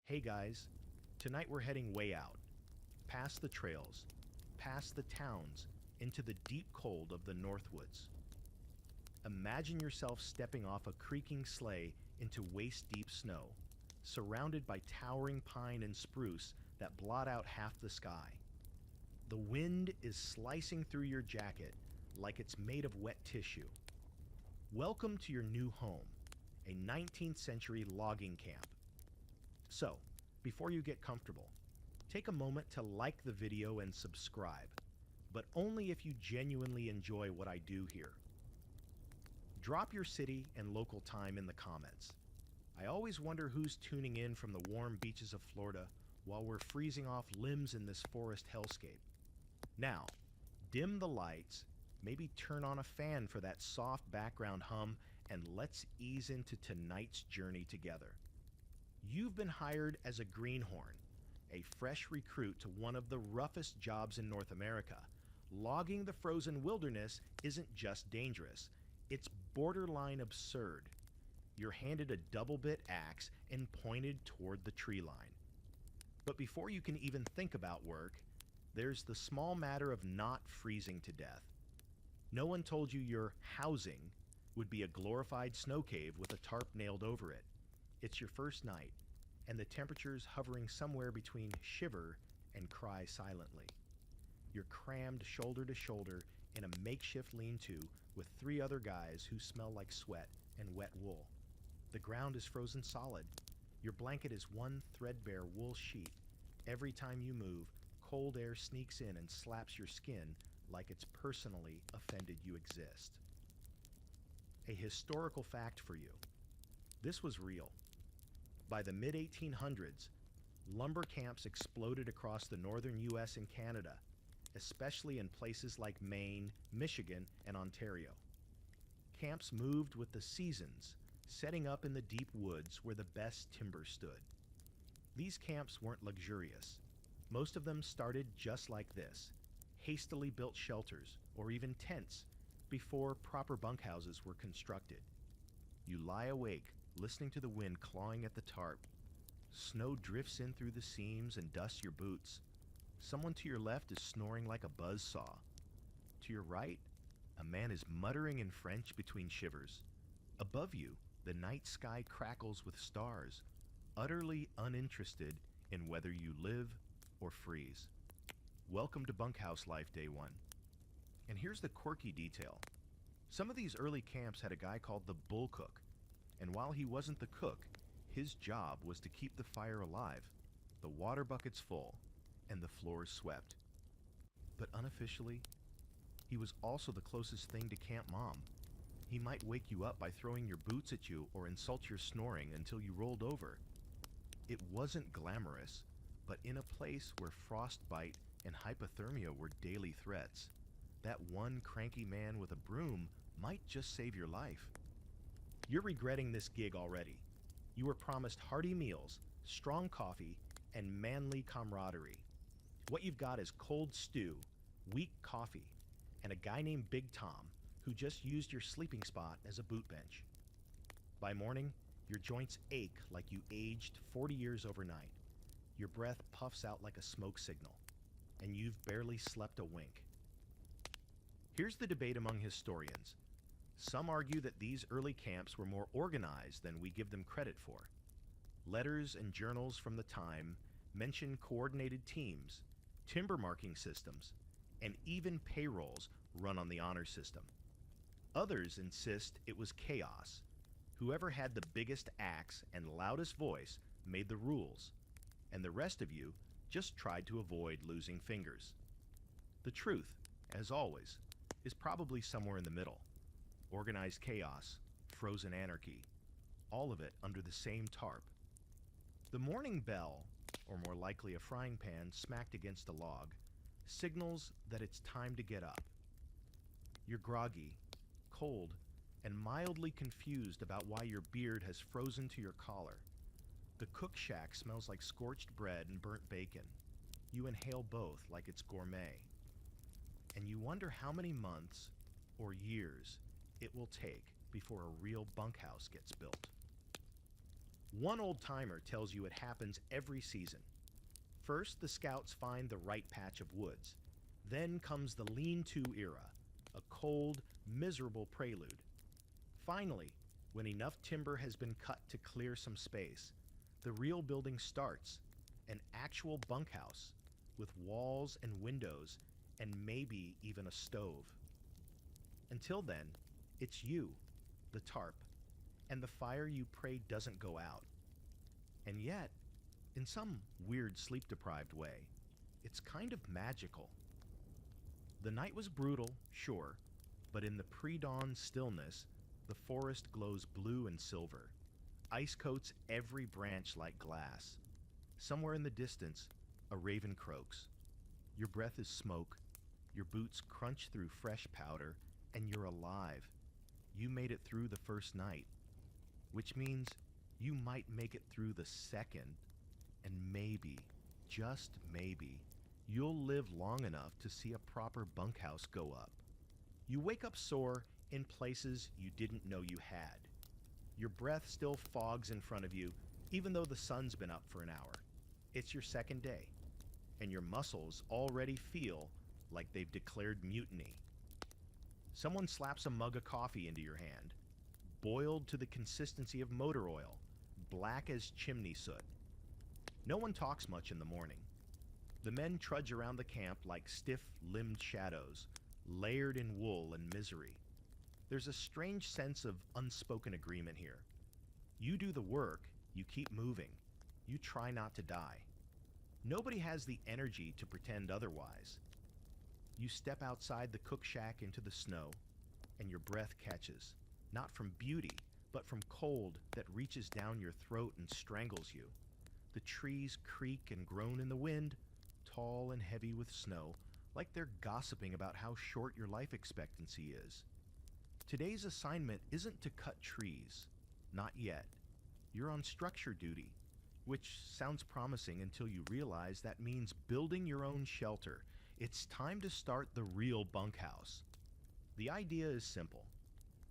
Hey guys, tonight we're heading way out, past the trails, past the towns, into the deep cold of the Northwoods. Imagine yourself stepping off a creaking sleigh into waist-deep snow, surrounded by towering pine and spruce that blot out half the sky. The wind is slicing through your jacket like it's made of wet tissue. Welcome to your new home, a 19th century logging camp. So, before you get comfortable, take a moment to like the video and subscribe, but only if you genuinely enjoy what I do here. Drop your city and local time in the comments. I always wonder who's tuning in from the warm beaches of Florida while we're freezing off limbs in this forest hellscape. Now, dim the lights, maybe turn on a fan for that soft background hum, and let's ease into tonight's journey together. You've been hired as a greenhorn, a fresh recruit to one of the roughest jobs in North America. Logging the frozen wilderness isn't just dangerous, it's borderline absurd. You're handed a double-bit axe and pointed toward the tree line. But before you can even think about work, there's the small matter of not freezing to death. No one told you your housing would be a glorified snow cave with a tarp nailed over it. It's your first night, and the temperature's hovering somewhere between shiver and cry silently. You're crammed shoulder to shoulder in a makeshift lean-to with 3 other guys who smell like sweat and wet wool. The ground is frozen solid. Your blanket is one threadbare wool sheet. Every time you move, cold air sneaks in and slaps your skin like it's personally offended you exist. A historical fact for you. This was real. By the mid-1800s, lumber camps exploded across the northern US and Canada, especially in places like Maine, Michigan, and Ontario. Camps moved with the seasons, setting up in the deep woods where the best timber stood. These camps weren't luxurious. Most of them started just like this, hastily built shelters or even tents before proper bunkhouses were constructed. You lie awake, listening to the wind clawing at the tarp. Snow drifts in through the seams and dusts your boots. Someone to your left is snoring like a buzzsaw. To your right, a man is muttering in French between shivers. Above you, the night sky crackles with stars, utterly uninterested in whether you live or freeze. Welcome to bunkhouse life, day one. And here's the quirky detail. Some of these early camps had a guy called the bull cook, and while he wasn't the cook, his job was to keep the fire alive, the water buckets full, and the floors swept. But unofficially, he was also the closest thing to Camp Mom. He might wake you up by throwing your boots at you or insult your snoring until you rolled over. It wasn't glamorous, but in a place where frostbite and hypothermia were daily threats, that one cranky man with a broom might just save your life. You're regretting this gig already. You were promised hearty meals, strong coffee, and manly camaraderie. What you've got is cold stew, weak coffee, and a guy named Big Tom who just used your sleeping spot as a boot bench. By morning, your joints ache like you aged 40 years overnight. Your breath puffs out like a smoke signal, and you've barely slept a wink. Here's the debate among historians. Some argue that these early camps were more organized than we give them credit for. Letters and journals from the time mention coordinated teams, timber marking systems, and even payrolls run on the honor system. Others insist it was chaos. Whoever had the biggest axe and loudest voice made the rules, and the rest of you just tried to avoid losing fingers. The truth, as always, is probably somewhere in the middle. Organized chaos, frozen anarchy, all of it under the same tarp. The morning bell, or more likely a frying pan smacked against a log, signals that it's time to get up. You're groggy, cold, and mildly confused about why your beard has frozen to your collar. The cook shack smells like scorched bread and burnt bacon. You inhale both like it's gourmet. And you wonder how many months or years it will take before a real bunkhouse gets built. One old-timer tells you it happens every season. First, the scouts find the right patch of woods. Then comes the lean-to era, a cold, miserable prelude. Finally, when enough timber has been cut to clear some space, the real building starts, an actual bunkhouse, with walls and windows and maybe even a stove. Until then, it's you, the tarp, and the fire you pray doesn't go out. And yet, in some weird sleep-deprived way, it's kind of magical. The night was brutal, sure, but in the pre-dawn stillness, the forest glows blue and silver. Ice coats every branch like glass. Somewhere in the distance, a raven croaks. Your breath is smoke, your boots crunch through fresh powder, and you're alive. You made it through the first night, which means you might make it through the second, and maybe, just maybe, you'll live long enough to see a proper bunkhouse go up. You wake up sore in places you didn't know you had. Your breath still fogs in front of you, even though the sun's been up for an hour. It's your second day, and your muscles already feel like they've declared mutiny. Someone slaps a mug of coffee into your hand, boiled to the consistency of motor oil, black as chimney soot. No one talks much in the morning. The men trudge around the camp like stiff-limbed shadows, layered in wool and misery. There's a strange sense of unspoken agreement here. You do the work, you keep moving, you try not to die. Nobody has the energy to pretend otherwise. You step outside the cook shack into the snow, and your breath catches, not from beauty, but from cold that reaches down your throat and strangles you. The trees creak and groan in the wind, tall and heavy with snow, like they're gossiping about how short your life expectancy is. Today's assignment isn't to cut trees. Not yet. You're on structure duty, which sounds promising until you realize that means building your own shelter. It's time to start the real bunkhouse. The idea is simple.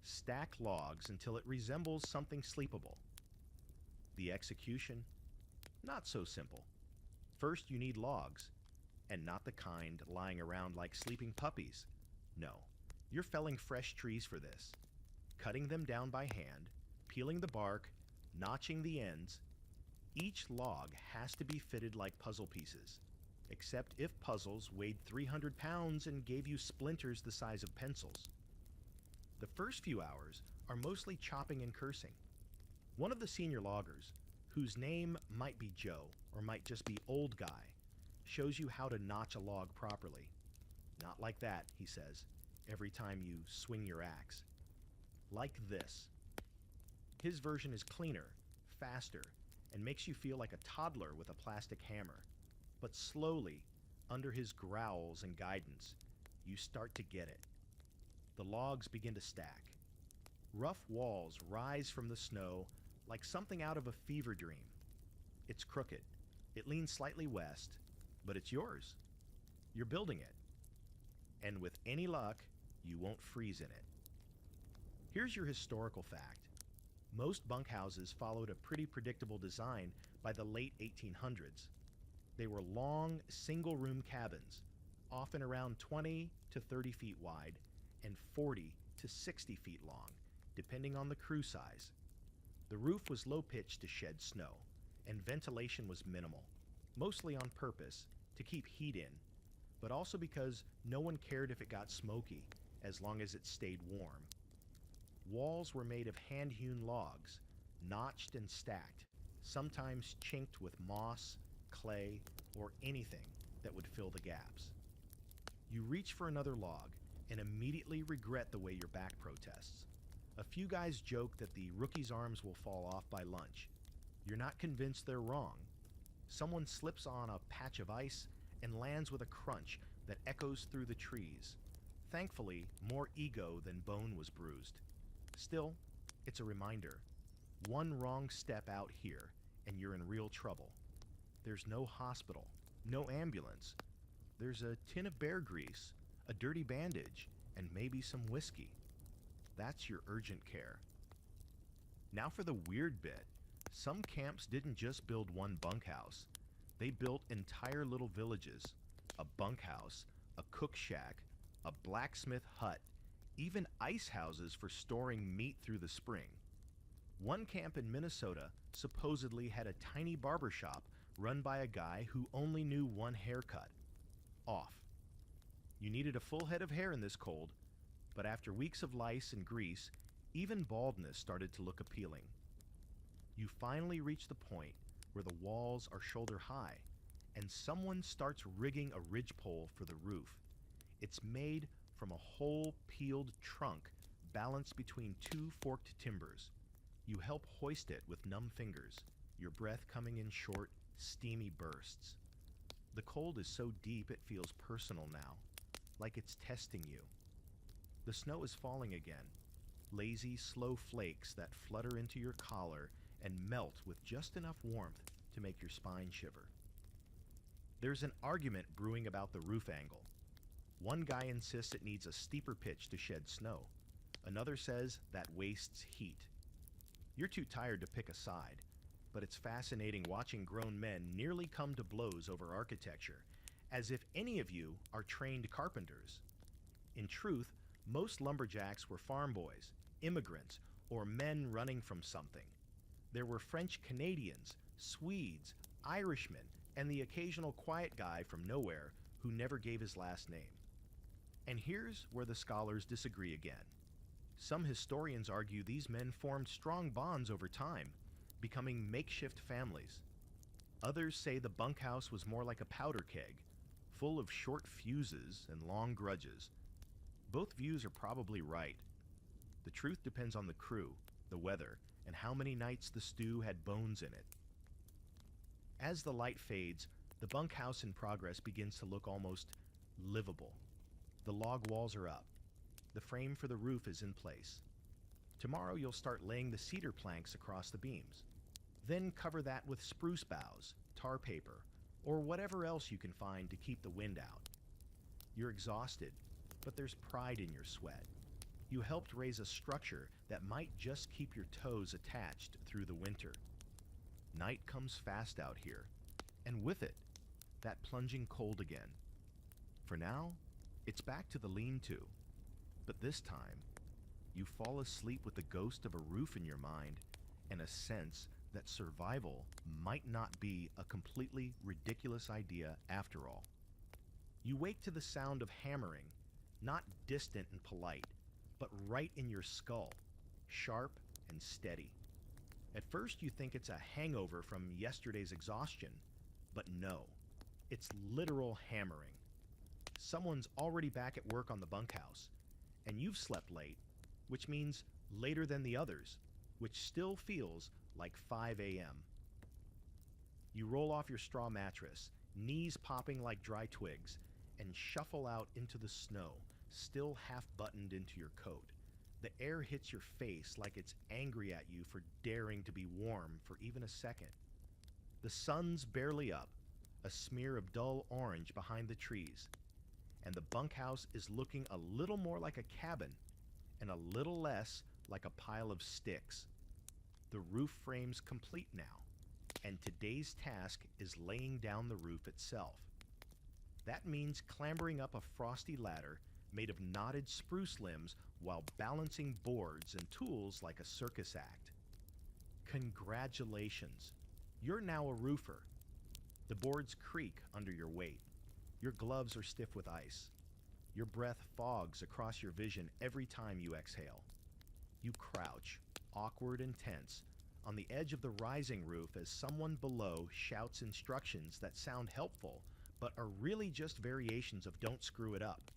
Stack logs until it resembles something sleepable. The execution? Not so simple. First, you need logs, and not the kind lying around like sleeping puppies. No, you're felling fresh trees for this, cutting them down by hand, peeling the bark, notching the ends. Each log has to be fitted like puzzle pieces, except if puzzles weighed 300 pounds and gave you splinters the size of pencils. The first few hours are mostly chopping and cursing. One of the senior loggers, whose name might be Joe or might just be Old Guy, shows you how to notch a log properly. Not like that, he says, every time you swing your axe. Like this. His version is cleaner, faster, and makes you feel like a toddler with a plastic hammer. But slowly, under his growls and guidance, you start to get it. The logs begin to stack. Rough walls rise from the snow like something out of a fever dream. It's crooked. It leans slightly west, but it's yours. You're building it. And with any luck, you won't freeze in it. Here's your historical fact. Most bunkhouses followed a pretty predictable design by the late 1800s. They were long, single-room cabins, often around 20 to 30 feet wide and 40 to 60 feet long, depending on the crew size. The roof was low-pitched to shed snow, and ventilation was minimal, mostly on purpose to keep heat in, but also because no one cared if it got smoky, as long as it stayed warm. Walls were made of hand-hewn logs, notched and stacked, sometimes chinked with moss, clay, or anything that would fill the gaps. You reach for another log and immediately regret the way your back protests. A few guys joke that the rookie's arms will fall off by lunch. You're not convinced they're wrong. Someone slips on a patch of ice and lands with a crunch that echoes through the trees. Thankfully, more ego than bone was bruised. Still, it's a reminder. One wrong step out here, and you're in real trouble. There's no hospital, no ambulance. There's a tin of bear grease, a dirty bandage, and maybe some whiskey. That's your urgent care. Now for the weird bit. Some camps didn't just build one bunkhouse. They built entire little villages, a bunkhouse, a cook shack, a blacksmith hut, even ice houses for storing meat through the spring. One camp in Minnesota supposedly had a tiny barber shop run by a guy who only knew one haircut: off. You needed a full head of hair in this cold, but after weeks of lice and grease, even baldness started to look appealing. You finally reach the point where the walls are shoulder high, and someone starts rigging a ridgepole for the roof. It's made from a whole peeled trunk balanced between two forked timbers. You help hoist it with numb fingers, your breath coming in short, steamy bursts. The cold is so deep it feels personal now, like it's testing you. The snow is falling again, lazy, slow flakes that flutter into your collar and melt with just enough warmth to make your spine shiver. There's an argument brewing about the roof angle. One guy insists it needs a steeper pitch to shed snow. Another says that wastes heat. You're too tired to pick a side, but it's fascinating watching grown men nearly come to blows over architecture, as if any of you are trained carpenters. In truth, most lumberjacks were farm boys, immigrants, or men running from something. There were French Canadians, Swedes, Irishmen, and the occasional quiet guy from nowhere who never gave his last name. And here's where the scholars disagree again. Some historians argue these men formed strong bonds over time, becoming makeshift families. Others say the bunkhouse was more like a powder keg, full of short fuses and long grudges. Both views are probably right. The truth depends on the crew, the weather, and how many nights the stew had bones in it. As the light fades, the bunkhouse in progress begins to look almost livable. The log walls are up. The frame for the roof is in place. Tomorrow you'll start laying the cedar planks across the beams. Then cover that with spruce boughs, tar paper, or whatever else you can find to keep the wind out. You're exhausted, but there's pride in your sweat. You helped raise a structure that might just keep your toes attached through the winter. Night comes fast out here, and with it, that plunging cold again. For now, it's back to the lean-to, but this time, you fall asleep with the ghost of a roof in your mind and a sense that survival might not be a completely ridiculous idea after all. You wake to the sound of hammering, not distant and polite, but right in your skull, sharp and steady. At first you think it's a hangover from yesterday's exhaustion, but no, it's literal hammering. Someone's already back at work on the bunkhouse, and you've slept late, which means later than the others, which still feels like 5 a.m. You roll off your straw mattress, knees popping like dry twigs, and shuffle out into the snow, still half buttoned into your coat. The air hits your face like it's angry at you for daring to be warm for even a second. The sun's barely up, a smear of dull orange behind the trees, and the bunkhouse is looking a little more like a cabin and a little less like a pile of sticks. The roof frame's complete now, and today's task is laying down the roof itself. That means clambering up a frosty ladder made of knotted spruce limbs while balancing boards and tools like a circus act. Congratulations, you're now a roofer. The boards creak under your weight. Your gloves are stiff with ice. Your breath fogs across your vision every time you exhale. You crouch, awkward and tense, on the edge of the rising roof as someone below shouts instructions that sound helpful, but are really just variations of "don't screw it up."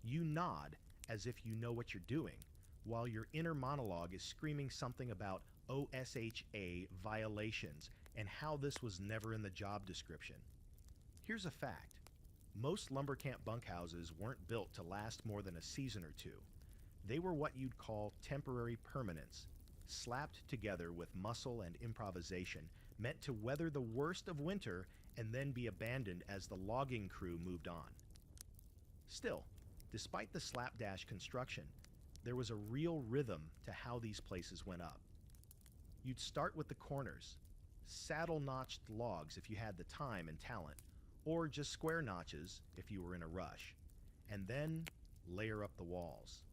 You nod as if you know what you're doing, while your inner monologue is screaming something about OSHA violations and how this was never in the job description. Here's a fact. Most lumber camp bunkhouses weren't built to last more than a season or two. They were what you'd call temporary permanents, slapped together with muscle and improvisation, meant to weather the worst of winter and then be abandoned as the logging crew moved on. Still, despite the slapdash construction, there was a real rhythm to how these places went up. You'd start with the corners, saddle-notched logs if you had the time and talent, or just square notches if you were in a rush, and then layer up the walls.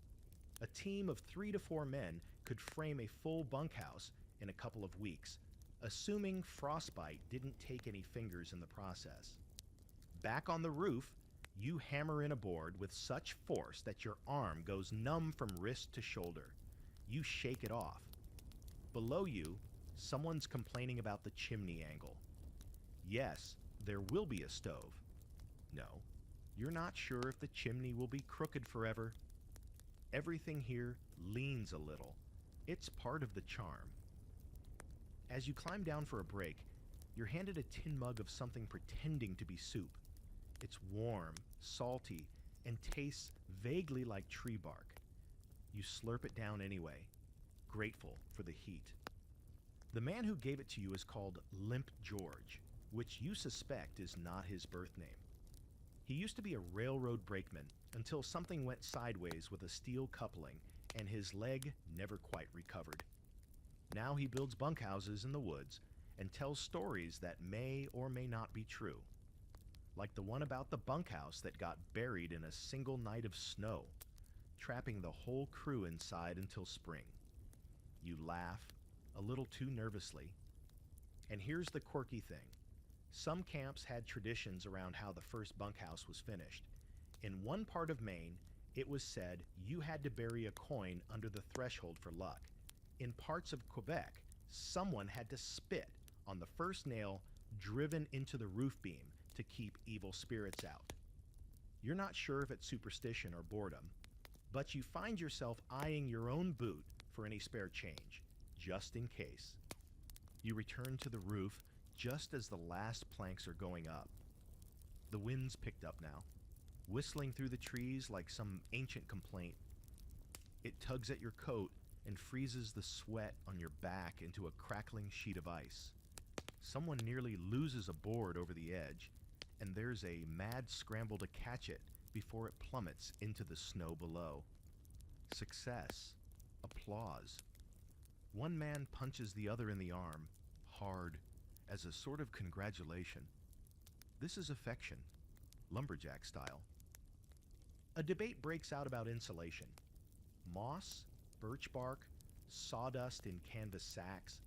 A team of 3 to 4 men could frame a full bunkhouse in a couple of weeks, assuming frostbite didn't take any fingers in the process. Back on the roof, you hammer in a board with such force that your arm goes numb from wrist to shoulder. You shake it off. Below you, someone's complaining about the chimney angle. Yes, there will be a stove. No, you're not sure if the chimney will be crooked forever. Everything here leans a little. It's part of the charm. As you climb down for a break, you're handed a tin mug of something pretending to be soup. It's warm, salty, and tastes vaguely like tree bark. You slurp it down anyway, grateful for the heat. The man who gave it to you is called Limp George, which you suspect is not his birth name. He used to be a railroad brakeman until something went sideways with a steel coupling and his leg never quite recovered. Now he builds bunkhouses in the woods and tells stories that may or may not be true, like the one about the bunkhouse that got buried in a single night of snow, trapping the whole crew inside until spring. You laugh, a little too nervously. And here's the quirky thing. Some camps had traditions around how the first bunkhouse was finished. In one part of Maine, it was said you had to bury a coin under the threshold for luck. In parts of Quebec, someone had to spit on the first nail driven into the roof beam to keep evil spirits out. You're not sure if it's superstition or boredom, but you find yourself eyeing your own boot for any spare change, just in case. You return to the roof just as the last planks are going up. The wind's picked up now, whistling through the trees like some ancient complaint. It tugs at your coat and freezes the sweat on your back into a crackling sheet of ice. Someone nearly loses a board over the edge, and there's a mad scramble to catch it before it plummets into the snow below. Success. Applause. One man punches the other in the arm, hard, as a sort of congratulation. This is affection, lumberjack style. A debate breaks out about insulation. Moss, birch bark, sawdust in canvas sacks.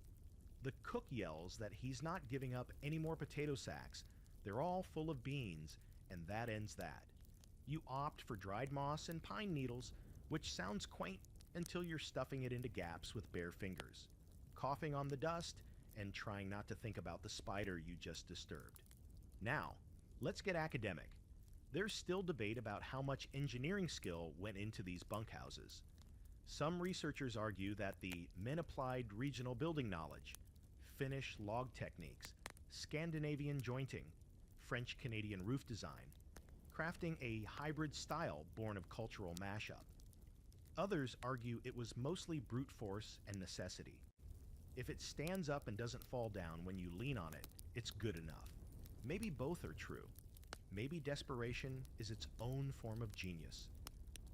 The cook yells that he's not giving up any more potato sacks. They're all full of beans, and that ends that. You opt for dried moss and pine needles, which sounds quaint until you're stuffing it into gaps with bare fingers, coughing on the dust, and trying not to think about the spider you just disturbed. Now, let's get academic. There's still debate about how much engineering skill went into these bunkhouses. Some researchers argue that the men applied regional building knowledge, Finnish log techniques, Scandinavian jointing, French-Canadian roof design, crafting a hybrid style born of cultural mashup. Others argue it was mostly brute force and necessity. If it stands up and doesn't fall down when you lean on it, it's good enough. Maybe both are true. Maybe desperation is its own form of genius.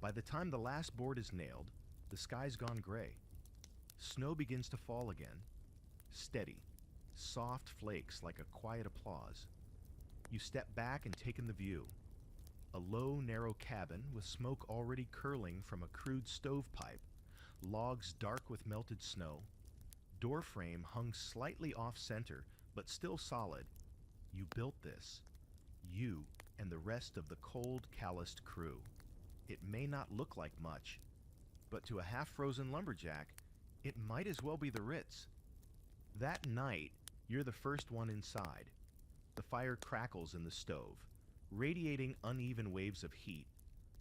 By the time the last board is nailed, the sky's gone gray. Snow begins to fall again. Steady, soft flakes like a quiet applause. You step back and take in the view. A low, narrow cabin with smoke already curling from a crude stovepipe, logs dark with melted snow, door frame hung slightly off-center but still solid. You built this. You and the rest of the cold, calloused crew. It may not look like much, but to a half-frozen lumberjack, it might as well be the Ritz. That night, you're the first one inside. The fire crackles in the stove, radiating uneven waves of heat.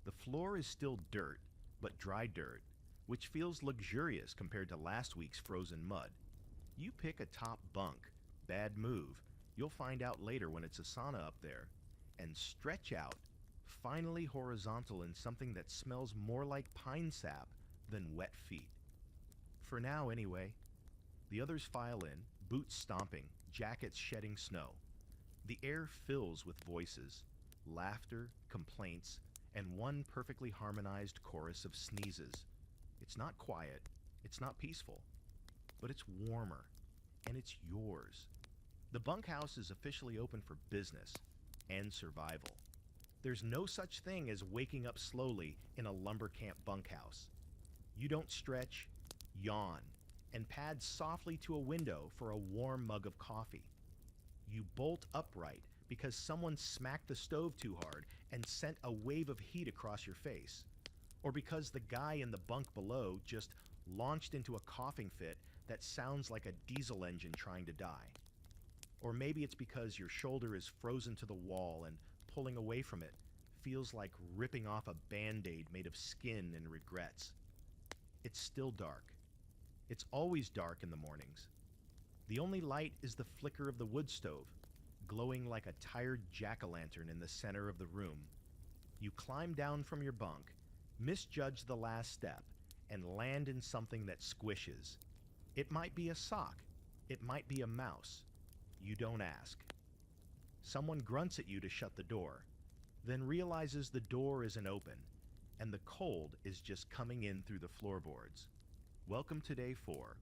The floor is still dirt, but dry dirt, which feels luxurious compared to last week's frozen mud. You pick a top bunk. Bad move. You'll find out later when it's a sauna up there. And stretch out, finally horizontal in something that smells more like pine sap than wet feet. For now, anyway. The others file in, boots stomping, jackets shedding snow. The air fills with voices, laughter, complaints, and one perfectly harmonized chorus of sneezes. It's not quiet. It's not peaceful. but it's warmer, and it's yours. The bunkhouse is officially open for business and survival. There's no such thing as waking up slowly in a lumber camp bunkhouse. You don't stretch, yawn, and pad softly to a window for a warm mug of coffee. You bolt upright because someone smacked the stove too hard and sent a wave of heat across your face, or because the guy in the bunk below just launched into a coughing fit that sounds like a diesel engine trying to die. Or maybe it's because your shoulder is frozen to the wall and pulling away from it feels like ripping off a Band-Aid made of skin and regrets. It's still dark. It's always dark in the mornings. The only light is the flicker of the wood stove, glowing like a tired jack-o'-lantern in the center of the room. You climb down from your bunk, misjudge the last step, and land in something that squishes. It might be a sock. It might be a mouse. You don't ask. Someone grunts at you to shut the door, then realizes the door isn't open, and the cold is just coming in through the floorboards. Welcome to day 4.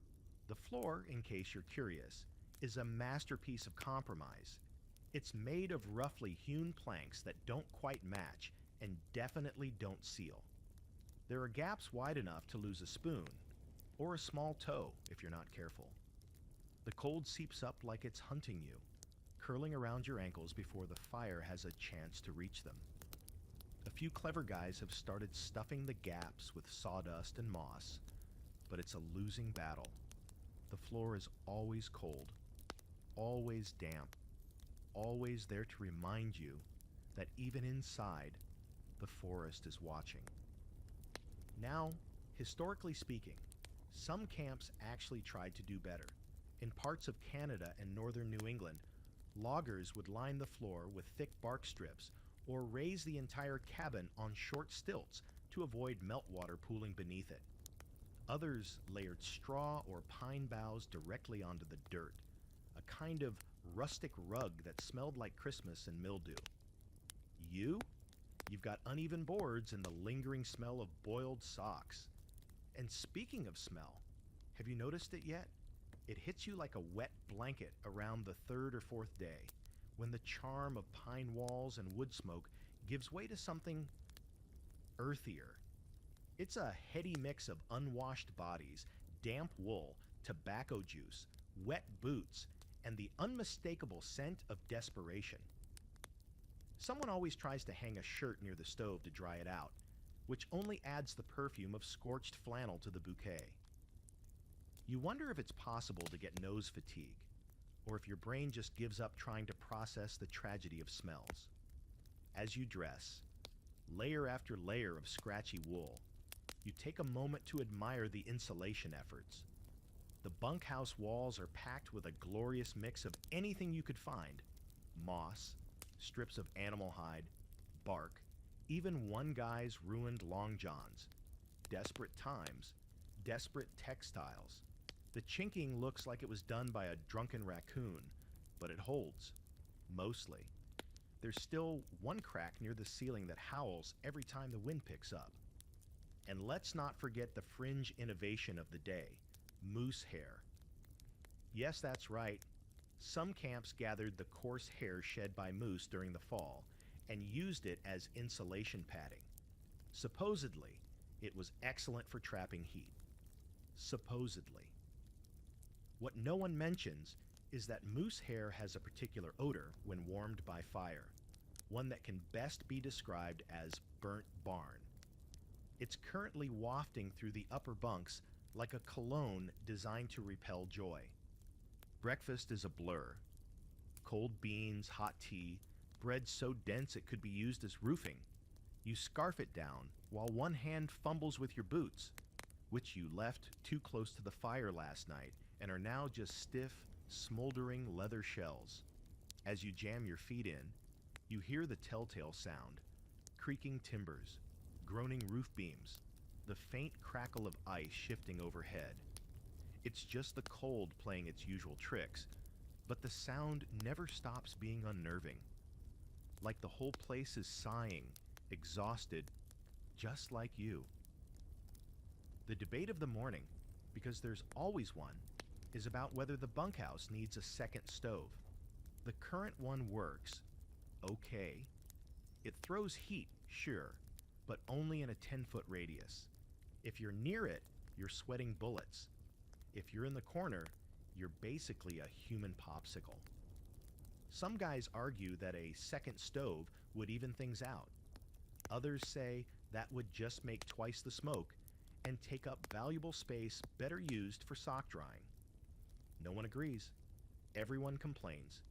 The floor, in case you're curious, is a masterpiece of compromise. It's made of roughly hewn planks that don't quite match and definitely don't seal. There are gaps wide enough to lose a spoon, or a small toe if you're not careful. The cold seeps up like it's hunting you, curling around your ankles before the fire has a chance to reach them. A few clever guys have started stuffing the gaps with sawdust and moss, but it's a losing battle. The floor is always cold, always damp, always there to remind you that even inside, the forest is watching. Now, historically speaking, some camps actually tried to do better. In parts of Canada and northern New England, loggers would line the floor with thick bark strips or raise the entire cabin on short stilts to avoid meltwater pooling beneath it. Others layered straw or pine boughs directly onto the dirt, a kind of rustic rug that smelled like Christmas and mildew. You've got uneven boards and the lingering smell of boiled socks. And speaking of smell, have you noticed it yet? It hits you like a wet blanket around the 3rd or 4th day, when the charm of pine walls and wood smoke gives way to something earthier. It's a heady mix of unwashed bodies, damp wool, tobacco juice, wet boots, and the unmistakable scent of desperation. Someone always tries to hang a shirt near the stove to dry it out, which only adds the perfume of scorched flannel to the bouquet. You wonder if it's possible to get nose fatigue, or if your brain just gives up trying to process the tragedy of smells. As you dress, layer after layer of scratchy wool, you take a moment to admire the insulation efforts. The bunkhouse walls are packed with a glorious mix of anything you could find: moss, strips of animal hide, bark, even one guy's ruined long johns. Desperate times, desperate textiles. The chinking looks like it was done by a drunken raccoon, but it holds, mostly. There's still one crack near the ceiling that howls every time the wind picks up. And let's not forget the fringe innovation of the day: moose hair. Yes, that's right. Some camps gathered the coarse hair shed by moose during the fall and used it as insulation padding. Supposedly, it was excellent for trapping heat. Supposedly. What no one mentions is that moose hair has a particular odor when warmed by fire, one that can best be described as burnt barn. It's currently wafting through the upper bunks like a cologne designed to repel joy. Breakfast is a blur. Cold beans, hot tea, bread so dense it could be used as roofing. You scarf it down while one hand fumbles with your boots, which you left too close to the fire last night and are now just stiff, smoldering leather shells. As you jam your feet in, you hear the telltale sound: creaking timbers, groaning roof beams, the faint crackle of ice shifting overhead. It's just the cold playing its usual tricks, but the sound never stops being unnerving. Like the whole place is sighing, exhausted, just like you. The debate of the morning, because there's always one, is about whether the bunkhouse needs a second stove. The current one works okay. It throws heat, sure, but only in a 10-foot radius. If you're near it, you're sweating bullets. If you're in the corner, you're basically a human popsicle. Some guys argue that a second stove would even things out. Others say that would just make twice the smoke and take up valuable space better used for sock drying. No one agrees. Everyone complains.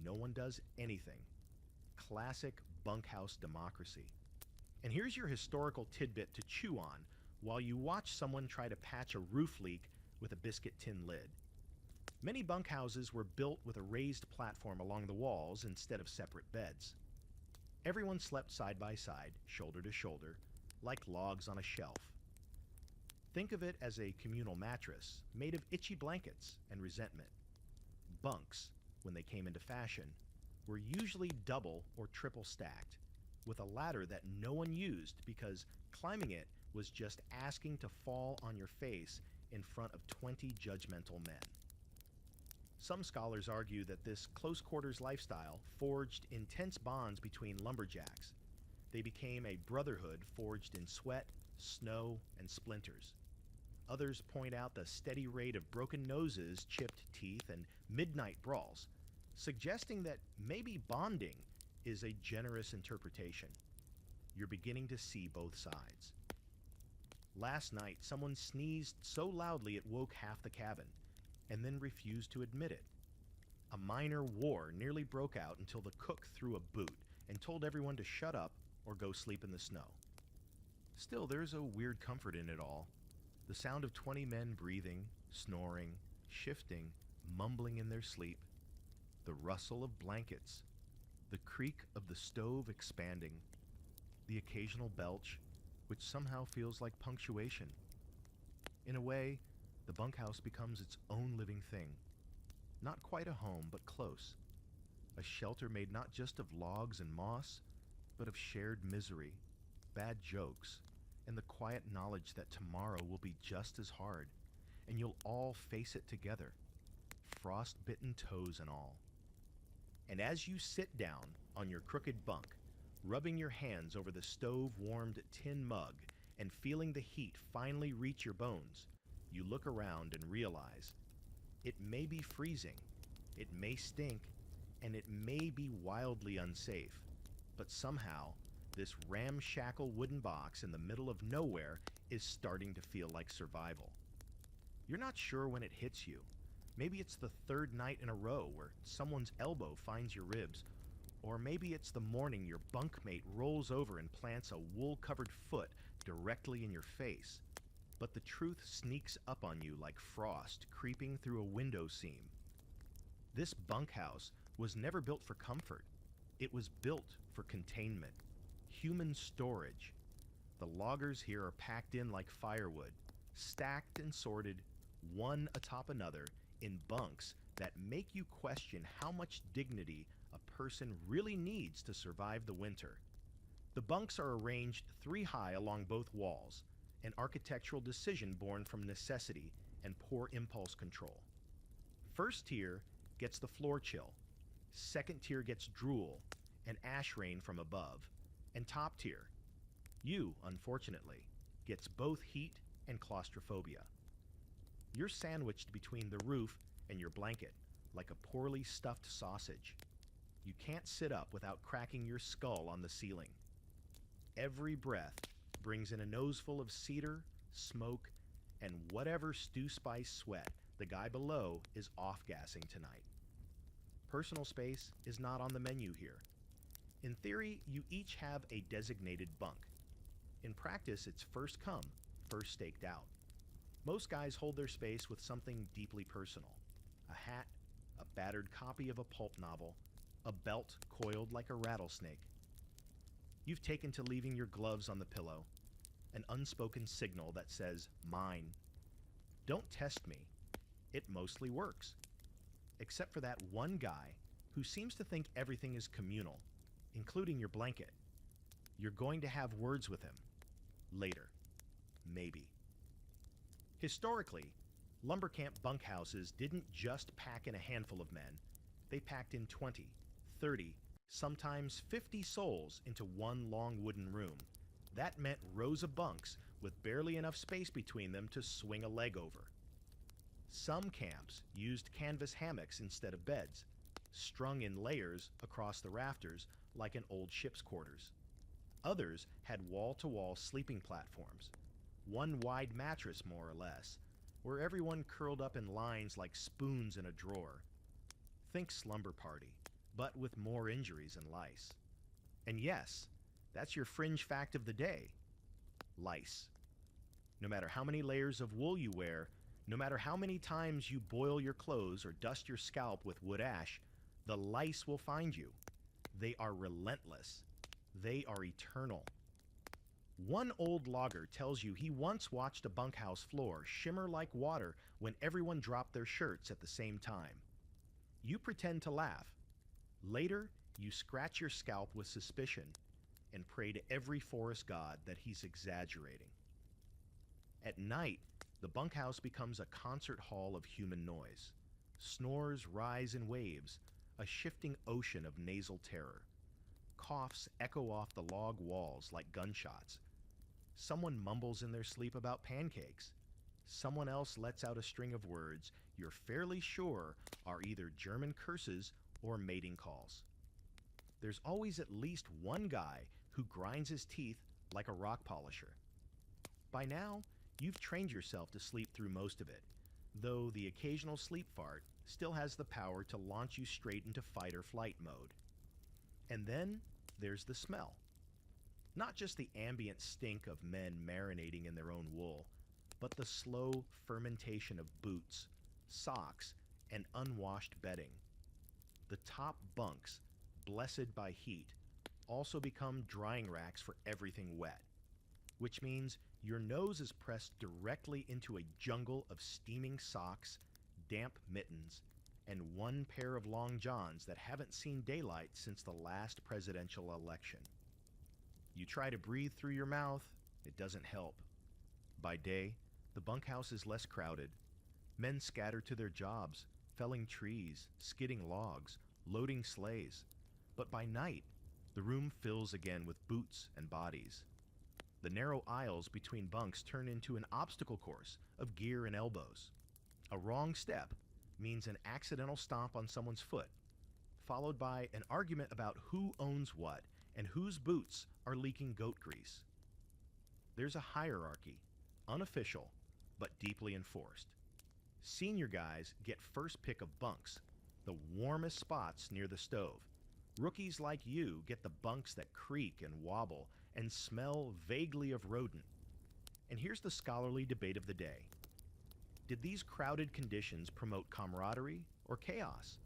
No one does anything. Classic bunkhouse democracy. And here's your historical tidbit to chew on while you watch someone try to patch a roof leak with a biscuit tin lid. Many bunkhouses were built with a raised platform along the walls instead of separate beds. Everyone slept side by side, shoulder to shoulder, like logs on a shelf. Think of it as a communal mattress made of itchy blankets and resentment. Bunks, when they came into fashion, were usually double or triple stacked, with a ladder that no one used because climbing it was just asking to fall on your face in front of 20 judgmental men. Some scholars argue that this close-quarters lifestyle forged intense bonds between lumberjacks. They became a brotherhood forged in sweat, snow, and splinters. Others point out the steady rate of broken noses, chipped teeth, and midnight brawls, suggesting that maybe bonding is a generous interpretation. You're beginning to see both sides. Last night, someone sneezed so loudly it woke half the cabin, and then refused to admit it. A minor war nearly broke out until the cook threw a boot and told everyone to shut up or go sleep in the snow. Still, there's a weird comfort in it all. The sound of 20 men breathing, snoring, shifting, mumbling in their sleep, the rustle of blankets, the creak of the stove expanding, the occasional belch, which somehow feels like punctuation. In a way, the bunkhouse becomes its own living thing. Not quite a home, but close. A shelter made not just of logs and moss, but of shared misery, bad jokes, and the quiet knowledge that tomorrow will be just as hard, and you'll all face it together, frost-bitten toes and all. And as you sit down on your crooked bunk, rubbing your hands over the stove-warmed tin mug and feeling the heat finally reach your bones, you look around and realize it may be freezing, it may stink, and it may be wildly unsafe, but somehow this ramshackle wooden box in the middle of nowhere is starting to feel like survival. You're not sure when it hits you. Maybe it's the third night in a row where someone's elbow finds your ribs, or maybe it's the morning your bunkmate rolls over and plants a wool-covered foot directly in your face. But the truth sneaks up on you like frost creeping through a window seam. This bunkhouse was never built for comfort. It was built for containment, human storage. The loggers here are packed in like firewood, stacked and sorted, one atop another, in bunks that make you question how much dignity a person really needs to survive the winter. The bunks are arranged 3 high along both walls, an architectural decision born from necessity and poor impulse control. First tier gets the floor chill, second tier gets drool and ash rain from above, and top tier, you, unfortunately, gets both heat and claustrophobia. You're sandwiched between the roof and your blanket like a poorly stuffed sausage. You can't sit up without cracking your skull on the ceiling. Every breath brings in a noseful of cedar, smoke, and whatever stew spice sweat the guy below is off-gassing tonight. Personal space is not on the menu here. In theory, you each have a designated bunk. In practice, it's first come, first staked out. Most guys hold their space with something deeply personal. A hat, a battered copy of a pulp novel, a belt coiled like a rattlesnake. You've taken to leaving your gloves on the pillow, an unspoken signal that says, mine. Don't test me. It mostly works. Except for that one guy who seems to think everything is communal, including your blanket. You're going to have words with him. Later. Maybe. Historically, Lumber camp bunkhouses didn't just pack in a handful of men. They packed in 20, 30, sometimes 50 souls into one long wooden room. That meant rows of bunks with barely enough space between them to swing a leg over. Some camps used canvas hammocks instead of beds, strung in layers across the rafters like an old ship's quarters. Others had wall-to-wall sleeping platforms, one wide mattress more or less, where everyone curled up in lines like spoons in a drawer. Think slumber party, but with more injuries and lice. And yes, that's your fringe fact of the day: lice. No matter how many layers of wool you wear, no matter how many times you boil your clothes or dust your scalp with wood ash, the lice will find you. They are relentless. They are eternal. One old logger tells you he once watched a bunkhouse floor shimmer like water when everyone dropped their shirts at the same time. You pretend to laugh. Later, you scratch your scalp with suspicion and pray to every forest god that he's exaggerating. At night, the bunkhouse becomes a concert hall of human noise. Snores rise in waves, a shifting ocean of nasal terror. Coughs echo off the log walls like gunshots. Someone mumbles in their sleep about pancakes. Someone else lets out a string of words you're fairly sure are either German curses or mating calls. There's always at least one guy who grinds his teeth like a rock polisher. By now, you've trained yourself to sleep through most of it, though the occasional sleep fart still has the power to launch you straight into fight or flight mode. And then there's the smell. Not just the ambient stink of men marinating in their own wool, but the slow fermentation of boots, socks, and unwashed bedding. The top bunks, blessed by heat, also become drying racks for everything wet, which means your nose is pressed directly into a jungle of steaming socks, damp mittens, and one pair of long johns that haven't seen daylight since the last presidential election. You try to breathe through your mouth, it doesn't help. By day, the bunkhouse is less crowded. Men scatter to their jobs, felling trees, skidding logs, loading sleighs. But by night, the room fills again with boots and bodies. The narrow aisles between bunks turn into an obstacle course of gear and elbows. A wrong step means an accidental stomp on someone's foot, followed by an argument about who owns what and whose boots are leaking goat grease. There's a hierarchy, unofficial, but deeply enforced. Senior guys get first pick of bunks, the warmest spots near the stove. Rookies like you get the bunks that creak and wobble and smell vaguely of rodent. And here's the scholarly debate of the day. Did these crowded conditions promote camaraderie or chaos?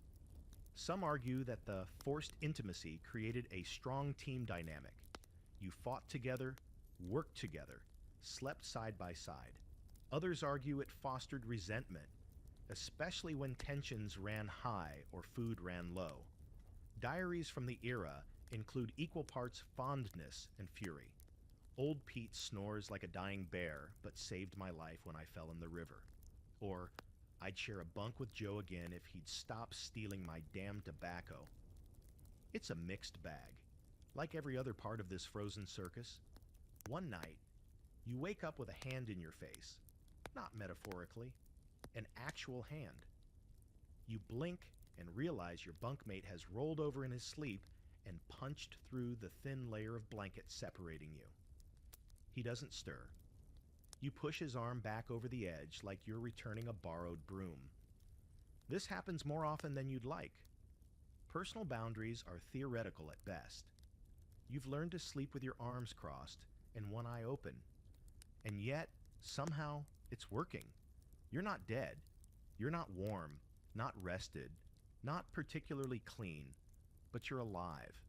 Some argue that the forced intimacy created a strong team dynamic. You fought together, worked together, slept side by side. Others argue it fostered resentment, especially when tensions ran high or food ran low. Diaries from the era include equal parts fondness and fury. Old Pete snores like a dying bear, but saved my life when I fell in the river. Or, I'd share a bunk with Joe again if he'd stop stealing my damn tobacco. It's a mixed bag. Like every other part of this frozen circus, one night, you wake up with a hand in your face. Not metaphorically, an actual hand. You blink and realize your bunkmate has rolled over in his sleep and punched through the thin layer of blanket separating you. He doesn't stir. You push his arm back over the edge like you're returning a borrowed broom. This happens more often than you'd like. Personal boundaries are theoretical at best. You've learned to sleep with your arms crossed and one eye open. And yet, somehow, it's working. You're not dead. You're not warm, not rested, not particularly clean, but you're alive.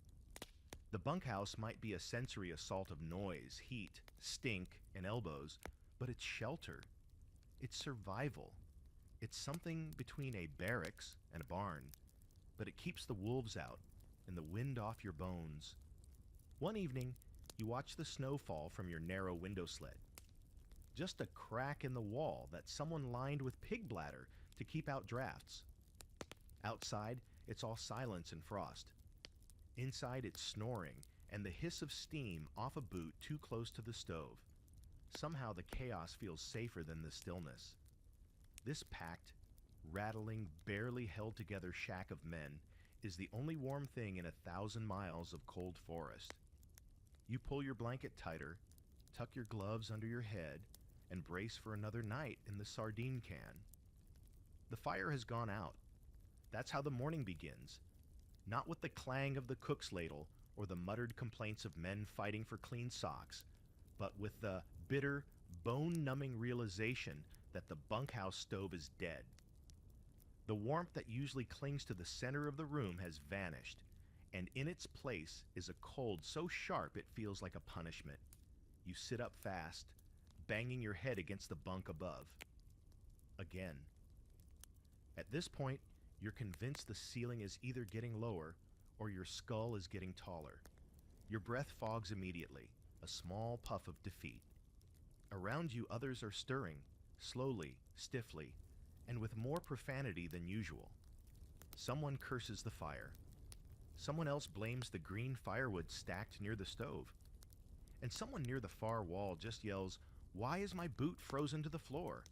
The bunkhouse might be a sensory assault of noise, heat, stink, and elbows, but it's shelter. It's survival. It's something between a barracks and a barn, but it keeps the wolves out and the wind off your bones. One evening, you watch the snow fall from your narrow window slit. just a crack in the wall that someone lined with pig bladder to keep out drafts. Outside, it's all silence and frost. Inside, it's snoring and the hiss of steam off a boot too close to the stove. Somehow the chaos feels safer than the stillness. This packed, rattling, barely held together shack of men is the only warm thing in 1,000 miles of cold forest. You pull your blanket tighter, tuck your gloves under your head, and brace for another night in the sardine can. The fire has gone out. That's how the morning begins. Not with the clang of the cook's ladle or the muttered complaints of men fighting for clean socks, but with the bitter, bone-numbing realization that the bunkhouse stove is dead. The warmth that usually clings to the center of the room has vanished, and in its place is a cold so sharp it feels like a punishment. You sit up fast, banging your head against the bunk above. Again. At this point, you're convinced the ceiling is either getting lower or your skull is getting taller. Your breath fogs immediately, a small puff of defeat. Around you, others are stirring, slowly, stiffly, and with more profanity than usual. Someone curses the fire. Someone else blames the green firewood stacked near the stove. And someone near the far wall just yells, "Why is my boot frozen to the floor?"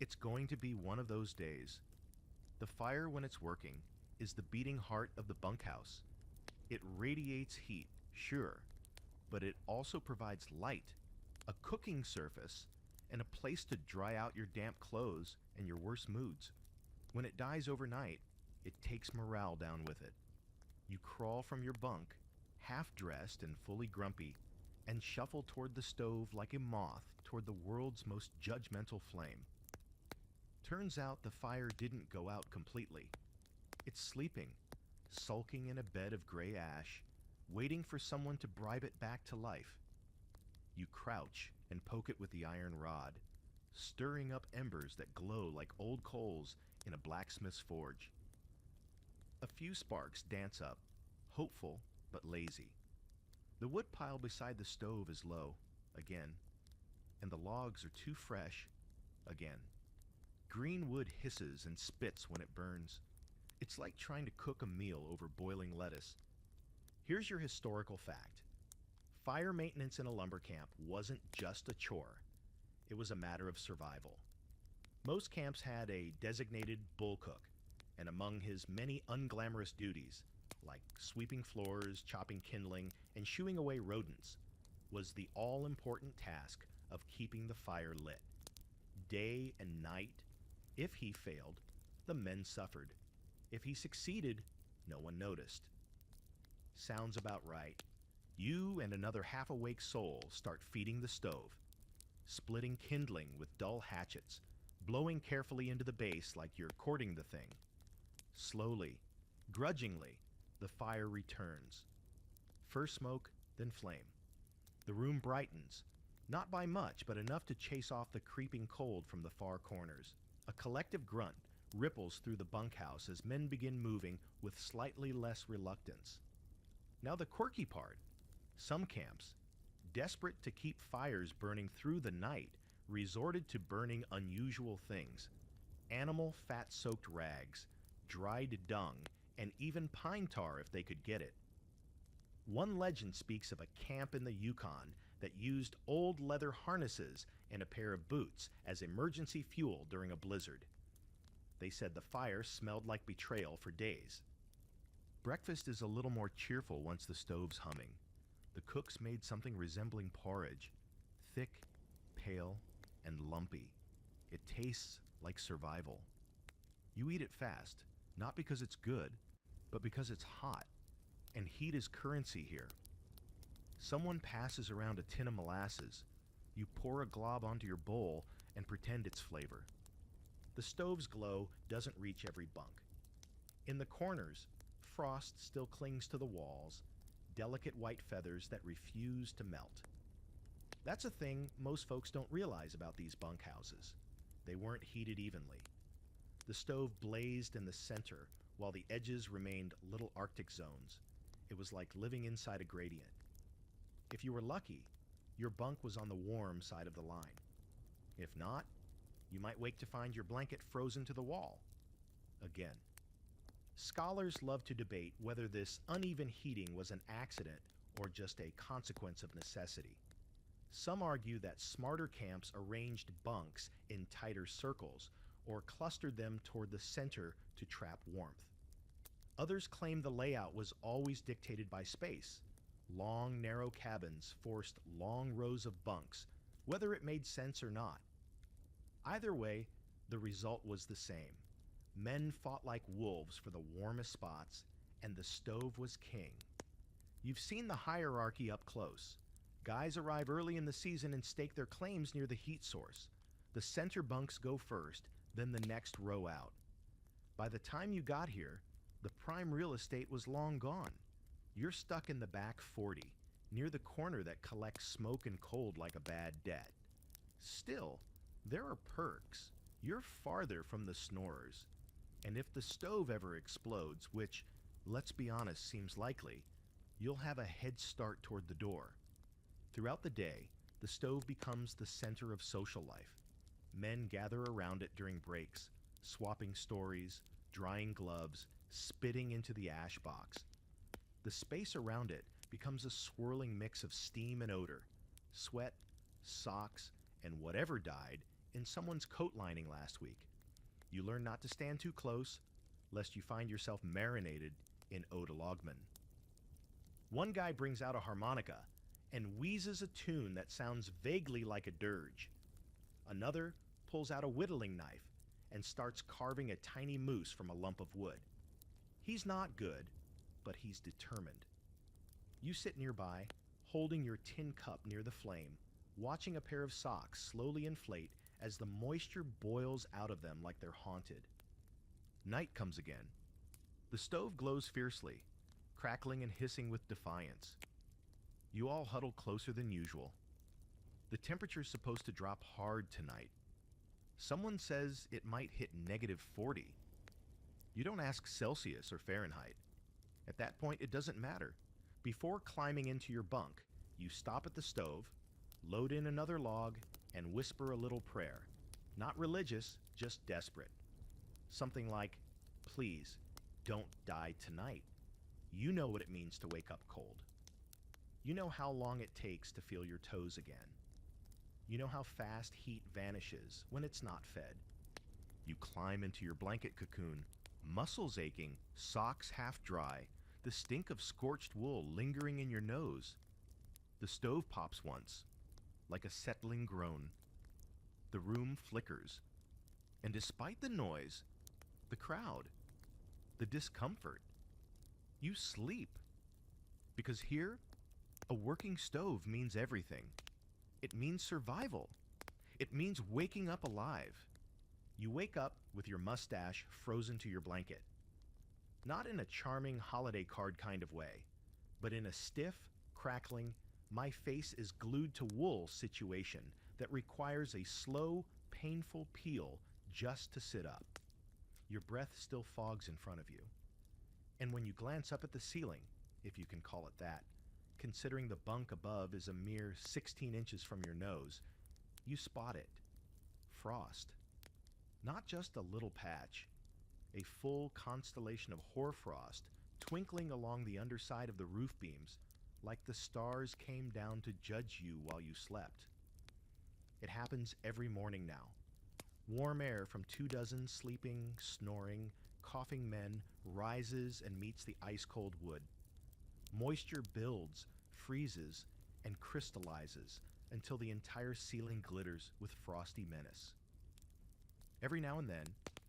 It's going to be one of those days. The fire, when it's working, is the beating heart of the bunkhouse. It radiates heat, sure, but it also provides light, a cooking surface, and a place to dry out your damp clothes and your worst moods. When it dies overnight, it takes morale down with it. You crawl from your bunk, half-dressed and fully grumpy, and shuffle toward the stove like a moth toward the world's most judgmental flame. Turns out the fire didn't go out completely. It's sleeping, sulking in a bed of gray ash, waiting for someone to bribe it back to life. You crouch and poke it with the iron rod, stirring up embers that glow like old coals in a blacksmith's forge. A few sparks dance up, hopeful but lazy. The wood pile beside the stove is low, again, and the logs are too fresh, again. Green wood hisses and spits when it burns. It's like trying to cook a meal over boiling lettuce. Here's your historical fact. Fire maintenance in a lumber camp wasn't just a chore. It was a matter of survival. Most camps had a designated bull cook, and among his many unglamorous duties, like sweeping floors, chopping kindling, and shooing away rodents, was the all-important task of keeping the fire lit. Day and night. If he failed, the men suffered. If he succeeded, no one noticed. Sounds about right. You and another half-awake soul start feeding the stove, splitting kindling with dull hatchets, blowing carefully into the base like you're courting the thing. Slowly, grudgingly, the fire returns. First smoke, then flame. The room brightens, not by much, but enough to chase off the creeping cold from the far corners. A collective grunt ripples through the bunkhouse as men begin moving with slightly less reluctance. Now the quirky part. Some camps, desperate to keep fires burning through the night, resorted to burning unusual things. Animal fat-soaked rags, dried dung, and even pine tar if they could get it. One legend speaks of a camp in the Yukon that used old leather harnesses and a pair of boots as emergency fuel during a blizzard. They said the fire smelled like betrayal for days. Breakfast is a little more cheerful once the stove's humming. The cooks made something resembling porridge, thick, pale, and lumpy. It tastes like survival. You eat it fast, not because it's good, but because it's hot, and heat is currency here. Someone passes around a tin of molasses. You pour a glob onto your bowl and pretend it's flavor. The stove's glow doesn't reach every bunk. In the corners, frost still clings to the walls, delicate white feathers that refuse to melt. That's a thing most folks don't realize about these bunkhouses. They weren't heated evenly. The stove blazed in the center, while the edges remained little Arctic zones. It was like living inside a gradient. If you were lucky, your bunk was on the warm side of the line. If not, you might wake to find your blanket frozen to the wall. Again. Scholars love to debate whether this uneven heating was an accident or just a consequence of necessity. Some argue that smarter camps arranged bunks in tighter circles or clustered them toward the center to trap warmth. Others claim the layout was always dictated by space. Long, narrow cabins forced long rows of bunks, whether it made sense or not. Either way, the result was the same. Men fought like wolves for the warmest spots, and the stove was king. You've seen the hierarchy up close. Guys arrive early in the season and stake their claims near the heat source. The center bunks go first, then the next row out. By the time you got here, the prime real estate was long gone. You're stuck in the back 40, near the corner that collects smoke and cold like a bad debt. Still, there are perks. You're farther from the snorers. And if the stove ever explodes, which, let's be honest, seems likely, you'll have a head start toward the door. Throughout the day, the stove becomes the center of social life. Men gather around it during breaks, swapping stories, drying gloves, spitting into the ash box. The space around it becomes a swirling mix of steam and odor, sweat, socks, and whatever died in someone's coat lining last week. You learn not to stand too close, lest you find yourself marinated in eau de Logman. One guy brings out a harmonica and wheezes a tune that sounds vaguely like a dirge. Another pulls out a whittling knife and starts carving a tiny moose from a lump of wood. He's not good, but he's determined. You sit nearby, holding your tin cup near the flame, watching a pair of socks slowly inflate as the moisture boils out of them like they're haunted. Night comes again. The stove glows fiercely, crackling and hissing with defiance. You all huddle closer than usual. The temperature's supposed to drop hard tonight. Someone says it might hit -40. You don't ask Celsius or Fahrenheit. At that point, it doesn't matter. Before climbing into your bunk, you stop at the stove, load in another log, and whisper a little prayer. Not religious, just desperate. Something like, "Please, don't die tonight." You know what it means to wake up cold. You know how long it takes to feel your toes again. You know how fast heat vanishes when it's not fed. You climb into your blanket cocoon, muscles aching, socks half dry, the stink of scorched wool lingering in your nose. The stove pops once, like a settling groan. The room flickers. And despite the noise, the crowd, the discomfort, you sleep. Because here, a working stove means everything. It means survival. It means waking up alive. You wake up with your mustache frozen to your blanket. Not in a charming holiday card kind of way, but in a stiff, crackling, my face is glued to wool situation that requires a slow, painful peel just to sit up. Your breath still fogs in front of you. And when you glance up at the ceiling, if you can call it that, considering the bunk above is a mere 16 inches from your nose, you spot it. Frost. Not just a little patch, a full constellation of hoarfrost twinkling along the underside of the roof beams like the stars came down to judge you while you slept. It happens every morning now. Warm air from 24 sleeping, snoring, coughing men rises and meets the ice-cold wood. Moisture builds, freezes, and crystallizes until the entire ceiling glitters with frosty menace. Every now and then,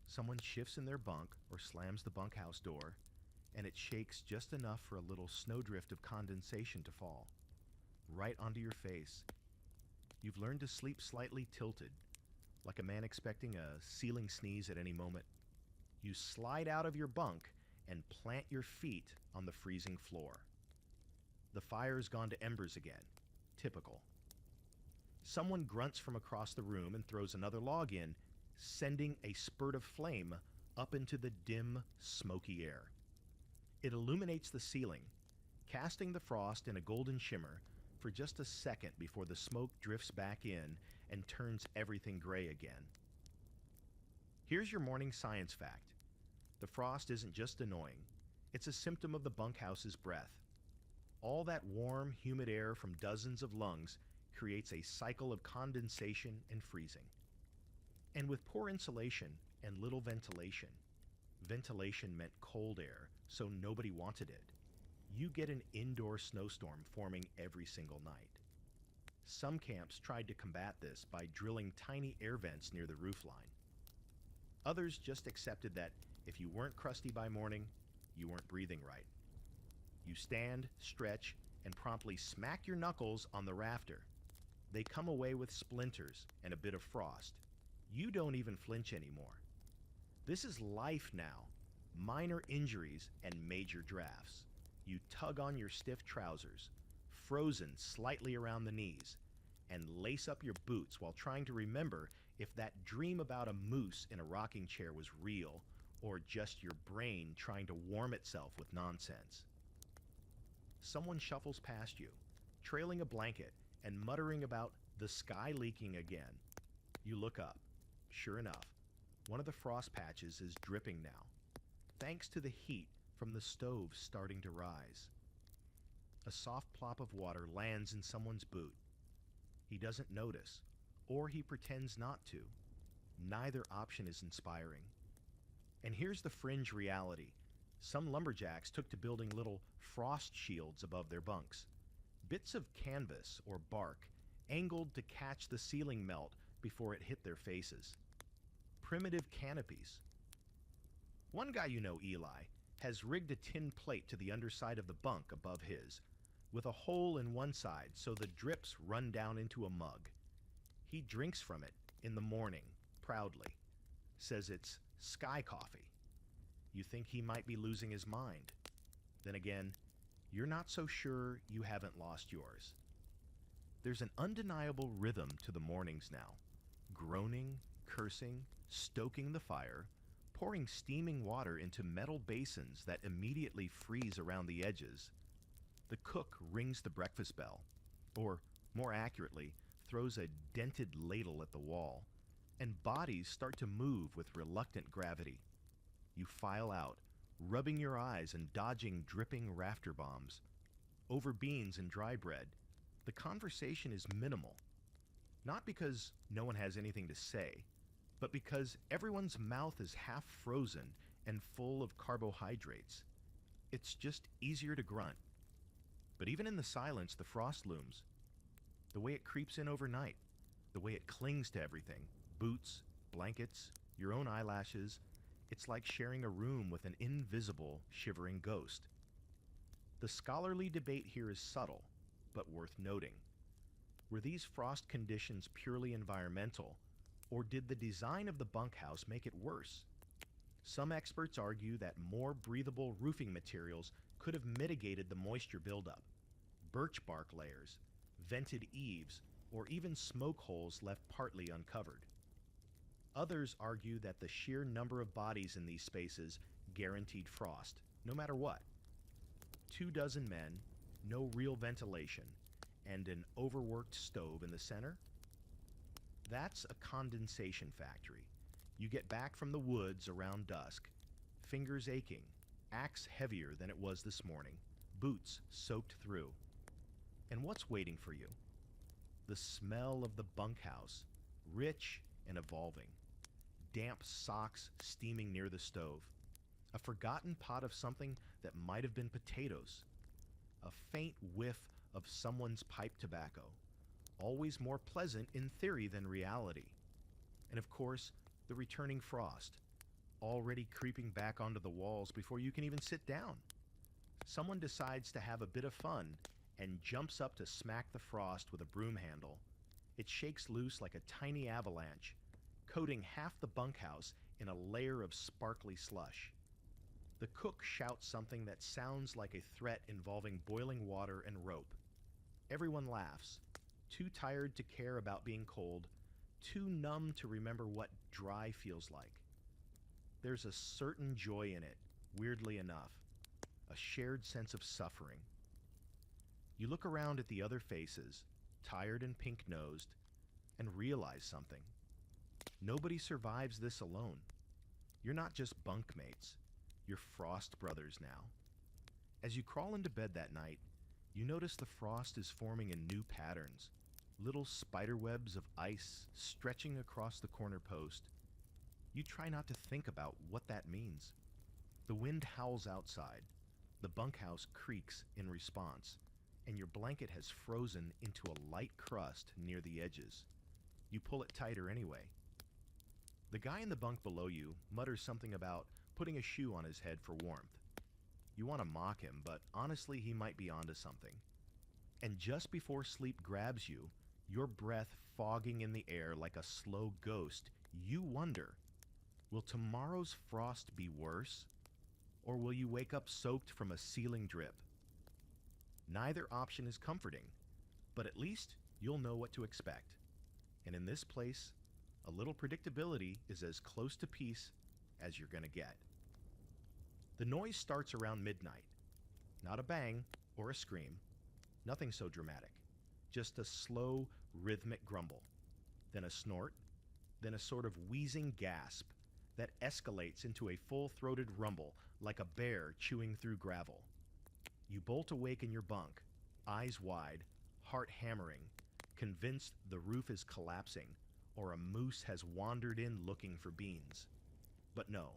someone shifts in their bunk or slams the bunkhouse door, and it shakes just enough for a little snowdrift of condensation to fall, right onto your face. You've learned to sleep slightly tilted, like a man expecting a ceiling sneeze at any moment. You slide out of your bunk and plant your feet on the freezing floor. The fire's gone to embers again. Typical. Someone grunts from across the room and throws another log in, sending a spurt of flame up into the dim, smoky air. It illuminates the ceiling, casting the frost in a golden shimmer for just a second before the smoke drifts back in and turns everything gray again. Here's your morning science fact. The frost isn't just annoying, it's a symptom of the bunkhouse's breath. All that warm, humid air from dozens of lungs creates a cycle of condensation and freezing. And with poor insulation and little ventilation, ventilation meant cold air, so nobody wanted it. You get an indoor snowstorm forming every single night. Some camps tried to combat this by drilling tiny air vents near the roofline. Others just accepted that if you weren't crusty by morning, you weren't breathing right. You stand, stretch, and promptly smack your knuckles on the rafter. They come away with splinters and a bit of frost. You don't even flinch anymore. This is life now. Minor injuries and major drafts. You tug on your stiff trousers, frozen slightly around the knees, and lace up your boots while trying to remember if that dream about a moose in a rocking chair was real or just your brain trying to warm itself with nonsense. Someone shuffles past you, trailing a blanket and muttering about the sky leaking again. You look up. Sure enough, one of the frost patches is dripping now, thanks to the heat from the stove starting to rise. A soft plop of water lands in someone's boot. He doesn't notice, or he pretends not to. Neither option is inspiring. And here's the fringe reality. Some lumberjacks took to building little frost shields above their bunks. Bits of canvas or bark angled to catch the ceiling melt before it hit their faces. Primitive canopies. One guy you know, Eli, has rigged a tin plate to the underside of the bunk above his, with a hole in one side so the drips run down into a mug. He drinks from it in the morning, proudly. Says it's sky coffee. You think he might be losing his mind. Then again, you're not so sure you haven't lost yours. There's an undeniable rhythm to the mornings now. Groaning, cursing, stoking the fire, pouring steaming water into metal basins that immediately freeze around the edges. The cook rings the breakfast bell, or more accurately, throws a dented ladle at the wall, and bodies start to move with reluctant gravity. You file out, rubbing your eyes and dodging dripping rafter bombs. Over beans and dry bread, the conversation is minimal. Not because no one has anything to say, but because everyone's mouth is half frozen and full of carbohydrates. It's just easier to grunt. But even in the silence, the frost looms. The way it creeps in overnight, the way it clings to everything, boots, blankets, your own eyelashes, it's like sharing a room with an invisible, shivering ghost. The scholarly debate here is subtle, but worth noting. Were these frost conditions purely environmental, or did the design of the bunkhouse make it worse? Some experts argue that more breathable roofing materials could have mitigated the moisture buildup. Birch bark layers, vented eaves, or even smoke holes left partly uncovered. Others argue that the sheer number of bodies in these spaces guaranteed frost, no matter what. 24 men, no real ventilation, and an overworked stove in the center? That's a condensation factory. You get back from the woods around dusk, fingers aching, axe heavier than it was this morning, boots soaked through. And what's waiting for you? The smell of the bunkhouse, rich and evolving. Damp socks steaming near the stove. A forgotten pot of something that might have been potatoes. A faint whiff of someone's pipe tobacco. Always more pleasant in theory than reality. And of course, the returning frost, already creeping back onto the walls before you can even sit down. Someone decides to have a bit of fun and jumps up to smack the frost with a broom handle. It shakes loose like a tiny avalanche, coating half the bunkhouse in a layer of sparkly slush. The cook shouts something that sounds like a threat involving boiling water and rope. Everyone laughs, too tired to care about being cold, too numb to remember what dry feels like. There's a certain joy in it, weirdly enough, a shared sense of suffering. You look around at the other faces, tired and pink-nosed, and realize something. Nobody survives this alone. You're not just bunkmates, you're frost brothers now. As you crawl into bed that night, you notice the frost is forming in new patterns, little spider webs of ice stretching across the corner post. You try not to think about what that means. The wind howls outside, the bunkhouse creaks in response, and your blanket has frozen into a light crust near the edges. You pull it tighter anyway. The guy in the bunk below you mutters something about putting a shoe on his head for warmth. You want to mock him, but honestly, he might be onto something. And just before sleep grabs you, your breath fogging in the air like a slow ghost, you wonder, will tomorrow's frost be worse? Or will you wake up soaked from a ceiling drip? Neither option is comforting, but at least you'll know what to expect. And in this place, a little predictability is as close to peace as you're going to get. The noise starts around midnight. Not a bang or a scream, nothing so dramatic, just a slow, rhythmic grumble, then a snort, then a sort of wheezing gasp that escalates into a full-throated rumble like a bear chewing through gravel. You bolt awake in your bunk, eyes wide, heart hammering, convinced the roof is collapsing or a moose has wandered in looking for beans. But no,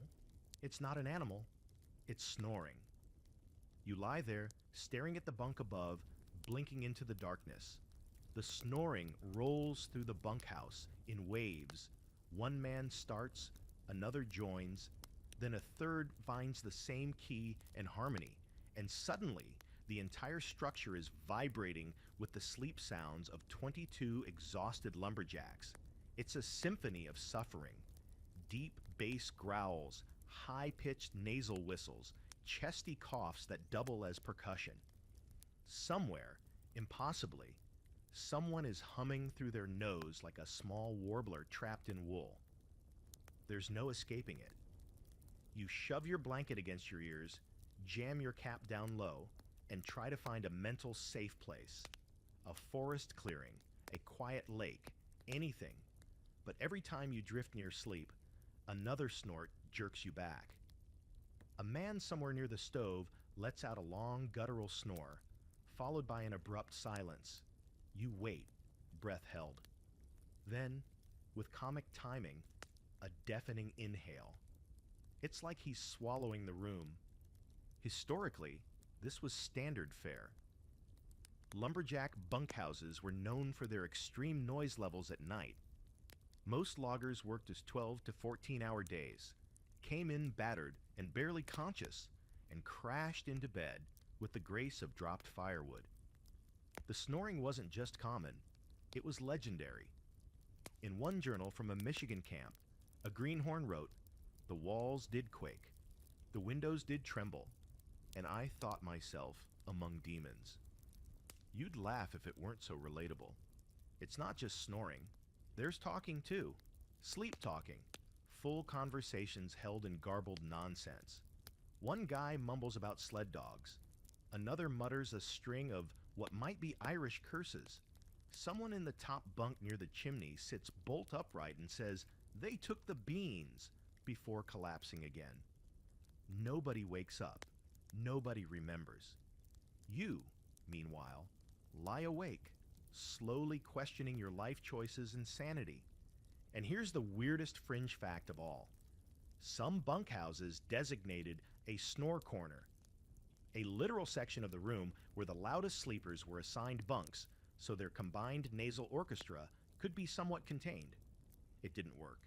it's not an animal, it's snoring. You lie there, staring at the bunk above, blinking into the darkness. The snoring rolls through the bunkhouse in waves. One man starts, another joins, then a third finds the same key and harmony, and suddenly the entire structure is vibrating with the sleep sounds of 22 exhausted lumberjacks. It's a symphony of suffering. Deep bass growls, high-pitched nasal whistles, chesty coughs that double as percussion. Somewhere, impossibly, someone is humming through their nose like a small warbler trapped in wool. There's no escaping it. You shove your blanket against your ears, jam your cap down low, and try to find a mental safe place. A forest clearing, a quiet lake, anything. But every time you drift near sleep, another snort jerks you back. A man somewhere near the stove lets out a long guttural snore, followed by an abrupt silence. You wait, breath held. Then, with comic timing, a deafening inhale. It's like he's swallowing the room. Historically, this was standard fare. Lumberjack bunkhouses were known for their extreme noise levels at night. Most loggers worked as 12 to 14-hour days, came in battered and barely conscious, and crashed into bed with the grace of dropped firewood. The snoring wasn't just common, it was legendary. In one journal from a Michigan camp, a greenhorn wrote, "The walls did quake, the windows did tremble, and I thought myself among demons." You'd laugh if it weren't so relatable. It's not just snoring, there's talking too. Sleep talking, full conversations held in garbled nonsense. One guy mumbles about sled dogs. Another mutters a string of what might be Irish curses. Someone in the top bunk near the chimney sits bolt upright and says, "They took the beans," before collapsing again. Nobody wakes up. Nobody remembers. You, meanwhile, lie awake, slowly questioning your life choices and sanity. And here's the weirdest fringe fact of all. Some bunkhouses designated a snore corner, a literal section of the room where the loudest sleepers were assigned bunks so their combined nasal orchestra could be somewhat contained. It didn't work.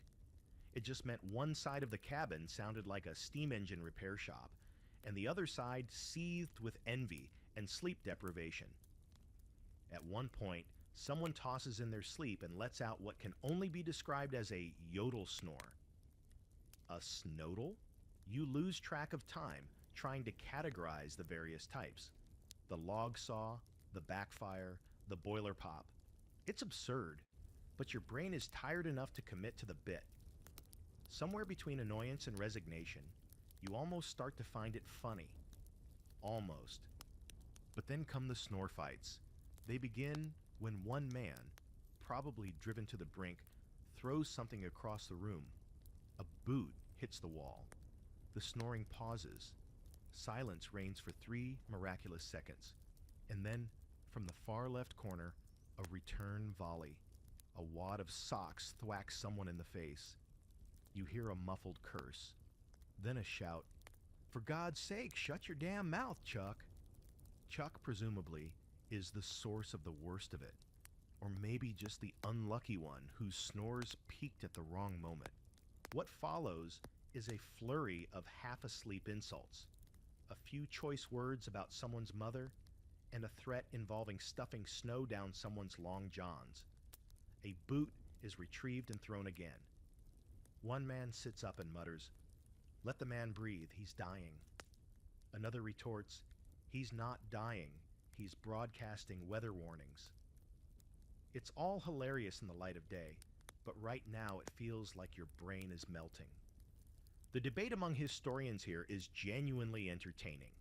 It just meant one side of the cabin sounded like a steam engine repair shop, and the other side seethed with envy and sleep deprivation. At one point, someone tosses in their sleep and lets out what can only be described as a yodel snore. A snodel? You lose track of time trying to categorize the various types. The log saw, the backfire, the boiler pop. It's absurd, but your brain is tired enough to commit to the bit. Somewhere between annoyance and resignation, you almost start to find it funny. Almost. But then come the snore fights. They begin when one man, probably driven to the brink, throws something across the room. A boot hits the wall. The snoring pauses. Silence reigns for 3 miraculous seconds. And then, from the far left corner, a return volley. A wad of socks thwacks someone in the face. You hear a muffled curse. Then a shout. "For God's sake, shut your damn mouth, Chuck." Chuck, presumably, is the source of the worst of it. Or maybe just the unlucky one whose snores peaked at the wrong moment. What follows is a flurry of half-asleep insults. A few choice words about someone's mother, and a threat involving stuffing snow down someone's long johns. A boot is retrieved and thrown again. One man sits up and mutters, "Let the man breathe, he's dying." Another retorts, "He's not dying, he's broadcasting weather warnings." It's all hilarious in the light of day, but right now it feels like your brain is melting. The debate among historians here is genuinely entertaining.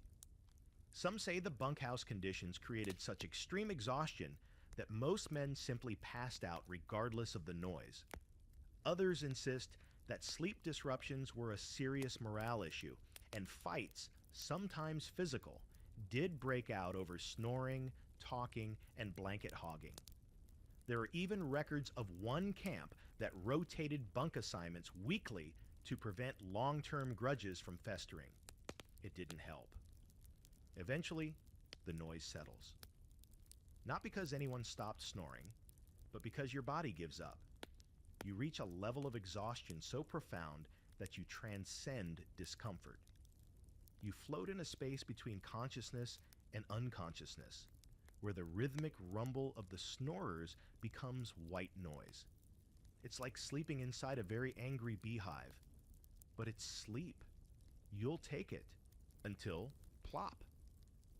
Some say the bunkhouse conditions created such extreme exhaustion that most men simply passed out regardless of the noise. Others insist that sleep disruptions were a serious morale issue, and fights, sometimes physical, did break out over snoring, talking, and blanket hogging. There are even records of one camp that rotated bunk assignments weekly to prevent long-term grudges from festering. It didn't help. Eventually, the noise settles. Not because anyone stopped snoring, but because your body gives up. You reach a level of exhaustion so profound that you transcend discomfort. You float in a space between consciousness and unconsciousness, where the rhythmic rumble of the snorers becomes white noise. It's like sleeping inside a very angry beehive. But it's sleep. You'll take it. Until, plop.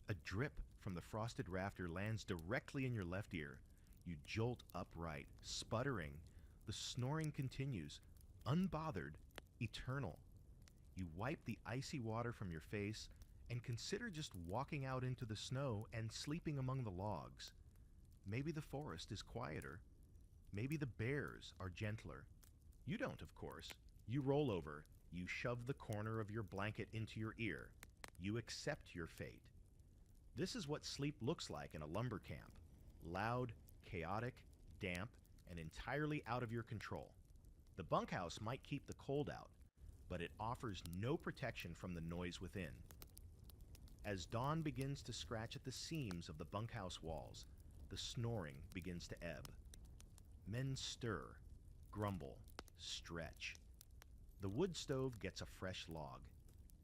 A drip from the frosted rafter lands directly in your left ear. You jolt upright, sputtering. The snoring continues, unbothered, eternal. You wipe the icy water from your face and consider just walking out into the snow and sleeping among the logs. Maybe the forest is quieter. Maybe the bears are gentler. You don't, of course. You roll over. You shove the corner of your blanket into your ear. You accept your fate. This is what sleep looks like in a lumber camp. Loud, chaotic, damp, and entirely out of your control. The bunkhouse might keep the cold out, but it offers no protection from the noise within. As dawn begins to scratch at the seams of the bunkhouse walls, the snoring begins to ebb. Men stir, grumble, stretch. The wood stove gets a fresh log,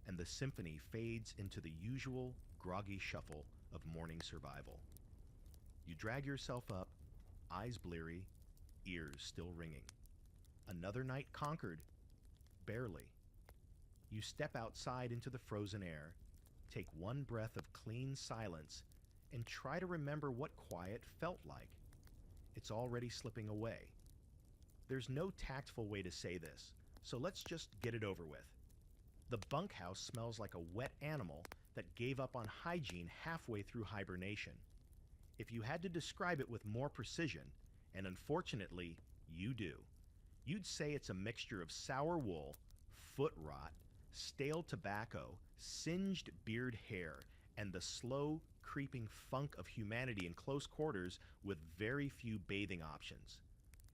and the symphony fades into the usual groggy shuffle of morning survival. You drag yourself up, eyes bleary, ears still ringing. Another night conquered, barely. You step outside into the frozen air, take one breath of clean silence, and try to remember what quiet felt like. It's already slipping away. There's no tactful way to say this, so let's just get it over with. The bunkhouse smells like a wet animal that gave up on hygiene halfway through hibernation. If you had to describe it with more precision, and unfortunately, you do, you'd say it's a mixture of sour wool, foot rot, stale tobacco, singed beard hair, and the slow, creeping funk of humanity in close quarters with very few bathing options.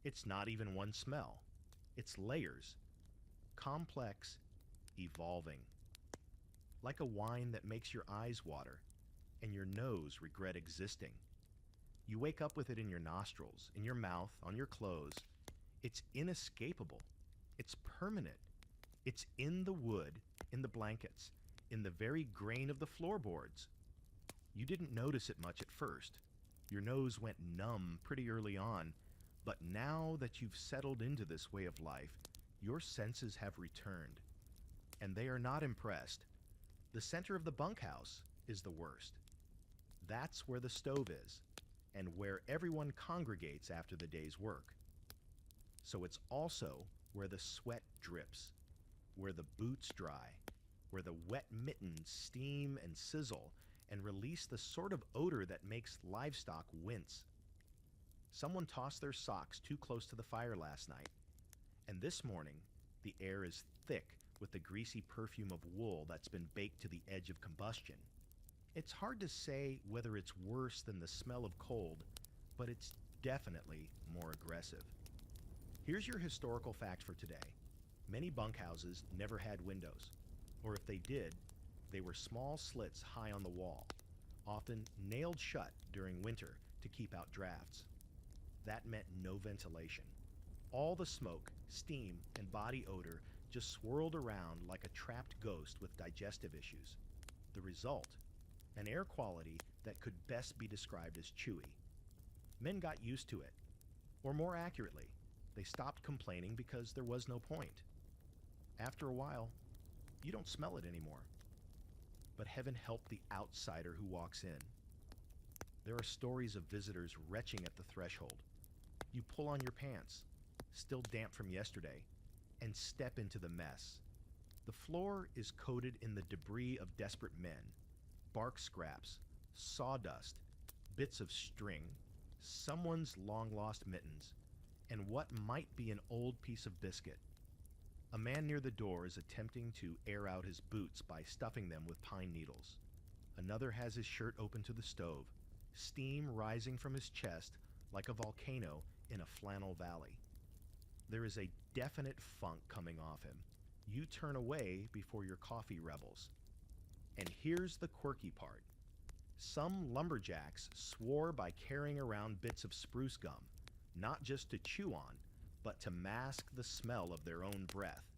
It's not even one smell. It's layers. Complex, evolving. Like a wine that makes your eyes water and your nose regret existing. You wake up with it in your nostrils, in your mouth, on your clothes. It's inescapable. It's permanent. It's in the wood, in the blankets, in the very grain of the floorboards. You didn't notice it much at first. Your nose went numb pretty early on, but now that you've settled into this way of life, your senses have returned. And they are not impressed. The center of the bunkhouse is the worst. That's where the stove is, and where everyone congregates after the day's work. So it's also where the sweat drips, where the boots dry, where the wet mittens steam and sizzle and release the sort of odor that makes livestock wince. Someone tossed their socks too close to the fire last night, and this morning the air is thick with the greasy perfume of wool that's been baked to the edge of combustion. It's hard to say whether it's worse than the smell of cold, but it's definitely more aggressive. Here's your historical fact for today. Many bunkhouses never had windows, or if they did, they were small slits high on the wall, often nailed shut during winter to keep out drafts. That meant no ventilation. All the smoke, steam, and body odor just swirled around like a trapped ghost with digestive issues. The result? An air quality that could best be described as chewy. Men got used to it, or more accurately, they stopped complaining because there was no point. After a while, you don't smell it anymore. But heaven help the outsider who walks in. There are stories of visitors retching at the threshold. You pull on your pants, still damp from yesterday, and step into the mess. The floor is coated in the debris of desperate men, bark scraps, sawdust, bits of string, someone's long-lost mittens, and what might be an old piece of biscuit. A man near the door is attempting to air out his boots by stuffing them with pine needles. Another has his shirt open to the stove, steam rising from his chest like a volcano in a flannel valley. There is a definite funk coming off him. You turn away before your coffee rebels. And here's the quirky part. Some lumberjacks swore by carrying around bits of spruce gum, not just to chew on, but to mask the smell of their own breath.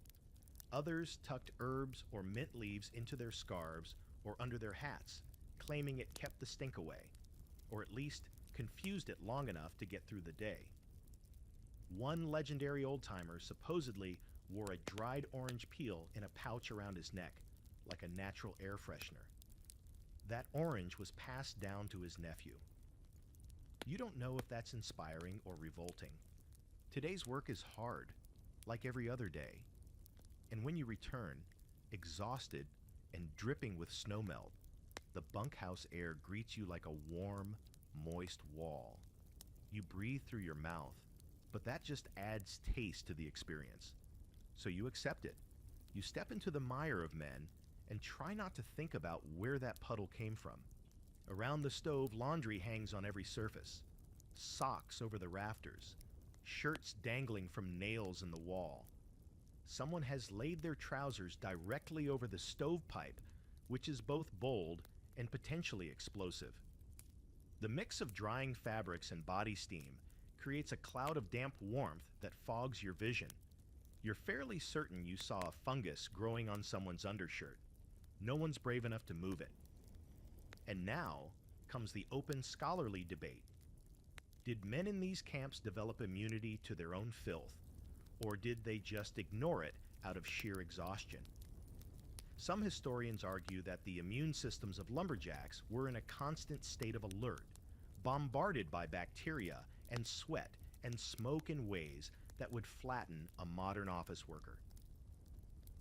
Others tucked herbs or mint leaves into their scarves or under their hats, claiming it kept the stink away, or at least confused it long enough to get through the day. One legendary old-timer supposedly wore a dried orange peel in a pouch around his neck, like a natural air freshener. That orange was passed down to his nephew. You don't know if that's inspiring or revolting. Today's work is hard, like every other day. And when you return, exhausted and dripping with snowmelt, the bunkhouse air greets you like a warm, moist wall. You breathe through your mouth, but that just adds taste to the experience. So you accept it. You step into the mire of men and try not to think about where that puddle came from. Around the stove, laundry hangs on every surface. Socks over the rafters. Shirts dangling from nails in the wall. Someone has laid their trousers directly over the stovepipe, which is both bold and potentially explosive. The mix of drying fabrics and body steam creates a cloud of damp warmth that fogs your vision. You're fairly certain you saw a fungus growing on someone's undershirt. No one's brave enough to move it. And now comes the open scholarly debate. Did men in these camps develop immunity to their own filth, or did they just ignore it out of sheer exhaustion? Some historians argue that the immune systems of lumberjacks were in a constant state of alert, bombarded by bacteria and sweat and smoke in ways that would flatten a modern office worker.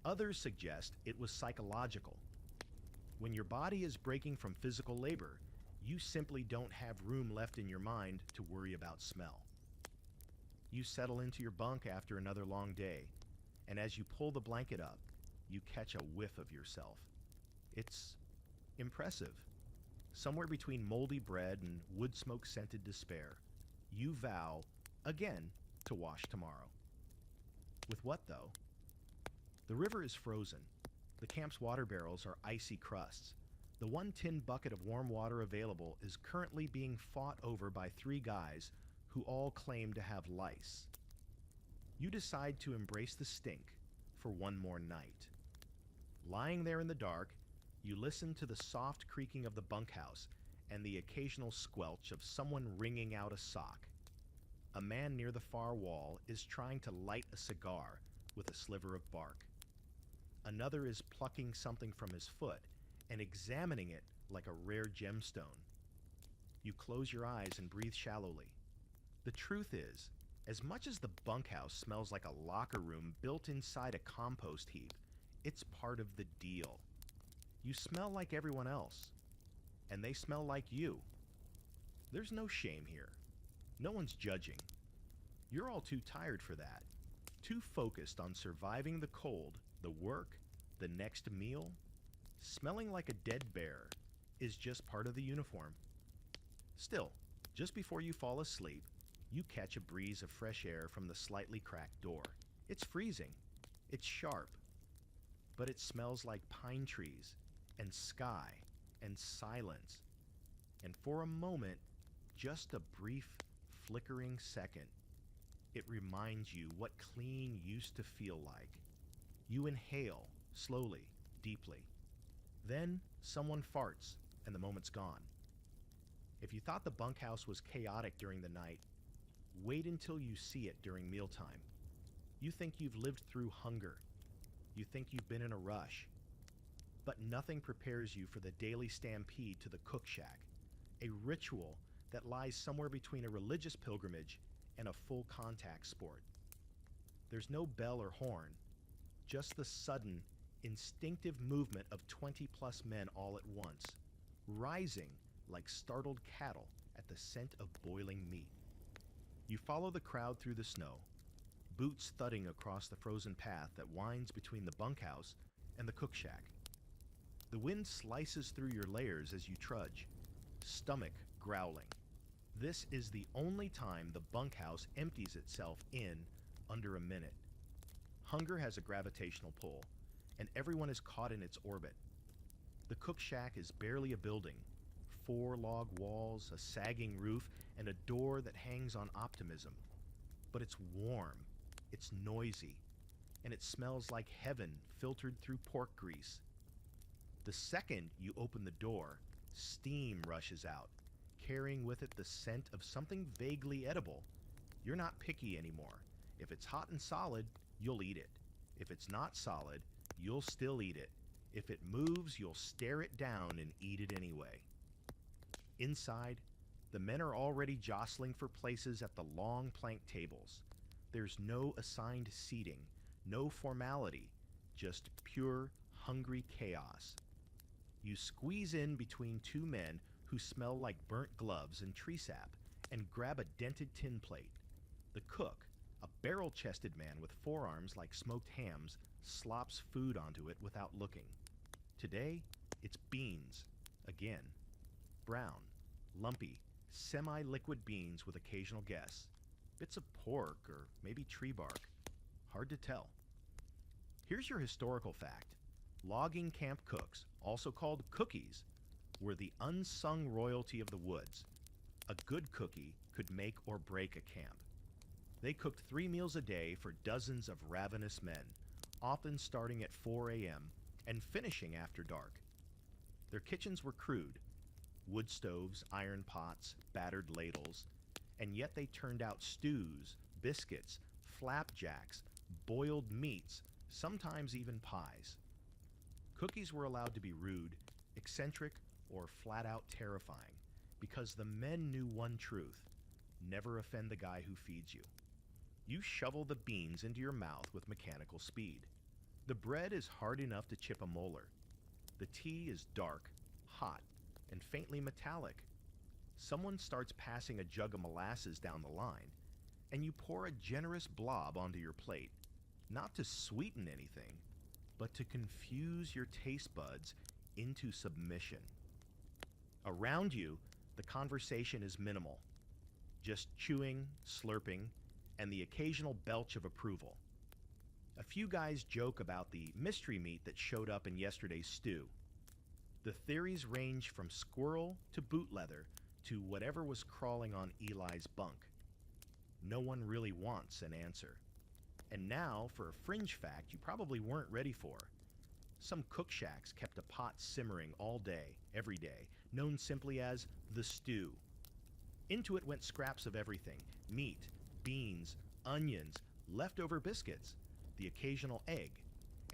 Others suggest it was psychological. When your body is breaking from physical labor, you simply don't have room left in your mind to worry about smell. You settle into your bunk after another long day, and as you pull the blanket up, you catch a whiff of yourself. It's impressive. Somewhere between moldy bread and wood smoke scented despair, you vow, again, to wash tomorrow. With what, though? The river is frozen. The camp's water barrels are icy crusts. The one tin bucket of warm water available is currently being fought over by 3 guys who all claim to have lice. You decide to embrace the stink for one more night. Lying there in the dark, you listen to the soft creaking of the bunkhouse and the occasional squelch of someone wringing out a sock. A man near the far wall is trying to light a cigar with a sliver of bark. Another is plucking something from his foot and examining it like a rare gemstone. You close your eyes and breathe shallowly. The truth is, as much as the bunkhouse smells like a locker room built inside a compost heap, it's part of the deal. You smell like everyone else, and they smell like you. There's no shame here. No one's judging. You're all too tired for that. Too focused on surviving the cold, the work, the next meal. Smelling like a dead bear is just part of the uniform. Still, just before you fall asleep, you catch a breeze of fresh air from the slightly cracked door. It's freezing. It's sharp. But it smells like pine trees and sky and silence. And for a moment, just a brief, flickering second, it reminds you what clean used to feel like. You inhale, slowly, deeply. Then someone farts, and the moment's gone. If you thought the bunkhouse was chaotic during the night, wait until you see it during mealtime. You think you've lived through hunger. You think you've been in a rush. But nothing prepares you for the daily stampede to the cook shack, a ritual that lies somewhere between a religious pilgrimage and a full contact sport. There's no bell or horn, just the sudden, instinctive movement of 20-plus men all at once, rising like startled cattle at the scent of boiling meat. You follow the crowd through the snow, boots thudding across the frozen path that winds between the bunkhouse and the cook shack. The wind slices through your layers as you trudge, stomach growling. This is the only time the bunkhouse empties itself in under a minute. Hunger has a gravitational pull, and everyone is caught in its orbit. The cook shack is barely a building. 4 log walls, a sagging roof, and a door that hangs on optimism. But it's warm, it's noisy, and it smells like heaven filtered through pork grease. The second you open the door, steam rushes out, carrying with it the scent of something vaguely edible. You're not picky anymore. If it's hot and solid, you'll eat it. If it's not solid, you'll still eat it. If it moves, you'll stare it down and eat it anyway. Inside, the men are already jostling for places at the long plank tables. There's no assigned seating, no formality, just pure, hungry chaos. You squeeze in between 2 men who smell like burnt gloves and tree sap and grab a dented tin plate. The cook, a barrel-chested man with forearms like smoked hams, slops food onto it without looking. Today, it's beans, again. Brown, lumpy, semi-liquid beans with occasional guess. Bits of pork or maybe tree bark. Hard to tell. Here's your historical fact. Logging camp cooks, also called cookies, were the unsung royalty of the woods. A good cookie could make or break a camp. They cooked 3 meals a day for dozens of ravenous men, often starting at 4 a.m. and finishing after dark. Their kitchens were crude, wood stoves, iron pots, battered ladles, and yet they turned out stews, biscuits, flapjacks, boiled meats, sometimes even pies. Cookies were allowed to be rude, eccentric, or flat-out terrifying, because the men knew one truth: never offend the guy who feeds you. You shovel the beans into your mouth with mechanical speed. The bread is hard enough to chip a molar. The tea is dark, hot, and faintly metallic. Someone starts passing a jug of molasses down the line, and you pour a generous blob onto your plate, not to sweeten anything, but to confuse your taste buds into submission. Around you, the conversation is minimal, just chewing, slurping, and the occasional belch of approval. A few guys joke about the mystery meat that showed up in yesterday's stew. The theories range from squirrel to boot leather to whatever was crawling on Eli's bunk. No one really wants an answer. And now for a fringe fact you probably weren't ready for. Some cook shacks kept a pot simmering all day, every day, known simply as the stew. Into it went scraps of everything: meat, beans, onions, leftover biscuits, the occasional egg,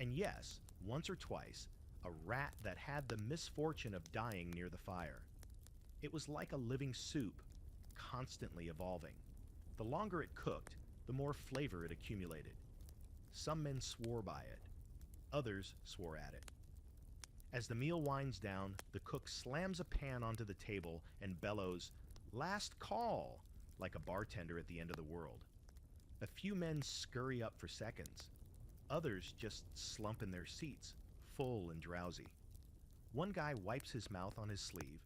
and yes, once or twice, a rat that had the misfortune of dying near the fire. It was like a living soup, constantly evolving. The longer it cooked, the more flavor it accumulated. Some men swore by it. Others swore at it. As the meal winds down, the cook slams a pan onto the table and bellows, "Last call!" like a bartender at the end of the world. A few men scurry up for seconds. Others just slump in their seats, full and drowsy. One guy wipes his mouth on his sleeve,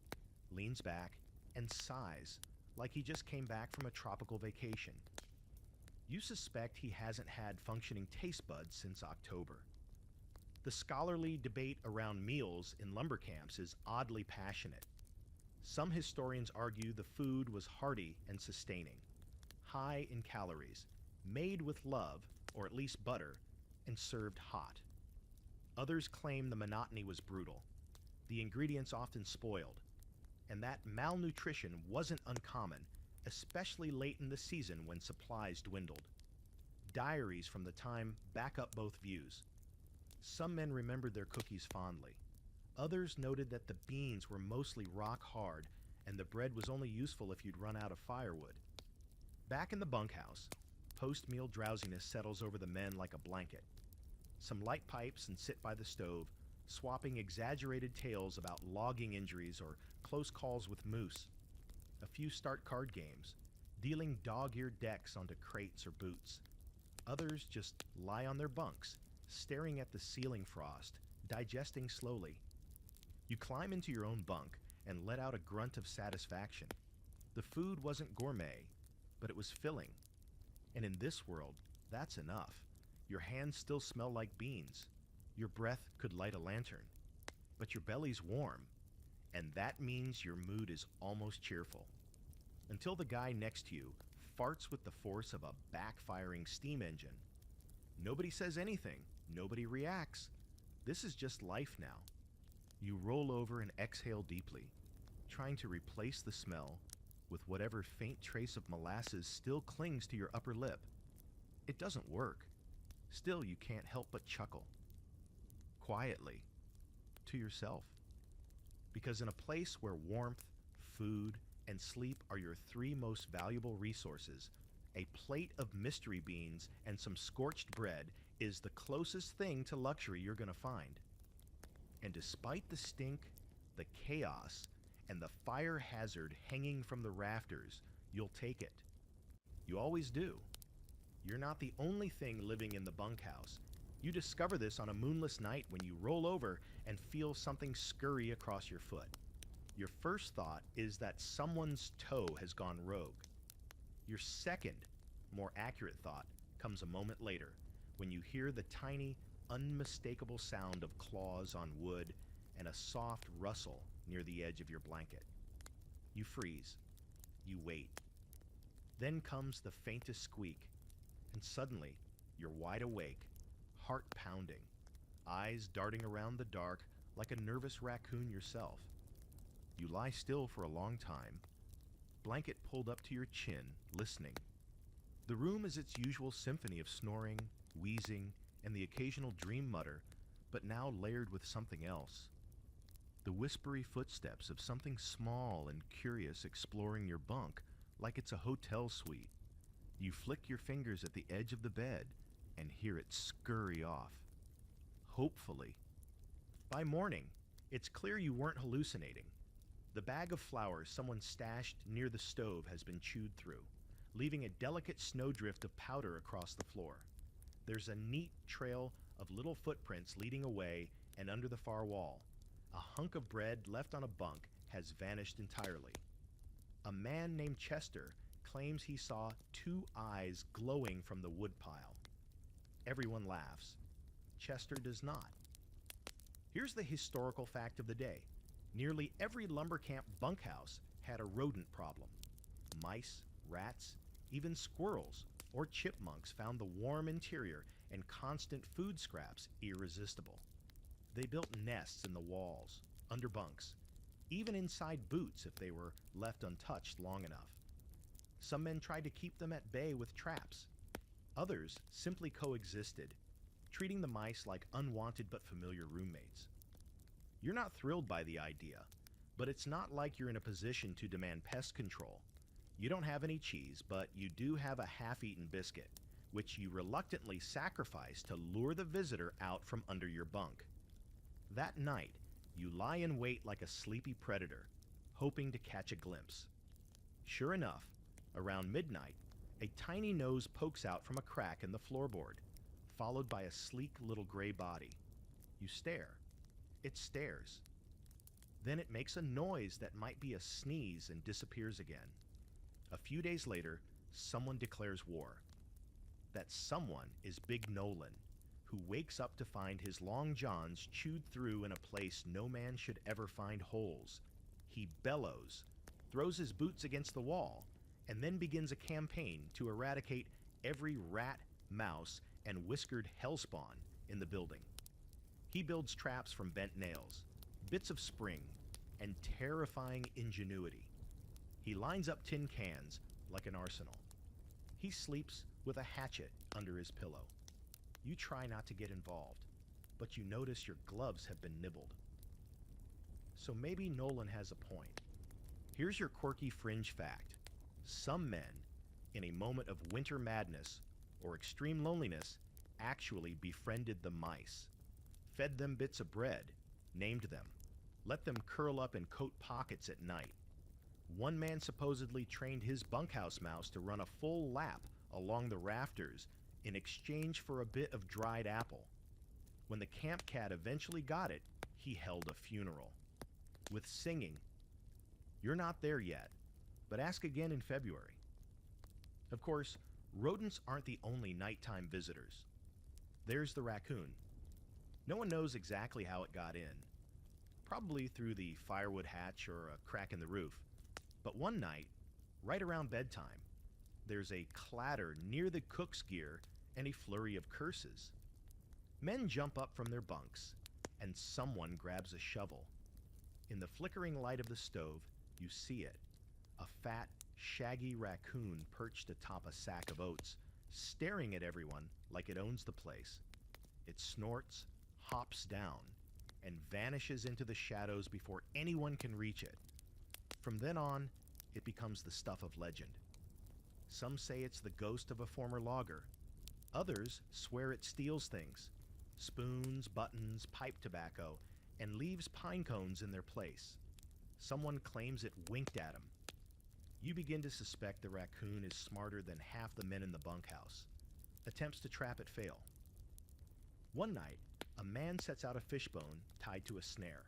leans back, and sighs like he just came back from a tropical vacation. You suspect he hasn't had functioning taste buds since October. The scholarly debate around meals in lumber camps is oddly passionate. Some historians argue the food was hearty and sustaining, high in calories, made with love, or at least butter, and served hot. Others claim the monotony was brutal, the ingredients often spoiled, and that malnutrition wasn't uncommon, especially late in the season when supplies dwindled. Diaries from the time back up both views. Some men remembered their cookies fondly. Others noted that the beans were mostly rock hard and the bread was only useful if you'd run out of firewood. Back in the bunkhouse, post-meal drowsiness settles over the men like a blanket. Some light pipes and sit by the stove, swapping exaggerated tales about logging injuries or close calls with moose. A few start card games, dealing dog-eared decks onto crates or boots. Others just lie on their bunks, staring at the ceiling frost, digesting slowly. You climb into your own bunk and let out a grunt of satisfaction. The food wasn't gourmet, but it was filling. And in this world, that's enough. Your hands still smell like beans. Your breath could light a lantern. But your belly's warm, and that means your mood is almost cheerful. Until the guy next to you farts with the force of a backfiring steam engine. Nobody says anything. Nobody reacts. This is just life now. You roll over and exhale deeply, trying to replace the smell with whatever faint trace of molasses still clings to your upper lip. It doesn't work. Still, you can't help but chuckle. Quietly. To yourself. Because in a place where warmth, food, and sleep are your three most valuable resources, a plate of mystery beans and some scorched bread is the closest thing to luxury you're going to find. And despite the stink, the chaos, and the fire hazard hanging from the rafters, you'll take it. You always do. You're not the only thing living in the bunkhouse. You discover this on a moonless night when you roll over and feel something scurry across your foot. Your first thought is that someone's toe has gone rogue. Your second, more accurate thought comes a moment later when you hear the tiny, unmistakable sound of claws on wood and a soft rustle near the edge of your blanket. You freeze. You wait. Then comes the faintest squeak, and suddenly you're wide awake, heart pounding, eyes darting around the dark like a nervous raccoon yourself. You lie still for a long time, blanket pulled up to your chin, listening. The room is its usual symphony of snoring, wheezing, and the occasional dream mutter, but now layered with something else. The whispery footsteps of something small and curious exploring your bunk like it's a hotel suite. You flick your fingers at the edge of the bed and hear it scurry off. Hopefully. By morning, it's clear you weren't hallucinating. The bag of flowers someone stashed near the stove has been chewed through, leaving a delicate snowdrift of powder across the floor. There's a neat trail of little footprints leading away and under the far wall. A hunk of bread left on a bunk has vanished entirely. A man named Chester claims he saw two eyes glowing from the woodpile. Everyone laughs. Chester does not. Here's the historical fact of the day. Nearly every lumber camp bunkhouse had a rodent problem. Mice, rats, even squirrels or chipmunks found the warm interior and constant food scraps irresistible. They built nests in the walls, under bunks, even inside boots if they were left untouched long enough. Some men tried to keep them at bay with traps. Others simply coexisted, treating the mice like unwanted but familiar roommates. You're not thrilled by the idea, but it's not like you're in a position to demand pest control. You don't have any cheese, but you do have a half-eaten biscuit, which you reluctantly sacrifice to lure the visitor out from under your bunk. That night, you lie in wait like a sleepy predator, hoping to catch a glimpse. Sure enough, Around midnight, a tiny nose pokes out from a crack in the floorboard, followed by a sleek little gray body. You stare. It stares. Then it makes a noise that might be a sneeze and disappears again. A few days later, someone declares war. That someone is Big Nolan, who wakes up to find his long johns chewed through in a place no man should ever find holes. He bellows, throws his boots against the wall, and then begins a campaign to eradicate every rat, mouse, and whiskered hellspawn in the building. He builds traps from bent nails, bits of spring, and terrifying ingenuity. He lines up tin cans like an arsenal. He sleeps with a hatchet under his pillow. You try not to get involved, but you notice your gloves have been nibbled. So maybe Nolan has a point. Here's your quirky fringe fact. Some men, in a moment of winter madness or extreme loneliness, actually befriended the mice, fed them bits of bread, named them, let them curl up in coat pockets at night. One man supposedly trained his bunkhouse mouse to run a full lap along the rafters in exchange for a bit of dried apple. When the camp cat eventually got it, he held a funeral. With singing. You're not there yet, but ask again in February. Of course, rodents aren't the only nighttime visitors. There's the raccoon. No one knows exactly how it got in. Probably through the firewood hatch or a crack in the roof. But one night, right around bedtime, there's a clatter near the cook's gear and a flurry of curses. Men jump up from their bunks, and someone grabs a shovel. In the flickering light of the stove, you see it. A fat, shaggy raccoon perched atop a sack of oats, staring at everyone like it owns the place. It snorts, hops down, and vanishes into the shadows before anyone can reach it. From then on, it becomes the stuff of legend. Some say it's the ghost of a former logger. Others swear it steals things, spoons, buttons, pipe tobacco, and leaves pine cones in their place. Someone claims it winked at him. You begin to suspect the raccoon is smarter than half the men in the bunkhouse. Attempts to trap it fail. One night, a man sets out a fishbone tied to a snare.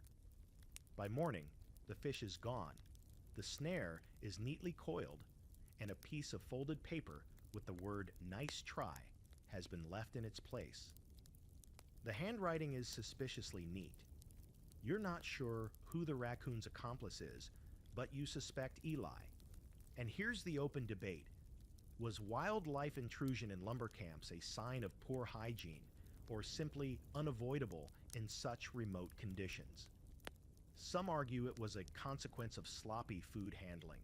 By morning, the fish is gone. The snare is neatly coiled, and a piece of folded paper with the word "nice try" has been left in its place. The handwriting is suspiciously neat. You're not sure who the raccoon's accomplice is, but you suspect Eli. And here's the open debate. Was wildlife intrusion in lumber camps a sign of poor hygiene, or simply unavoidable in such remote conditions? Some argue it was a consequence of sloppy food handling,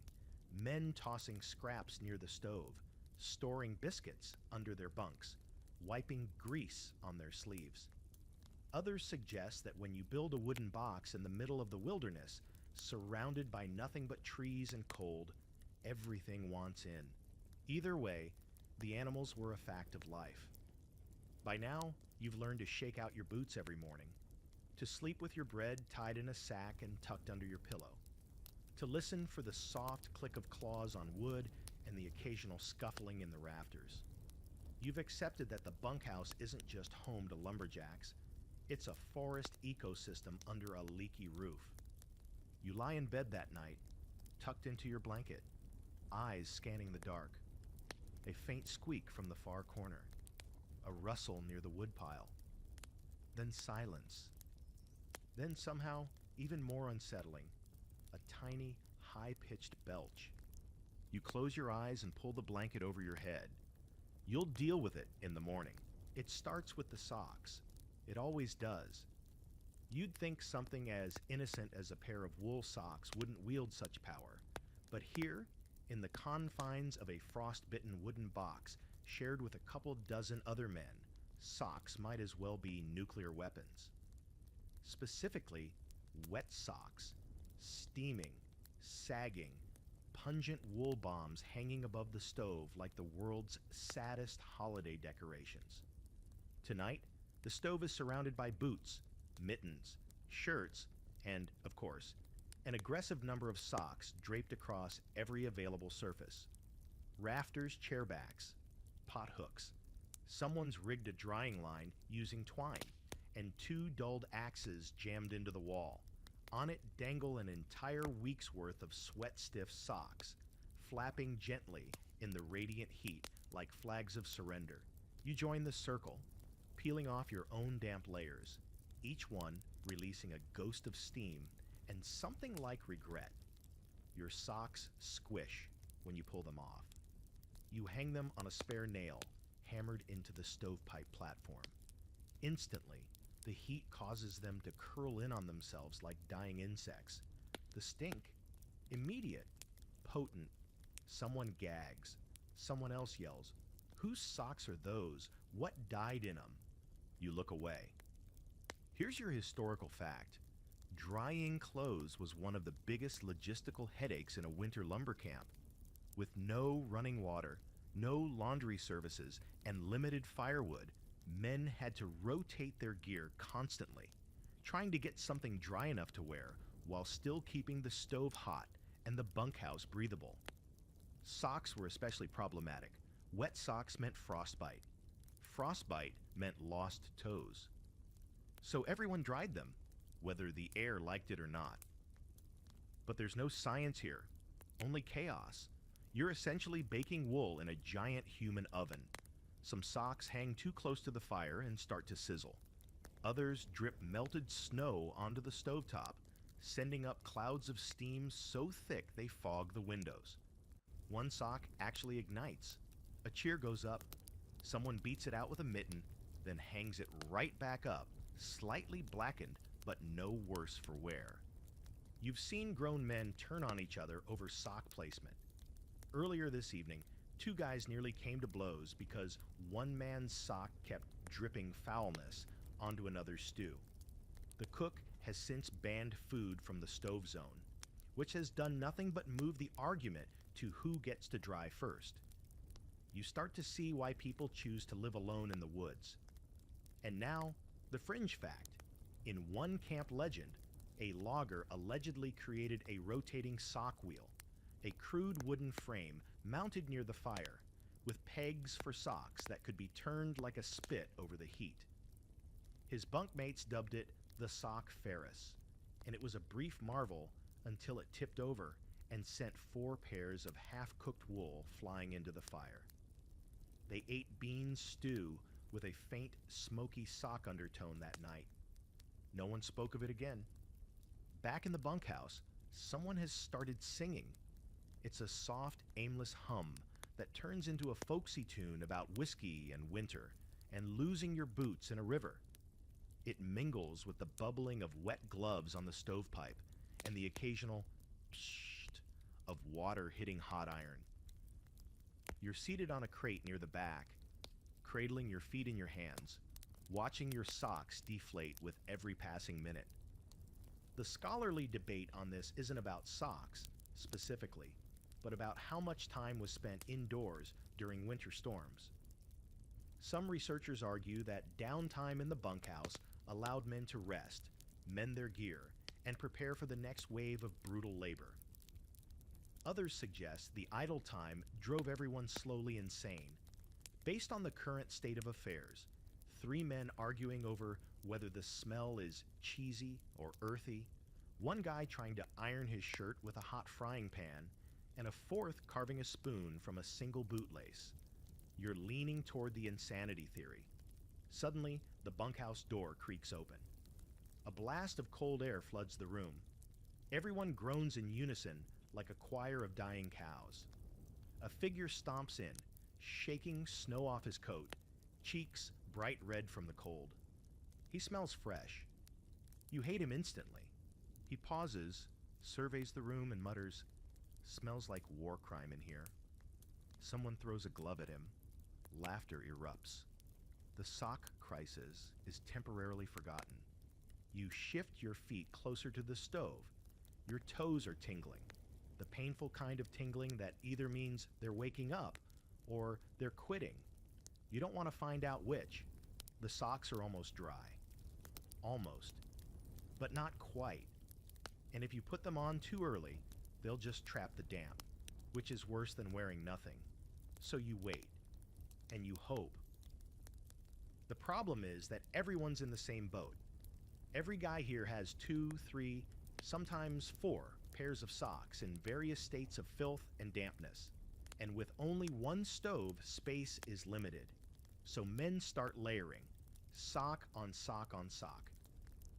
men tossing scraps near the stove, storing biscuits under their bunks, wiping grease on their sleeves. Others suggest that when you build a wooden box in the middle of the wilderness, surrounded by nothing but trees and cold, everything wants in. Either way, the animals were a fact of life. By now, you've learned to shake out your boots every morning, to sleep with your bread tied in a sack and tucked under your pillow, to listen for the soft click of claws on wood and the occasional scuffling in the rafters. You've accepted that the bunkhouse isn't just home to lumberjacks, it's a forest ecosystem under a leaky roof. You lie in bed that night, tucked into your blanket, eyes scanning the dark. A faint squeak from the far corner, a rustle near the woodpile, then silence. Then somehow, even more unsettling, a tiny, high-pitched belch. You close your eyes and pull the blanket over your head. You'll deal with it in the morning. It starts with the socks. It always does. You'd think something as innocent as a pair of wool socks wouldn't wield such power. But here, in the confines of a frost-bitten wooden box shared with a couple dozen other men, socks might as well be nuclear weapons. Specifically, wet socks, steaming, sagging, pungent wool bombs hanging above the stove like the world's saddest holiday decorations. Tonight, the stove is surrounded by boots, mittens, shirts, and, of course, an aggressive number of socks draped across every available surface. Rafters, chairbacks, pot hooks. Someone's rigged a drying line using twine, and two dulled axes jammed into the wall. On it dangle an entire week's worth of sweat-stiff socks, flapping gently in the radiant heat like flags of surrender. You join the circle, peeling off your own damp layers, each one releasing a ghost of steam and something like regret. Your socks squish when you pull them off. You hang them on a spare nail hammered into the stovepipe platform. Instantly, the heat causes them to curl in on themselves like dying insects. The stink, immediate, potent. Someone gags. Someone else yells, "Whose socks are those? What died in them?" You look away. Here's your historical fact. Drying clothes was one of the biggest logistical headaches in a winter lumber camp. With no running water, no laundry services, and limited firewood, men had to rotate their gear constantly, trying to get something dry enough to wear while still keeping the stove hot and the bunkhouse breathable. Socks were especially problematic. Wet socks meant frostbite. Frostbite meant lost toes. So everyone dried them, whether the air liked it or not. But there's no science here, only chaos. You're essentially baking wool in a giant human oven. Some socks hang too close to the fire and start to sizzle. Others drip melted snow onto the stovetop, sending up clouds of steam so thick they fog the windows. One sock actually ignites. A cheer goes up. Someone beats it out with a mitten, then hangs it right back up, slightly blackened, but no worse for wear. You've seen grown men turn on each other over sock placement. Earlier this evening, two guys nearly came to blows because one man's sock kept dripping foulness onto another's stew. The cook has since banned food from the stove zone, which has done nothing but move the argument to who gets to dry first. You start to see why people choose to live alone in the woods. And now, the fringe fact. In one camp legend, a logger allegedly created a rotating sock wheel, a crude wooden frame mounted near the fire, with pegs for socks that could be turned like a spit over the heat. His bunkmates dubbed it the sock Ferris, and it was a brief marvel until it tipped over and sent 4 pairs of half-cooked wool flying into the fire. They ate bean stew with a faint, smoky sock undertone that night. No one spoke of it again. Back in the bunkhouse, someone has started singing. It's a soft, aimless hum that turns into a folksy tune about whiskey and winter and losing your boots in a river. It mingles with the bubbling of wet gloves on the stovepipe and the occasional psht of water hitting hot iron. You're seated on a crate near the back, cradling your feet in your hands, watching your socks deflate with every passing minute. The scholarly debate on this isn't about socks, specifically, but about how much time was spent indoors during winter storms. Some researchers argue that downtime in the bunkhouse allowed men to rest, mend their gear, and prepare for the next wave of brutal labor. Others suggest the idle time drove everyone slowly insane. Based on the current state of affairs, 3 men arguing over whether the smell is cheesy or earthy, one guy trying to iron his shirt with a hot frying pan, and a 4th carving a spoon from a single bootlace. You're leaning toward the insanity theory. Suddenly, the bunkhouse door creaks open. A blast of cold air floods the room. Everyone groans in unison like a choir of dying cows. A figure stomps in, shaking snow off his coat, cheeks bright red from the cold. He smells fresh. You hate him instantly. He pauses, surveys the room, and mutters, "Smells like war crime in here." Someone throws a glove at him. Laughter erupts. The sock crisis is temporarily forgotten. You shift your feet closer to the stove. Your toes are tingling, the painful kind of tingling that either means they're waking up or they're quitting. You don't want to find out which. The socks are almost dry. Almost. But not quite. And if you put them on too early, they'll just trap the damp, which is worse than wearing nothing. So you wait, and you hope. The problem is that everyone's in the same boat. Every guy here has 2, 3, sometimes 4 pairs of socks in various states of filth and dampness. And with only one stove, space is limited. So men start layering, sock on sock on sock.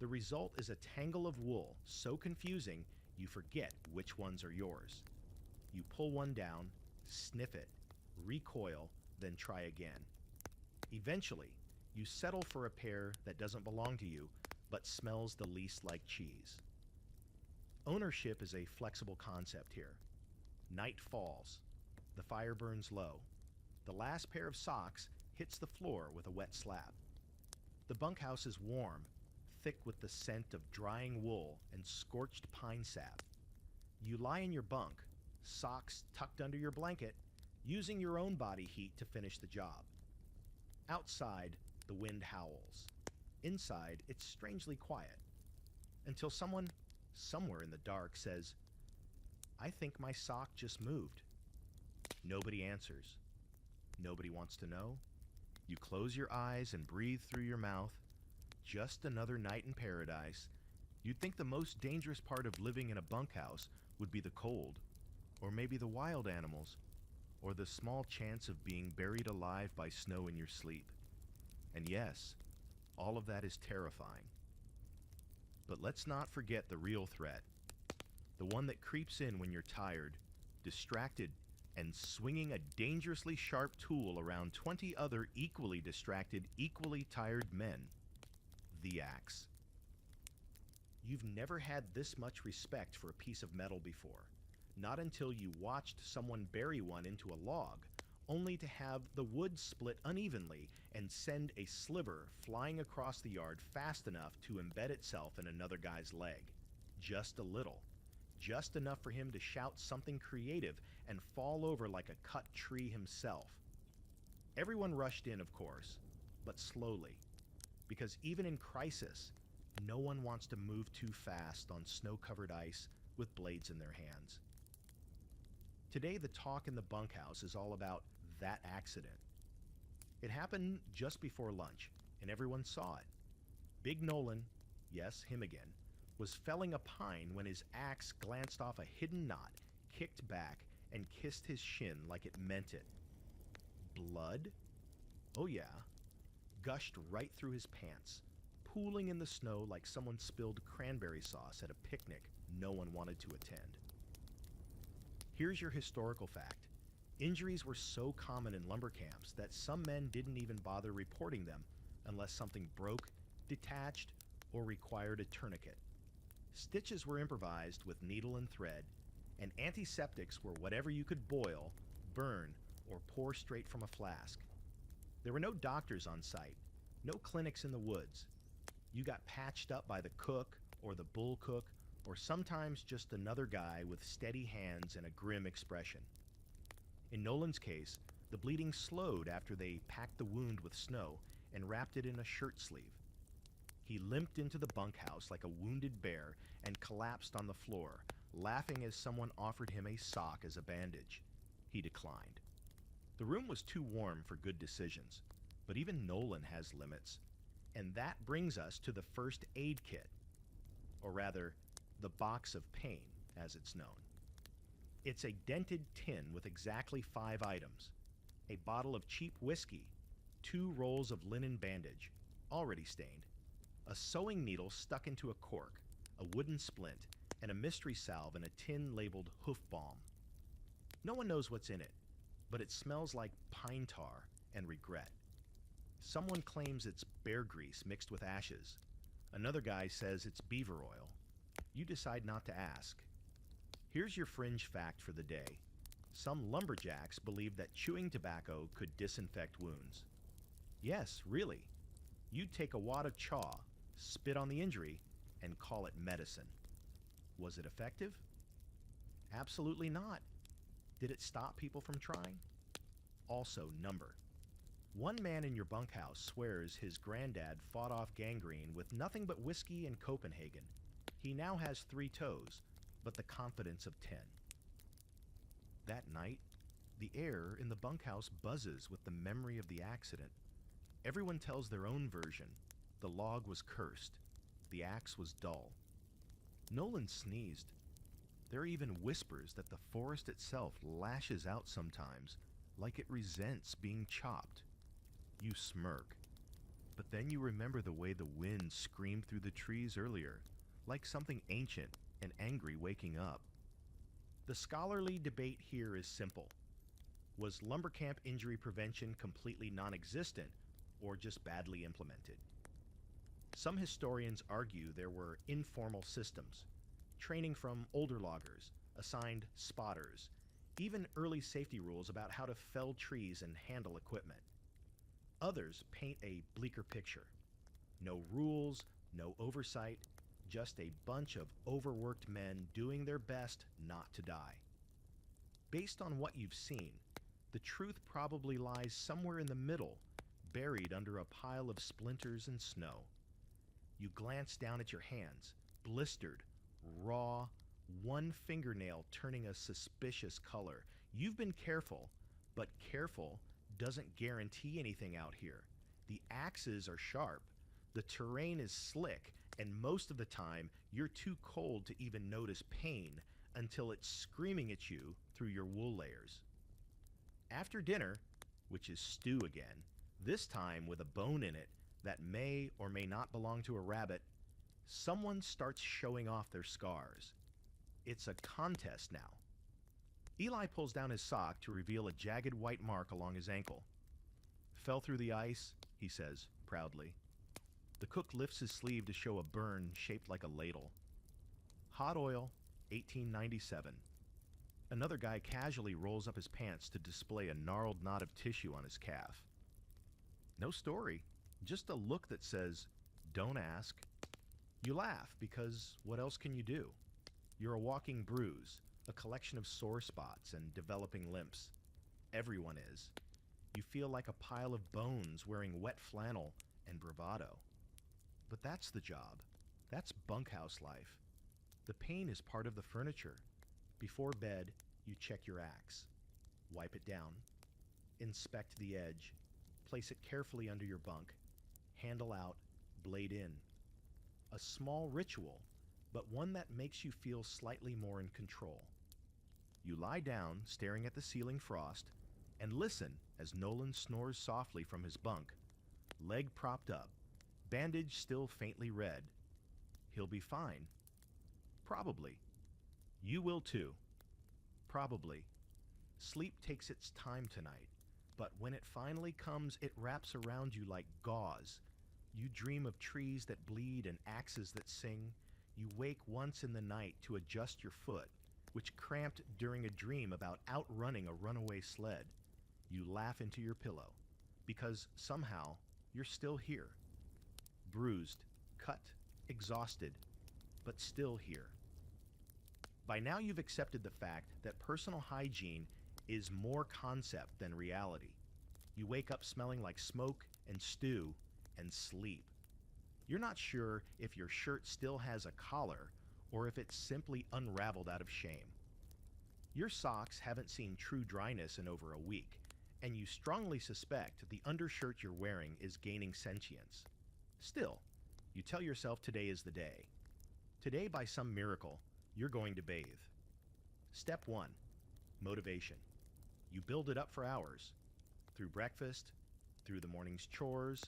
The result is a tangle of wool so confusing you forget which ones are yours. You pull one down, sniff it, recoil, then try again. Eventually, you settle for a pair that doesn't belong to you, but smells the least like cheese. Ownership is a flexible concept here. Night falls. The fire burns low. The last pair of socks hits the floor with a wet slap. The bunkhouse is warm, thick with the scent of drying wool and scorched pine sap. You lie in your bunk, socks tucked under your blanket, using your own body heat to finish the job. Outside, the wind howls. Inside, it's strangely quiet. Until someone, somewhere in the dark, says, "I think my sock just moved." Nobody answers. Nobody wants to know. You close your eyes and breathe through your mouth. Just another night in paradise. You'd think the most dangerous part of living in a bunkhouse would be the cold, or maybe the wild animals, or the small chance of being buried alive by snow in your sleep. And yes, all of that is terrifying. But let's not forget the real threat, the one that creeps in when you're tired, distracted, and swinging a dangerously sharp tool around 20 other equally distracted, equally tired men. The axe. You've never had this much respect for a piece of metal before, not until you watched someone bury one into a log, only to have the wood split unevenly and send a sliver flying across the yard fast enough to embed itself in another guy's leg. Just a little. Just enough for him to shout something creative and fall over like a cut tree himself. Everyone rushed in, of course, but slowly, because even in crisis, no one wants to move too fast on snow-covered ice with blades in their hands. Today, the talk in the bunkhouse is all about that accident. It happened just before lunch, and everyone saw it. Big Nolan, yes, him again, was felling a pine when his axe glanced off a hidden knot, kicked back, and kissed his shin like it meant it. Blood? Oh yeah. Gushed right through his pants, pooling in the snow like someone spilled cranberry sauce at a picnic no one wanted to attend. Here's your historical fact. Injuries were so common in lumber camps that some men didn't even bother reporting them unless something broke, detached, or required a tourniquet. Stitches were improvised with needle and thread, and antiseptics were whatever you could boil, burn, or pour straight from a flask. There were no doctors on site, no clinics in the woods. You got patched up by the cook or the bull cook, or sometimes just another guy with steady hands and a grim expression. In Nolan's case, the bleeding slowed after they packed the wound with snow and wrapped it in a shirt sleeve. He limped into the bunkhouse like a wounded bear and collapsed on the floor, laughing as someone offered him a sock as a bandage. He declined. The room was too warm for good decisions, but even Nolan has limits. And that brings us to the first aid kit, or rather, the box of pain, as it's known. It's a dented tin with exactly 5 items: a bottle of cheap whiskey, 2 rolls of linen bandage, already stained, a sewing needle stuck into a cork, a wooden splint, and a mystery salve in a tin labeled hoof balm. No one knows what's in it, but it smells like pine tar and regret. Someone claims it's bear grease mixed with ashes. Another guy says it's beaver oil. You decide not to ask. Here's your fringe fact for the day. Some lumberjacks believe that chewing tobacco could disinfect wounds. Yes, really. You'd take a wad of chaw, spit on the injury, and call it medicine. Was it effective? Absolutely not. Did it stop people from trying? Also, number. One man in your bunkhouse swears his granddad fought off gangrene with nothing but whiskey and Copenhagen. He now has 3 toes, but the confidence of 10. That night, The air in the bunkhouse buzzes with the memory of the accident. Everyone tells their own version. The log was cursed. The axe was dull. Nolan sneezed. There are even whispers that the forest itself lashes out sometimes, like it resents being chopped. You smirk. But then you remember the way the wind screamed through the trees earlier, like something ancient and angry waking up. The scholarly debate here is simple. Was lumber camp injury prevention completely non-existent or just badly implemented? Some historians argue there were informal systems, training from older loggers, assigned spotters, even early safety rules about how to fell trees and handle equipment. Others paint a bleaker picture. No rules, no oversight, just a bunch of overworked men doing their best not to die. Based on what you've seen, the truth probably lies somewhere in the middle, buried under a pile of splinters and snow. You glance down at your hands, blistered, raw, one fingernail turning a suspicious color. You've been careful, but careful doesn't guarantee anything out here. The axes are sharp, the terrain is slick, and most of the time you're too cold to even notice pain until it's screaming at you through your wool layers. After dinner, which is stew again, this time with a bone in it that may or may not belong to a rabbit, someone starts showing off their scars. It's a contest now. Eli pulls down his sock to reveal a jagged white mark along his ankle. Fell through the ice, he says, proudly. The cook lifts his sleeve to show a burn shaped like a ladle. Hot oil, 1897. Another guy casually rolls up his pants to display a gnarled knot of tissue on his calf. No story, just a look that says, don't ask. You laugh because what else can you do? You're a walking bruise, a collection of sore spots and developing limps. Everyone is. You feel like a pile of bones wearing wet flannel and bravado. But that's the job. That's bunkhouse life. The pain is part of the furniture. Before bed, you check your axe. Wipe it down. Inspect the edge. Place it carefully under your bunk. Handle out, blade in. A small ritual, but one that makes you feel slightly more in control. You lie down, staring at the ceiling frost, and listen as Nolan snores softly from his bunk, leg propped up, bandage still faintly red. He'll be fine. Probably. You will too. Probably. Sleep takes its time tonight, but when it finally comes, it wraps around you like gauze. You dream of trees that bleed and axes that sing. You wake once in the night to adjust your foot, which cramped during a dream about outrunning a runaway sled. You laugh into your pillow, because somehow you're still here. Bruised, cut, exhausted, but still here. By now you've accepted the fact that personal hygiene is more concept than reality. You wake up smelling like smoke and stew and sleep. You're not sure if your shirt still has a collar or if it's simply unraveled out of shame. Your socks haven't seen true dryness in over a week, and you strongly suspect the undershirt you're wearing is gaining sentience. Still, you tell yourself today is the day. Today, by some miracle, you're going to bathe. Step 1, motivation. You build it up for hours, through breakfast, through the morning's chores,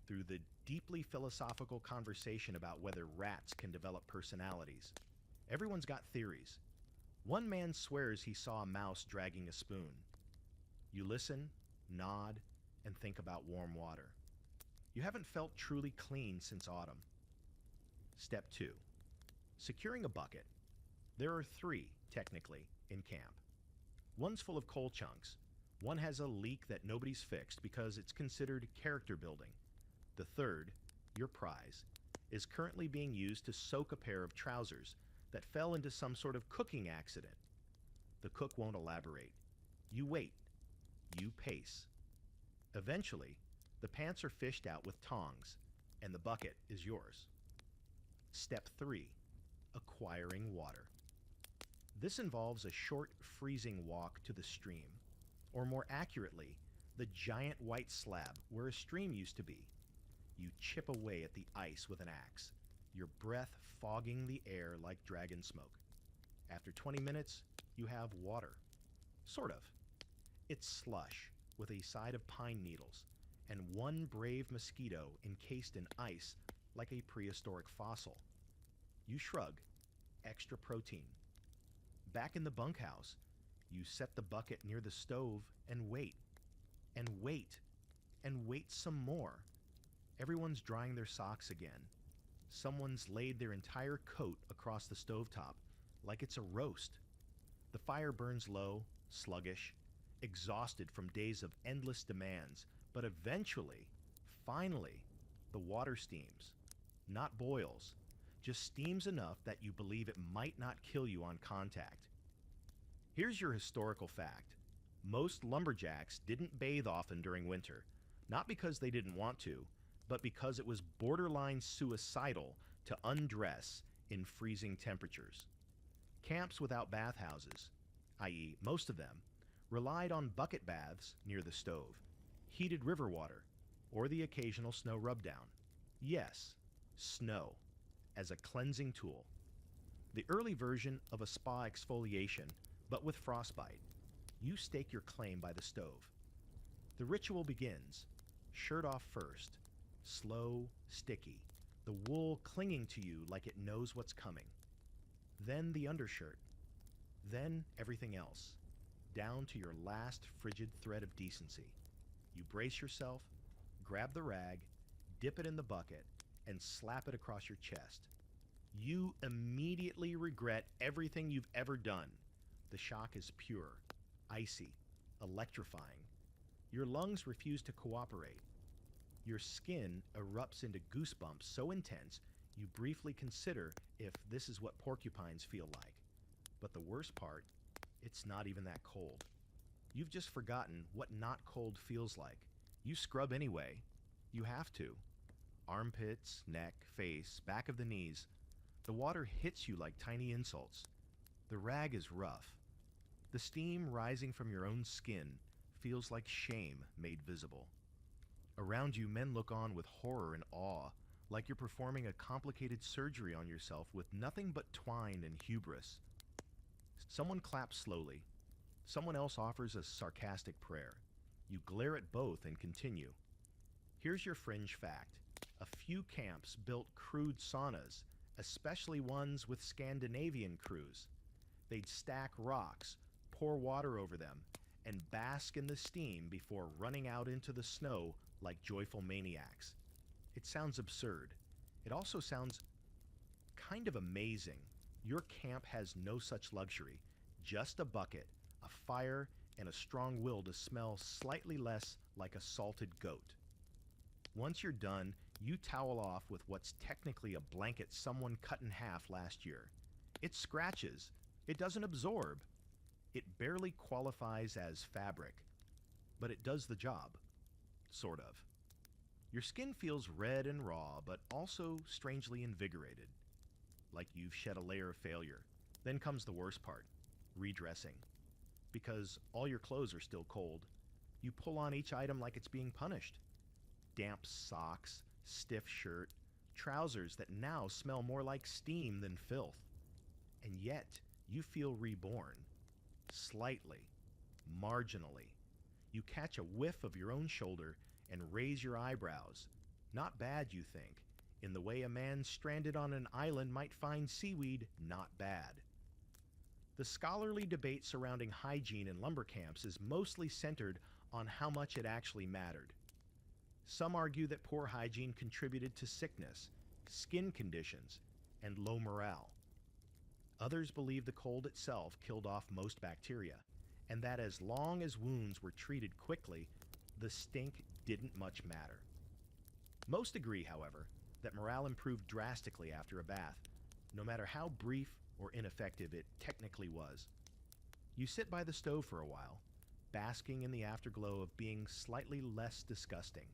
through the deeply philosophical conversation about whether rats can develop personalities. Everyone's got theories. One man swears he saw a mouse dragging a spoon. You listen, nod, and think about warm water. You haven't felt truly clean since autumn. Step 2, securing a bucket. There are 3, technically, in camp. One's full of coal chunks. One has a leak that nobody's fixed because it's considered character building. The third, your prize, is currently being used to soak a pair of trousers that fell into some sort of cooking accident. The cook won't elaborate. You wait. You pace. Eventually, the pants are fished out with tongs, and the bucket is yours. Step 3, acquiring water. This involves a short, freezing walk to the stream. or more accurately, the giant white slab where a stream used to be. You chip away at the ice with an axe, your breath fogging the air like dragon smoke. After 20 minutes, you have water. Sort of. It's slush with a side of pine needles and one brave mosquito encased in ice like a prehistoric fossil. You shrug. Extra protein. Back in the bunkhouse, you set the bucket near the stove and wait. And wait. And wait some more. Everyone's drying their socks again. Someone's laid their entire coat across the stovetop, like it's a roast. The fire burns low, sluggish, exhausted from days of endless demands, but eventually, finally, the water steams. Not boils, just steams enough that you believe it might not kill you on contact. Here's your historical fact. Most lumberjacks didn't bathe often during winter, not because they didn't want to, but because it was borderline suicidal to undress in freezing temperatures. Camps without bathhouses, i.e., most of them, relied on bucket baths near the stove, heated river water, or the occasional snow rubdown. Yes, snow, as a cleansing tool. The early version of a spa exfoliation, but with frostbite. You stake your claim by the stove. The ritual begins, shirt off first, slow, sticky, the wool clinging to you like it knows what's coming. Then the undershirt. Then everything else, down to your last frigid thread of decency. You brace yourself, grab the rag, dip it in the bucket, and slap it across your chest. You immediately regret everything you've ever done. The shock is pure, icy, electrifying. Your lungs refuse to cooperate. Your skin erupts into goosebumps so intense you briefly consider if this is what porcupines feel like. But the worst part, it's not even that cold. You've just forgotten what not cold feels like. You scrub anyway. You have to. Armpits, neck, face, back of the knees. The water hits you like tiny insults. The rag is rough. The steam rising from your own skin feels like shame made visible. Around you, men look on with horror and awe, like you're performing a complicated surgery on yourself with nothing but twine and hubris. Someone claps slowly. Someone else offers a sarcastic prayer. You glare at both and continue. Here's your fringe fact. A few camps built crude saunas, especially ones with Scandinavian crews. They'd stack rocks, pour water over them, and bask in the steam before running out into the snow like joyful maniacs. It sounds absurd. It also sounds kind of amazing. Your camp has no such luxury. Just a bucket, a fire, and a strong will to smell slightly less like a salted goat. Once you're done, you towel off with what's technically a blanket someone cut in half last year. It scratches. It doesn't absorb. It barely qualifies as fabric, but it does the job. Sort of. Your skin feels red and raw, but also strangely invigorated, like you've shed a layer of failure. Then comes the worst part, redressing. Because all your clothes are still cold, you pull on each item like it's being punished. Damp socks, stiff shirt, trousers that now smell more like steam than filth. And yet, you feel reborn. Slightly, marginally. You catch a whiff of your own shoulder and raise your eyebrows. Not bad, you think, in the way a man stranded on an island might find seaweed not bad. The scholarly debate surrounding hygiene in lumber camps is mostly centered on how much it actually mattered. Some argue that poor hygiene contributed to sickness, skin conditions, and low morale. Others believe the cold itself killed off most bacteria, and that as long as wounds were treated quickly, the stink didn't much matter. Most agree, however, that morale improved drastically after a bath, no matter how brief or ineffective it technically was. You sit by the stove for a while, basking in the afterglow of being slightly less disgusting.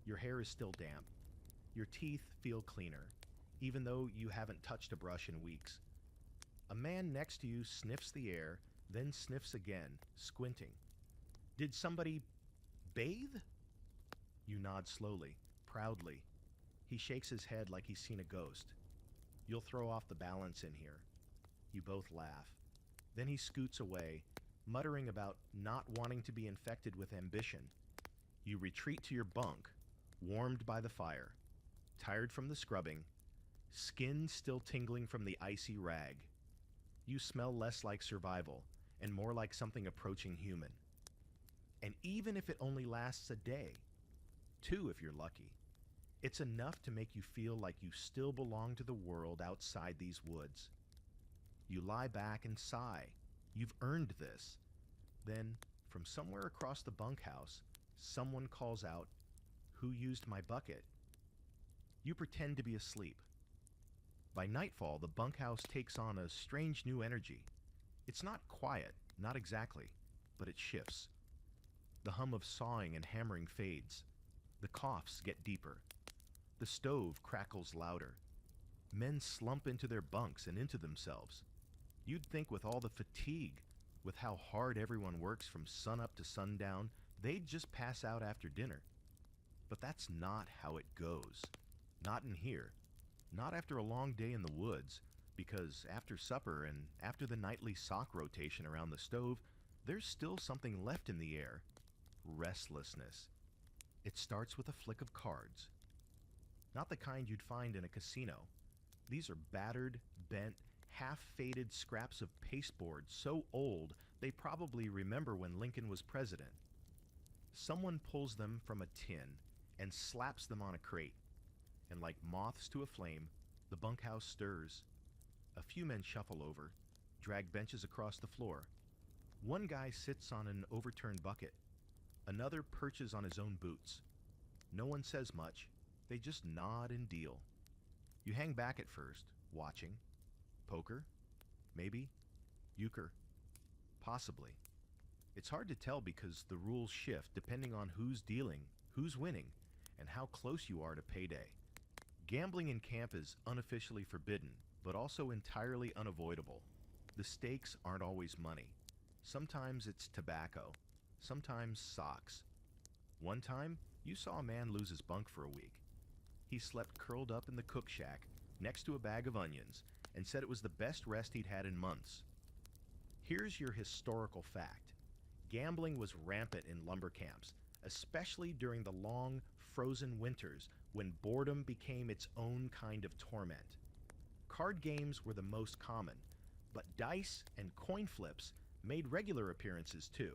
Your hair is still damp. Your teeth feel cleaner, even though you haven't touched a brush in weeks. A man next to you sniffs the air, then sniffs again, squinting. Did somebody bathe? You nod slowly, proudly. He shakes his head like he's seen a ghost. You'll throw off the balance in here. You both laugh. Then he scoots away, muttering about not wanting to be infected with ambition. You retreat to your bunk, warmed by the fire, tired from the scrubbing, skin still tingling from the icy rag. You smell less like survival and more like something approaching human. And even if it only lasts a day, 2 if you're lucky, it's enough to make you feel like you still belong to the world outside these woods. You lie back and sigh. You've earned this. Then, from somewhere across the bunkhouse, someone calls out, "Who used my bucket?" You pretend to be asleep. By nightfall, the bunkhouse takes on a strange new energy. It's not quiet, not exactly, but it shifts. The hum of sawing and hammering fades. The coughs get deeper. The stove crackles louder. Men slump into their bunks and into themselves. You'd think with all the fatigue, with how hard everyone works from sunup to sundown, they'd just pass out after dinner. But that's not how it goes. Not in here. Not after a long day in the woods, because after supper and after the nightly sock rotation around the stove, there's still something left in the air. Restlessness. It starts with a flick of cards. Not the kind you'd find in a casino. These are battered, bent, half-faded scraps of pasteboard so old they probably remember when Lincoln was president. Someone pulls them from a tin and slaps them on a crate, and like moths to a flame, the bunkhouse stirs. A few men shuffle over, drag benches across the floor. One guy sits on an overturned bucket. Another perches on his own boots. No one says much. They just nod and deal. You hang back at first, watching. Poker? Maybe. Euchre? Possibly. It's hard to tell because the rules shift depending on who's dealing, who's winning, and how close you are to payday. Gambling in camp is unofficially forbidden, but also entirely unavoidable. The stakes aren't always money. Sometimes it's tobacco. Sometimes socks. One time, you saw a man lose his bunk for a week. He slept curled up in the cook shack next to a bag of onions and said it was the best rest he'd had in months. Here's your historical fact. Gambling was rampant in lumber camps, especially during the long, frozen winters when boredom became its own kind of torment. Card games were the most common, but dice and coin flips made regular appearances too.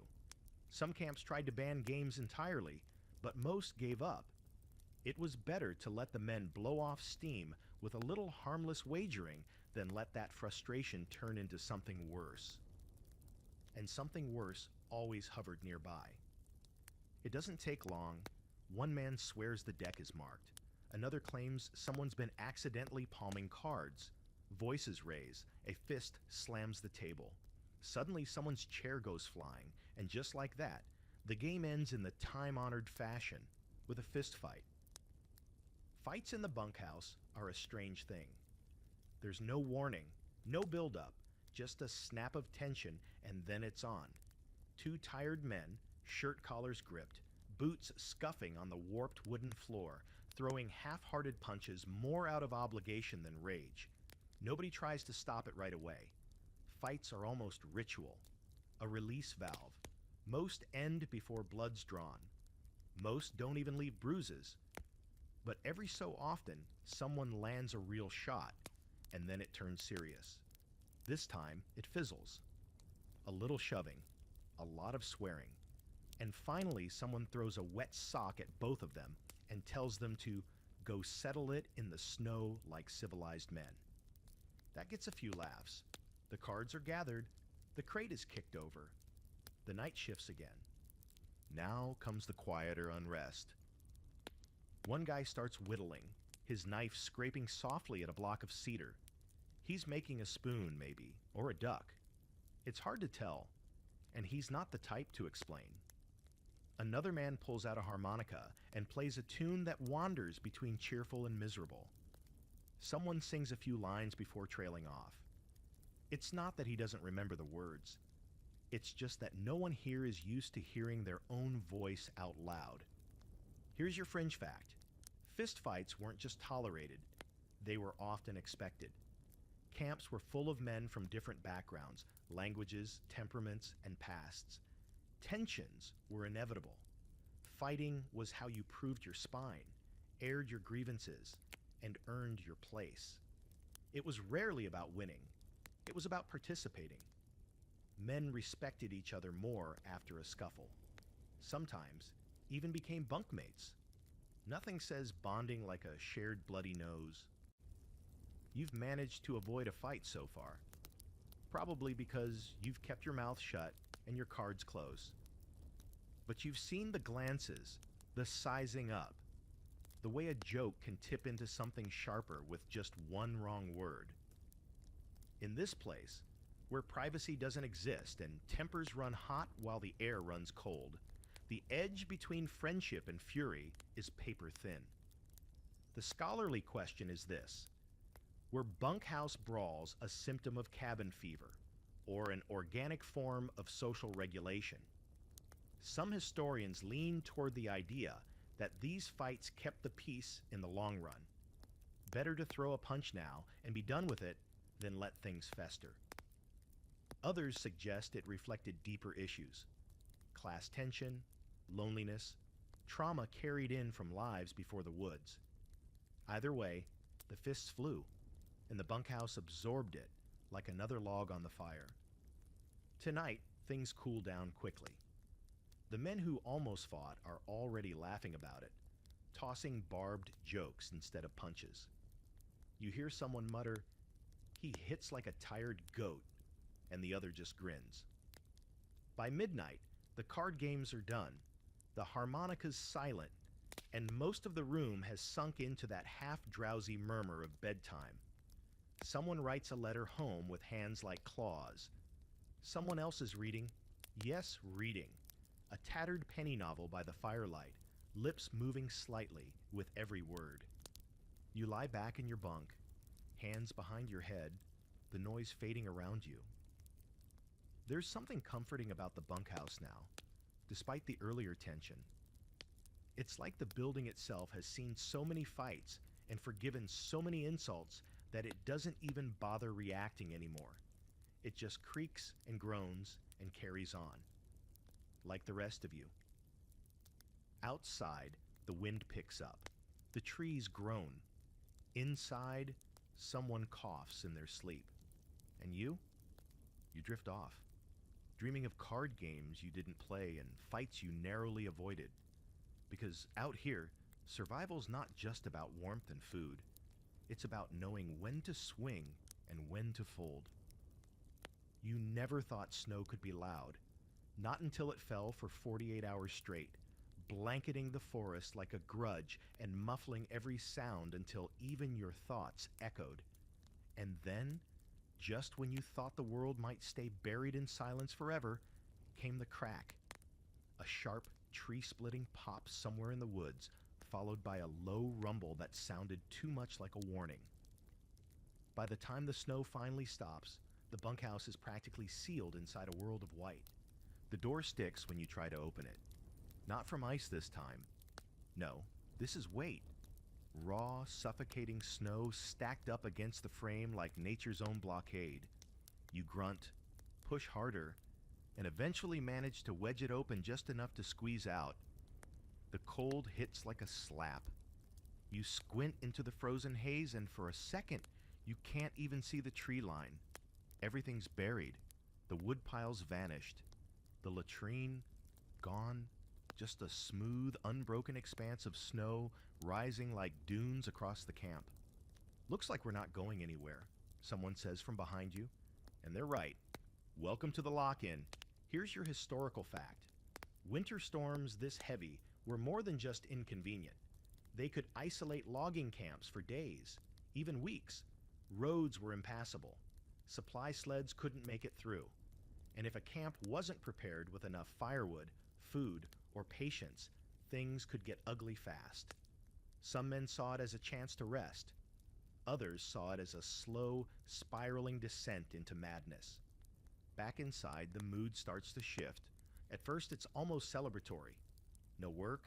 Some camps tried to ban games entirely, but most gave up. It was better to let the men blow off steam with a little harmless wagering than let that frustration turn into something worse. And something worse always hovered nearby. It doesn't take long. One man swears the deck is marked. Another claims someone's been accidentally palming cards. Voices raise. A fist slams the table. Suddenly someone's chair goes flying, and just like that, the game ends in the time-honored fashion, with a fist fight. Fights in the bunkhouse are a strange thing. There's no warning, no build-up, just a snap of tension, and then it's on. 2 tired men, shirt collars gripped, boots scuffing on the warped wooden floor, throwing half-hearted punches more out of obligation than rage. Nobody tries to stop it right away. Fights are almost ritual, a release valve. Most end before blood's drawn. Most don't even leave bruises. But every so often, someone lands a real shot, and then it turns serious. This time, it fizzles. A little shoving, a lot of swearing, and finally someone throws a wet sock at both of them and tells them to go settle it in the snow like civilized men. That gets a few laughs. The cards are gathered, the crate is kicked over. The night shifts again. Now comes the quieter unrest. One guy starts whittling, his knife scraping softly at a block of cedar. He's making a spoon, maybe, or a duck. It's hard to tell, and he's not the type to explain. Another man pulls out a harmonica and plays a tune that wanders between cheerful and miserable. Someone sings a few lines before trailing off. It's not that he doesn't remember the words. It's just that no one here is used to hearing their own voice out loud. Here's your fringe fact. Fistfights weren't just tolerated, they were often expected. Camps were full of men from different backgrounds, languages, temperaments, and pasts. Tensions were inevitable. Fighting was how you proved your spine, aired your grievances, and earned your place. It was rarely about winning. It was about participating. Men respected each other more after a scuffle. Sometimes even became bunkmates. Nothing says bonding like a shared bloody nose. You've managed to avoid a fight so far, probably because you've kept your mouth shut and your cards close. But you've seen the glances, the sizing up, the way a joke can tip into something sharper with just one wrong word. In this place, where privacy doesn't exist and tempers run hot while the air runs cold, the edge between friendship and fury is paper thin. The scholarly question is this: were bunkhouse brawls a symptom of cabin fever, or an organic form of social regulation? Some historians lean toward the idea that these fights kept the peace in the long run. Better to throw a punch now and be done with it than let things fester. Others suggest it reflected deeper issues: class tension, loneliness, trauma carried in from lives before the woods. Either way, the fists flew, and the bunkhouse absorbed it like another log on the fire. Tonight, things cool down quickly. The men who almost fought are already laughing about it, tossing barbed jokes instead of punches. You hear someone mutter, "He hits like a tired goat," and the other just grins. By midnight, the card games are done, the harmonica's silent, and most of the room has sunk into that half-drowsy murmur of bedtime. Someone writes a letter home with hands like claws. Someone else is reading, yes, reading, a tattered penny novel by the firelight, lips moving slightly with every word. You lie back in your bunk, hands behind your head, the noise fading around you. There's something comforting about the bunkhouse now, despite the earlier tension. It's like the building itself has seen so many fights and forgiven so many insults that it doesn't even bother reacting anymore. It just creaks and groans and carries on, like the rest of you. Outside, the wind picks up. The trees groan. Inside, someone coughs in their sleep. And you? You drift off, dreaming of card games you didn't play and fights you narrowly avoided. Because out here, survival's not just about warmth and food. It's about knowing when to swing and when to fold. You never thought snow could be loud, not until it fell for 48 hours straight, blanketing the forest like a grudge and muffling every sound until even your thoughts echoed. And then, just when you thought the world might stay buried in silence forever, came the crack. A sharp, tree-splitting pop somewhere in the woods, followed by a low rumble that sounded too much like a warning. By the time the snow finally stops, the bunkhouse is practically sealed inside a world of white. The door sticks when you try to open it. Not from ice this time. No, this is weight. Raw, suffocating snow stacked up against the frame like nature's own blockade. You grunt, push harder, and eventually manage to wedge it open just enough to squeeze out. The cold hits like a slap. You squint into the frozen haze, and for a second, you can't even see the tree line. Everything's buried. The wood piles vanished. The latrine, gone. Just a smooth, unbroken expanse of snow rising like dunes across the camp. Looks like we're not going anywhere, someone says from behind you. And they're right. Welcome to the lock-in. Here's your historical fact. Winter storms this heavy were more than just inconvenient. They could isolate logging camps for days, even weeks. Roads were impassable. Supply sleds couldn't make it through. And if a camp wasn't prepared with enough firewood, food, or patience, things could get ugly fast. Some men saw it as a chance to rest. Others saw it as a slow, spiraling descent into madness. Back inside, the mood starts to shift. At first, it's almost celebratory. No work,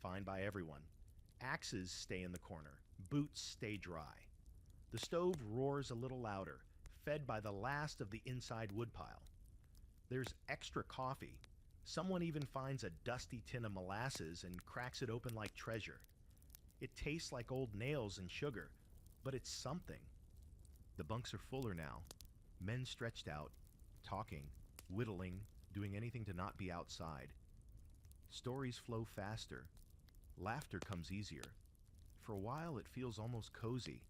fine by everyone. Axes stay in the corner, boots stay dry. The stove roars a little louder, fed by the last of the inside woodpile. There's extra coffee. Someone even finds a dusty tin of molasses and cracks it open like treasure. It tastes like old nails and sugar, but it's something. The bunks are fuller now. Men stretched out, talking, whittling, doing anything to not be outside. Stories flow faster. Laughter comes easier. For a while, it feels almost cozy.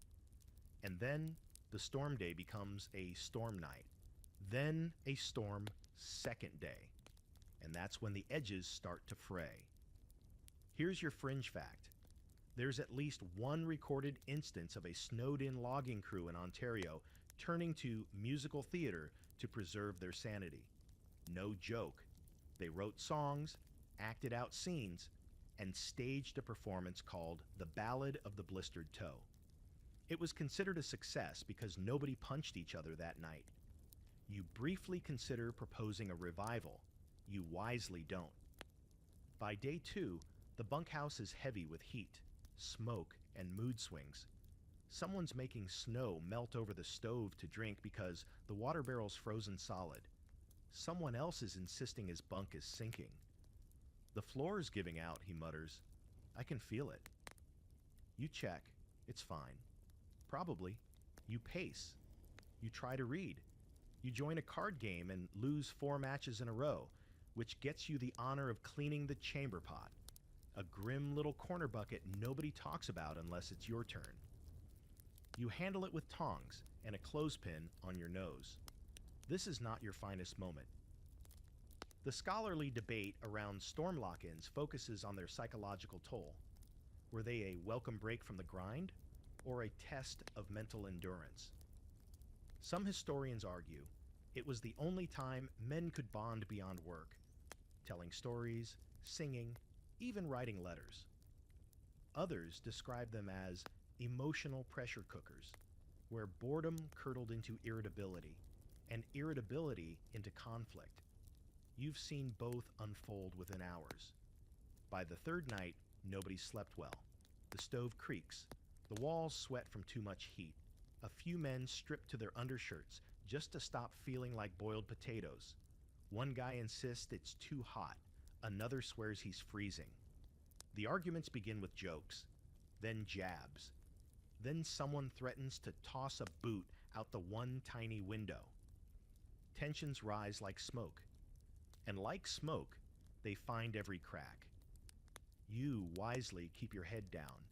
And then the storm day becomes a storm night. Then a storm second day. And that's when the edges start to fray. Here's your fringe fact. There's at least one recorded instance of a snowed-in logging crew in Ontario turning to musical theater to preserve their sanity. No joke. They wrote songs, acted out scenes, and staged a performance called The Ballad of the Blistered Toe. It was considered a success because nobody punched each other that night. You briefly consider proposing a revival. You wisely don't. By day 2, the bunkhouse is heavy with heat, smoke, and mood swings. Someone's making snow melt over the stove to drink because the water barrel's frozen solid. Someone else is insisting his bunk is sinking. The floor is giving out, he mutters. I can feel it. You check. It's fine. Probably. You pace. You try to read. You join a card game and lose 4 matches in a row, which gets you the honor of cleaning the chamber pot. A grim little corner bucket nobody talks about unless it's your turn. You handle it with tongs and a clothespin on your nose. This is not your finest moment. The scholarly debate around storm lock-ins focuses on their psychological toll. Were they a welcome break from the grind, or a test of mental endurance? Some historians argue it was the only time men could bond beyond work, telling stories, singing, even writing letters. Others describe them as emotional pressure cookers, where boredom curdled into irritability, and irritability into conflict. You've seen both unfold within hours. By the third night, nobody slept well. The stove creaks. The walls sweat from too much heat. A few men strip to their undershirts just to stop feeling like boiled potatoes. One guy insists it's too hot. Another swears he's freezing. The arguments begin with jokes, then jabs. Then someone threatens to toss a boot out the one tiny window. Tensions rise like smoke. And like smoke, they find every crack. You wisely keep your head down.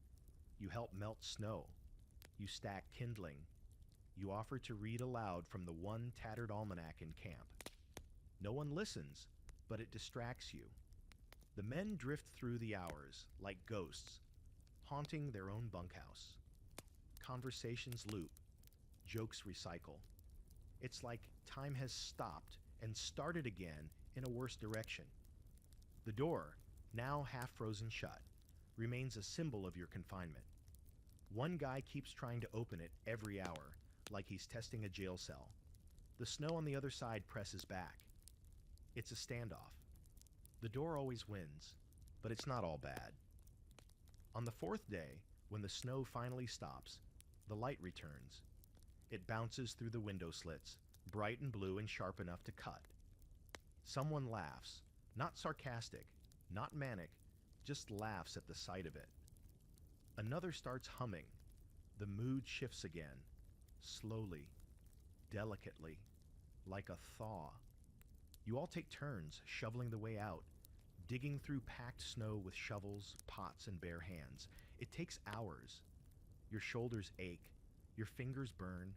You help melt snow. You stack kindling. You offer to read aloud from the one tattered almanac in camp. No one listens, but it distracts you. The men drift through the hours like ghosts, haunting their own bunkhouse. Conversations loop. Jokes recycle. It's like time has stopped and started again in a worse direction. The door, now half frozen shut, remains a symbol of your confinement. One guy keeps trying to open it every hour, like he's testing a jail cell. The snow on the other side presses back. It's a standoff. The door always wins, but it's not all bad. On the 4th day, when the snow finally stops, the light returns. It bounces through the window slits, bright and blue and sharp enough to cut. Someone laughs, not sarcastic, not manic, just laughs at the sight of it. Another starts humming. The mood shifts again, slowly, delicately, like a thaw. You all take turns shoveling the way out, digging through packed snow with shovels, pots, and bare hands. It takes hours. Your shoulders ache, your fingers burn,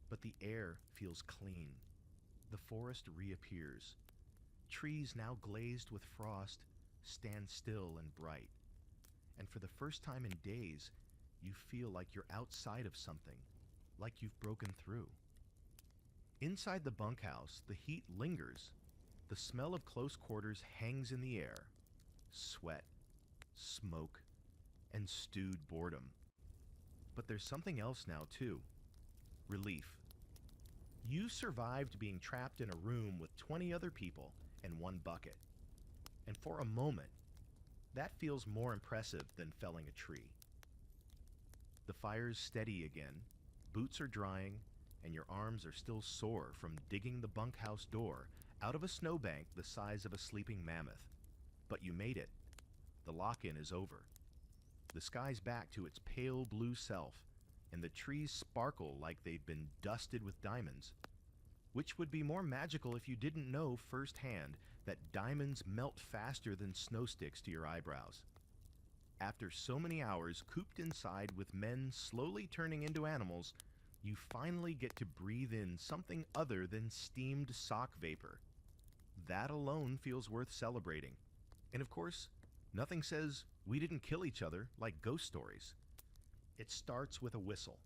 but the air feels clean. The forest reappears. Trees now glazed with frost stand still and bright. And for the first time in days, you feel like you're outside of something, like you've broken through. Inside the bunkhouse, the heat lingers. The smell of close quarters hangs in the air. Sweat, smoke, and stewed boredom. But there's something else now, too. Relief. You survived being trapped in a room with 20 other people and one bucket. And for a moment, that feels more impressive than felling a tree. The fire's steady again, boots are drying, and your arms are still sore from digging the bunkhouse door out of a snowbank the size of a sleeping mammoth. But you made it. The lock-in is over. The sky's back to its pale blue self, and the trees sparkle like they've been dusted with diamonds. Which would be more magical if you didn't know firsthand that diamonds melt faster than snow sticks to your eyebrows. After so many hours cooped inside with men slowly turning into animals, you finally get to breathe in something other than steamed sock vapor. That alone feels worth celebrating. And of course, nothing says we didn't kill each other like ghost stories. It starts with a whistle.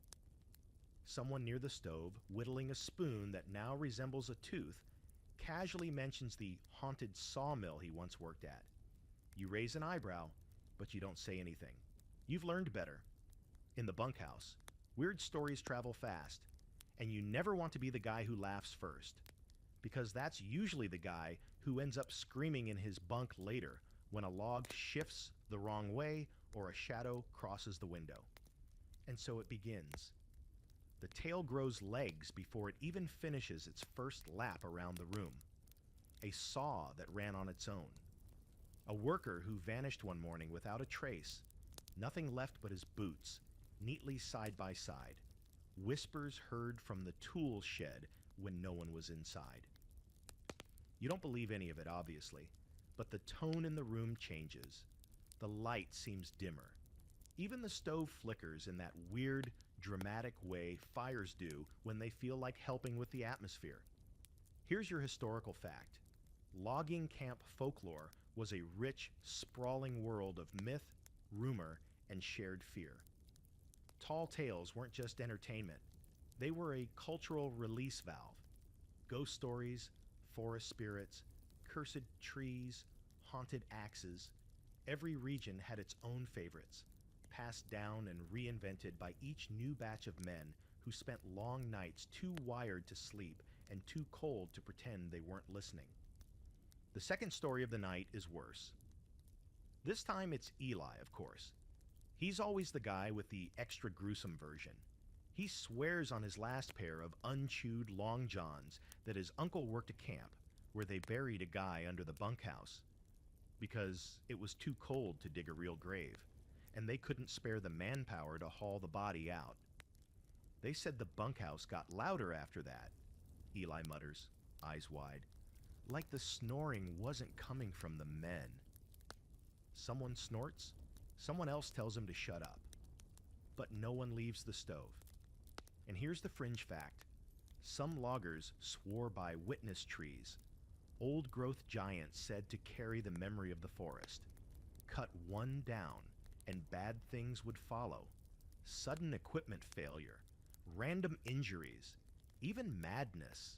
Someone near the stove, whittling a spoon that now resembles a tooth, casually mentions the haunted sawmill he once worked at. You raise an eyebrow, but you don't say anything. You've learned better. In the bunkhouse, weird stories travel fast, and you never want to be the guy who laughs first, because that's usually the guy who ends up screaming in his bunk later when a log shifts the wrong way or a shadow crosses the window. And so it begins. The tale grows legs before it even finishes its first lap around the room. A saw that ran on its own. A worker who vanished one morning without a trace. Nothing left but his boots, neatly side by side. Whispers heard from the tool shed when no one was inside. You don't believe any of it, obviously, but the tone in the room changes. The light seems dimmer. Even the stove flickers in that weird, dramatic way fires do when they feel like helping with the atmosphere. Here's your historical fact. Logging camp folklore was a rich, sprawling world of myth, rumor, and shared fear. Tall tales weren't just entertainment. They were a cultural release valve. Ghost stories, forest spirits, cursed trees, haunted axes. Every region had its own favorites, passed down and reinvented by each new batch of men who spent long nights too wired to sleep and too cold to pretend they weren't listening. The second story of the night is worse. This time it's Eli, of course. He's always the guy with the extra gruesome version. He swears on his last pair of unchewed long johns that his uncle worked a camp where they buried a guy under the bunkhouse because it was too cold to dig a real grave, and they couldn't spare the manpower to haul the body out. They said the bunkhouse got louder after that, Eli mutters, eyes wide, like the snoring wasn't coming from the men. Someone snorts, someone else tells him to shut up. But no one leaves the stove. And here's the fringe fact. Some loggers swore by witness trees, old-growth giants said to carry the memory of the forest. Cut one down, and bad things would follow. Sudden equipment failure, random injuries, even madness.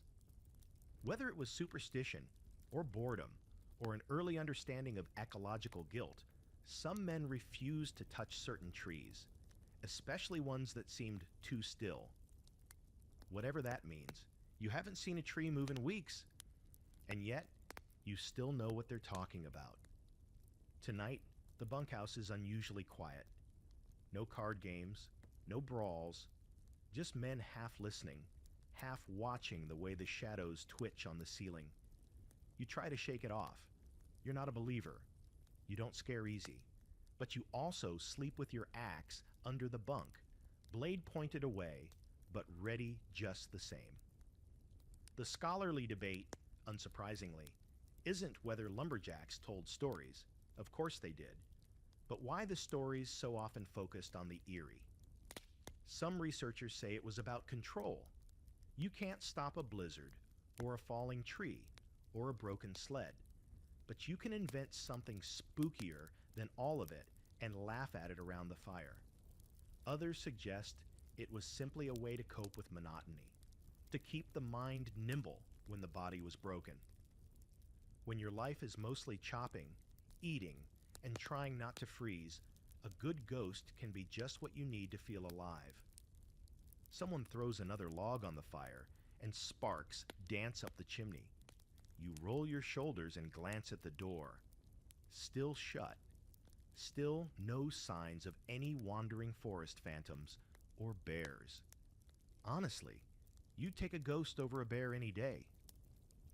Whether it was superstition, or boredom, or an early understanding of ecological guilt, some men refused to touch certain trees, especially ones that seemed too still. Whatever that means, you haven't seen a tree move in weeks, and yet you still know what they're talking about. Tonight, the bunkhouse is unusually quiet. No card games, no brawls, just men half listening, half watching the way the shadows twitch on the ceiling. You try to shake it off. You're not a believer. You don't scare easy. But you also sleep with your axe under the bunk, blade pointed away, but ready just the same. The scholarly debate, unsurprisingly, isn't whether lumberjacks told stories. Of course they did. But why the stories so often focused on the eerie? Some researchers say it was about control. You can't stop a blizzard, or a falling tree, or a broken sled. But you can invent something spookier than all of it and laugh at it around the fire. Others suggest it was simply a way to cope with monotony, to keep the mind nimble when the body was broken. When your life is mostly chopping, eating, and trying not to freeze, a good ghost can be just what you need to feel alive. Someone throws another log on the fire, and sparks dance up the chimney. You roll your shoulders and glance at the door. Still shut. Still no signs of any wandering forest phantoms or bears. Honestly, you'd take a ghost over a bear any day.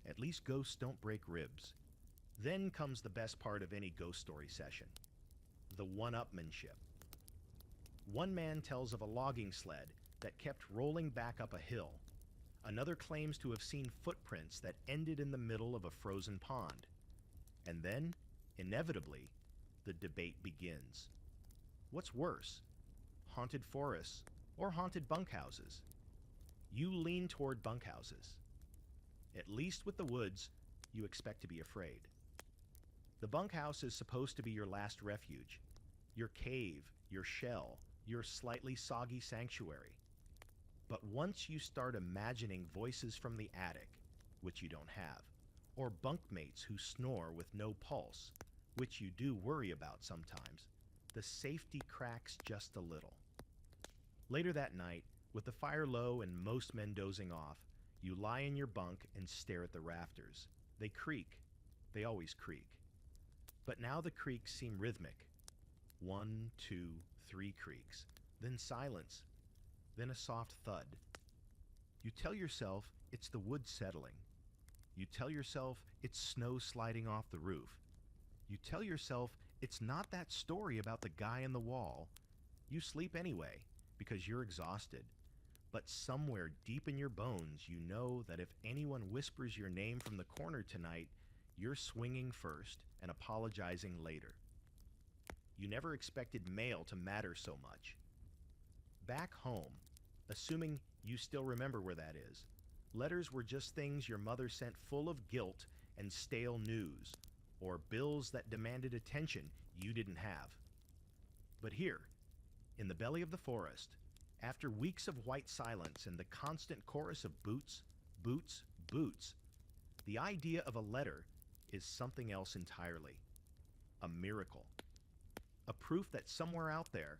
At least ghosts don't break ribs. Then comes the best part of any ghost story session: the one-upmanship. One man tells of a logging sled that kept rolling back up a hill. Another claims to have seen footprints that ended in the middle of a frozen pond. And then, inevitably, the debate begins. What's worse, haunted forests or haunted bunkhouses? You lean toward bunkhouses. At least with the woods, you expect to be afraid. The bunkhouse is supposed to be your last refuge, your cave, your shell, your slightly soggy sanctuary. But once you start imagining voices from the attic, which you don't have, or bunkmates who snore with no pulse, which you do worry about sometimes, the safety cracks just a little. Later that night, with the fire low and most men dozing off, you lie in your bunk and stare at the rafters. They creak. They always creak. But now the creaks seem rhythmic. 1, 2, 3 creaks, then silence, then a soft thud. You tell yourself it's the wood settling. You tell yourself it's snow sliding off the roof. You tell yourself it's not that story about the guy in the wall. You sleep anyway because you're exhausted. But somewhere deep in your bones, you know that if anyone whispers your name from the corner tonight, you're swinging first and apologizing later. You never expected mail to matter so much. Back home, assuming you still remember where that is, letters were just things your mother sent full of guilt and stale news, or bills that demanded attention you didn't have. But here, in the belly of the forest, after weeks of white silence and the constant chorus of boots, boots, boots, the idea of a letter is something else entirely. A miracle. A proof that somewhere out there,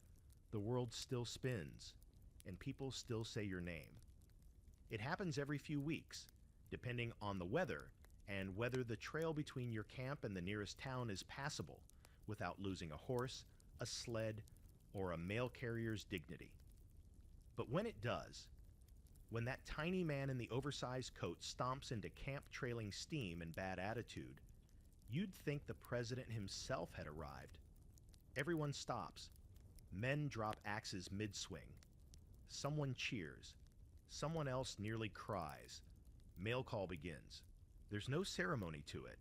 the world still spins, and people still say your name. It happens every few weeks, depending on the weather and whether the trail between your camp and the nearest town is passable without losing a horse, a sled, or a mail carrier's dignity. But when it does, when that tiny man in the oversized coat stomps into camp trailing steam and bad attitude, you'd think the president himself had arrived. Everyone stops. Men drop axes mid-swing. Someone cheers. Someone else nearly cries. Mail call begins. There's no ceremony to it.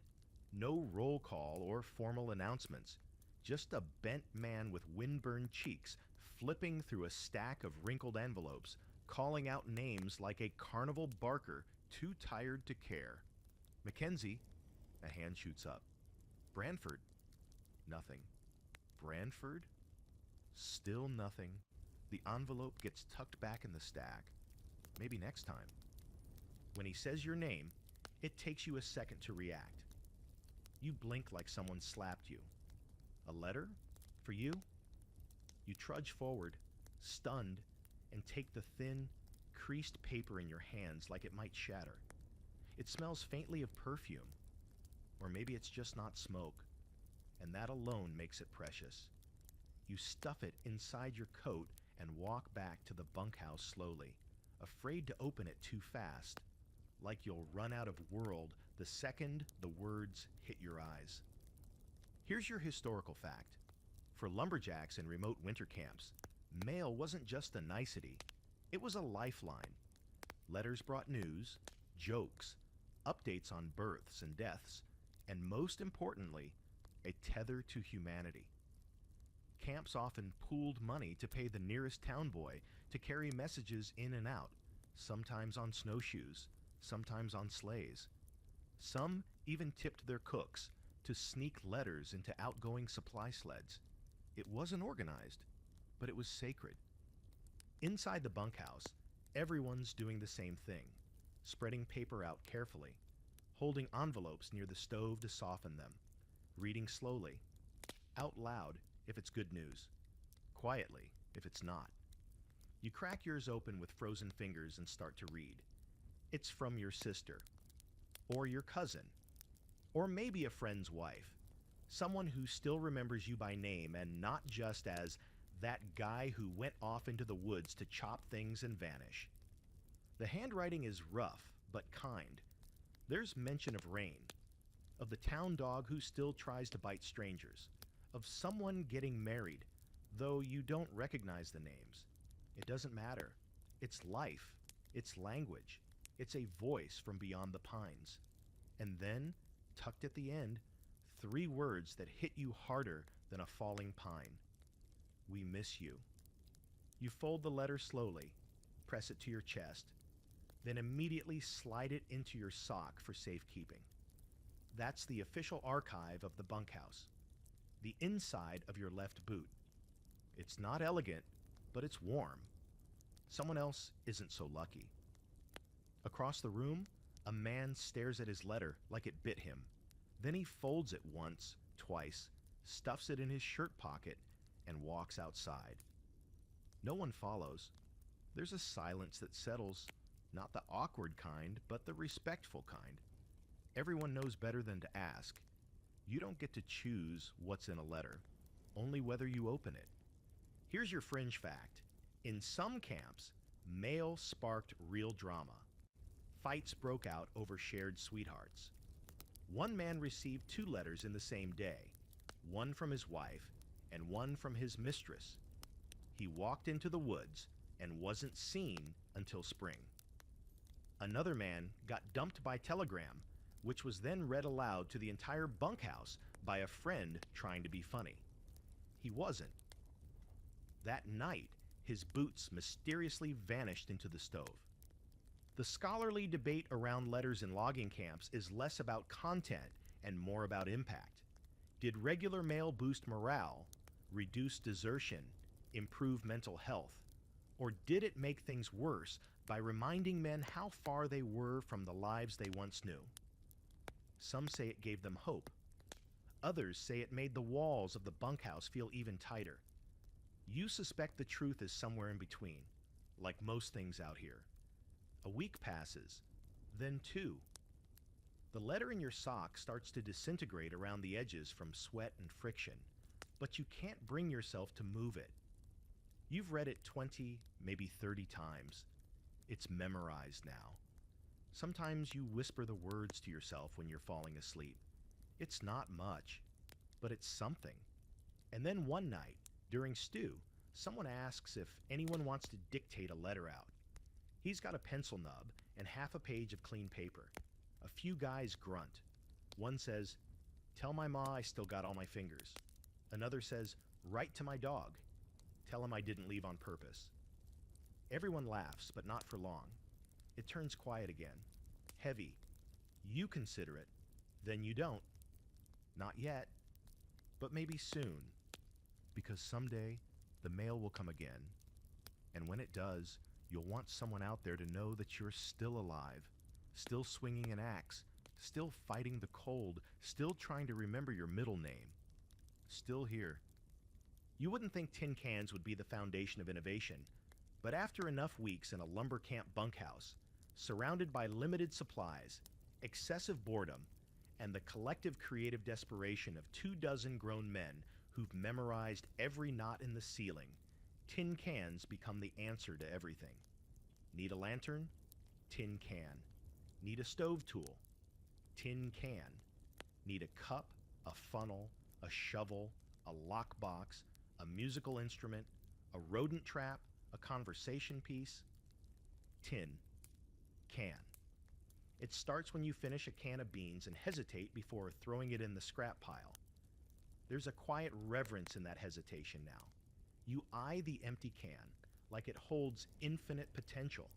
No roll call or formal announcements. Just a bent man with windburned cheeks flipping through a stack of wrinkled envelopes, calling out names like a carnival barker too tired to care. Mackenzie, a hand shoots up. Branford, nothing. Branford, still nothing. The envelope gets tucked back in the stack. Maybe next time. When he says your name, it takes you a second to react. You blink like someone slapped you. A letter? For you? You trudge forward, stunned, and take the thin, creased paper in your hands like it might shatter. It smells faintly of perfume. Or maybe it's just not smoke, and that alone makes it precious. You stuff it inside your coat and walk back to the bunkhouse slowly, afraid to open it too fast, like you'll run out of world the second the words hit your eyes. Here's your historical fact. For lumberjacks in remote winter camps, mail wasn't just a nicety, it was a lifeline. Letters brought news, jokes, updates on births and deaths, and most importantly, a tether to humanity. Camps often pooled money to pay the nearest town boy to carry messages in and out, sometimes on snowshoes, sometimes on sleighs. Some even tipped their cooks to sneak letters into outgoing supply sleds. It wasn't organized, but it was sacred. Inside the bunkhouse, everyone's doing the same thing, spreading paper out carefully, holding envelopes near the stove to soften them, reading slowly, out loud if it's good news, quietly if it's not. You crack yours open with frozen fingers and start to read. It's from your sister, or your cousin, or maybe a friend's wife, someone who still remembers you by name and not just as that guy who went off into the woods to chop things and vanish. The handwriting is rough but kind. There's mention of rain, of the town dog who still tries to bite strangers, of someone getting married, though you don't recognize the names. It doesn't matter. It's life. It's language. It's a voice from beyond the pines. And then, tucked at the end, 3 words that hit you harder than a falling pine. We miss you. You fold the letter slowly, press it to your chest, then immediately slide it into your sock for safekeeping. That's the official archive of the bunkhouse, the inside of your left boot. It's not elegant, but it's warm. Someone else isn't so lucky. Across the room, a man stares at his letter like it bit him. Then he folds it once, twice, stuffs it in his shirt pocket, and walks outside. No one follows. There's a silence that settles, not the awkward kind, but the respectful kind. Everyone knows better than to ask. You don't get to choose what's in a letter, only whether you open it. Here's your fringe fact. In some camps, mail sparked real drama. Fights broke out over shared sweethearts. One man received 2 letters in the same day, one from his wife and one from his mistress. He walked into the woods and wasn't seen until spring. Another man got dumped by telegram, which was then read aloud to the entire bunkhouse by a friend trying to be funny. He wasn't. That night, his boots mysteriously vanished into the stove. The scholarly debate around letters in logging camps is less about content and more about impact. Did regular mail boost morale, reduce desertion, improve mental health? Or did it make things worse by reminding men how far they were from the lives they once knew? Some say it gave them hope. Others say it made the walls of the bunkhouse feel even tighter. You suspect the truth is somewhere in between, like most things out here. A week passes, then 2. The letter in your sock starts to disintegrate around the edges from sweat and friction, but you can't bring yourself to move it. You've read it 20, maybe 30 times. It's memorized now. Sometimes you whisper the words to yourself when you're falling asleep. It's not much, but it's something. And then one night, during stew, someone asks if anyone wants to dictate a letter out. He's got a pencil nub and half a page of clean paper. A few guys grunt. One says, "Tell my ma I still got all my fingers." Another says, "Write to my dog. Tell him I didn't leave on purpose." Everyone laughs, but not for long. It turns quiet again. Heavy. You consider it. Then you don't. Not yet. But maybe soon. Because someday, the mail will come again. And when it does, you'll want someone out there to know that you're still alive, still swinging an axe, still fighting the cold, still trying to remember your middle name. Still here. You wouldn't think tin cans would be the foundation of innovation, but after enough weeks in a lumber camp bunkhouse, surrounded by limited supplies, excessive boredom, and the collective creative desperation of 24 grown men who've memorized every knot in the ceiling, tin cans become the answer to everything. Need a lantern? Tin can. Need a stove tool? Tin can. Need a cup, a funnel, a shovel, a lockbox, a musical instrument, a rodent trap, a conversation piece? Tin. Can. It starts when you finish a can of beans and hesitate before throwing it in the scrap pile. There's a quiet reverence in that hesitation now. You eye the empty can like it holds infinite potential,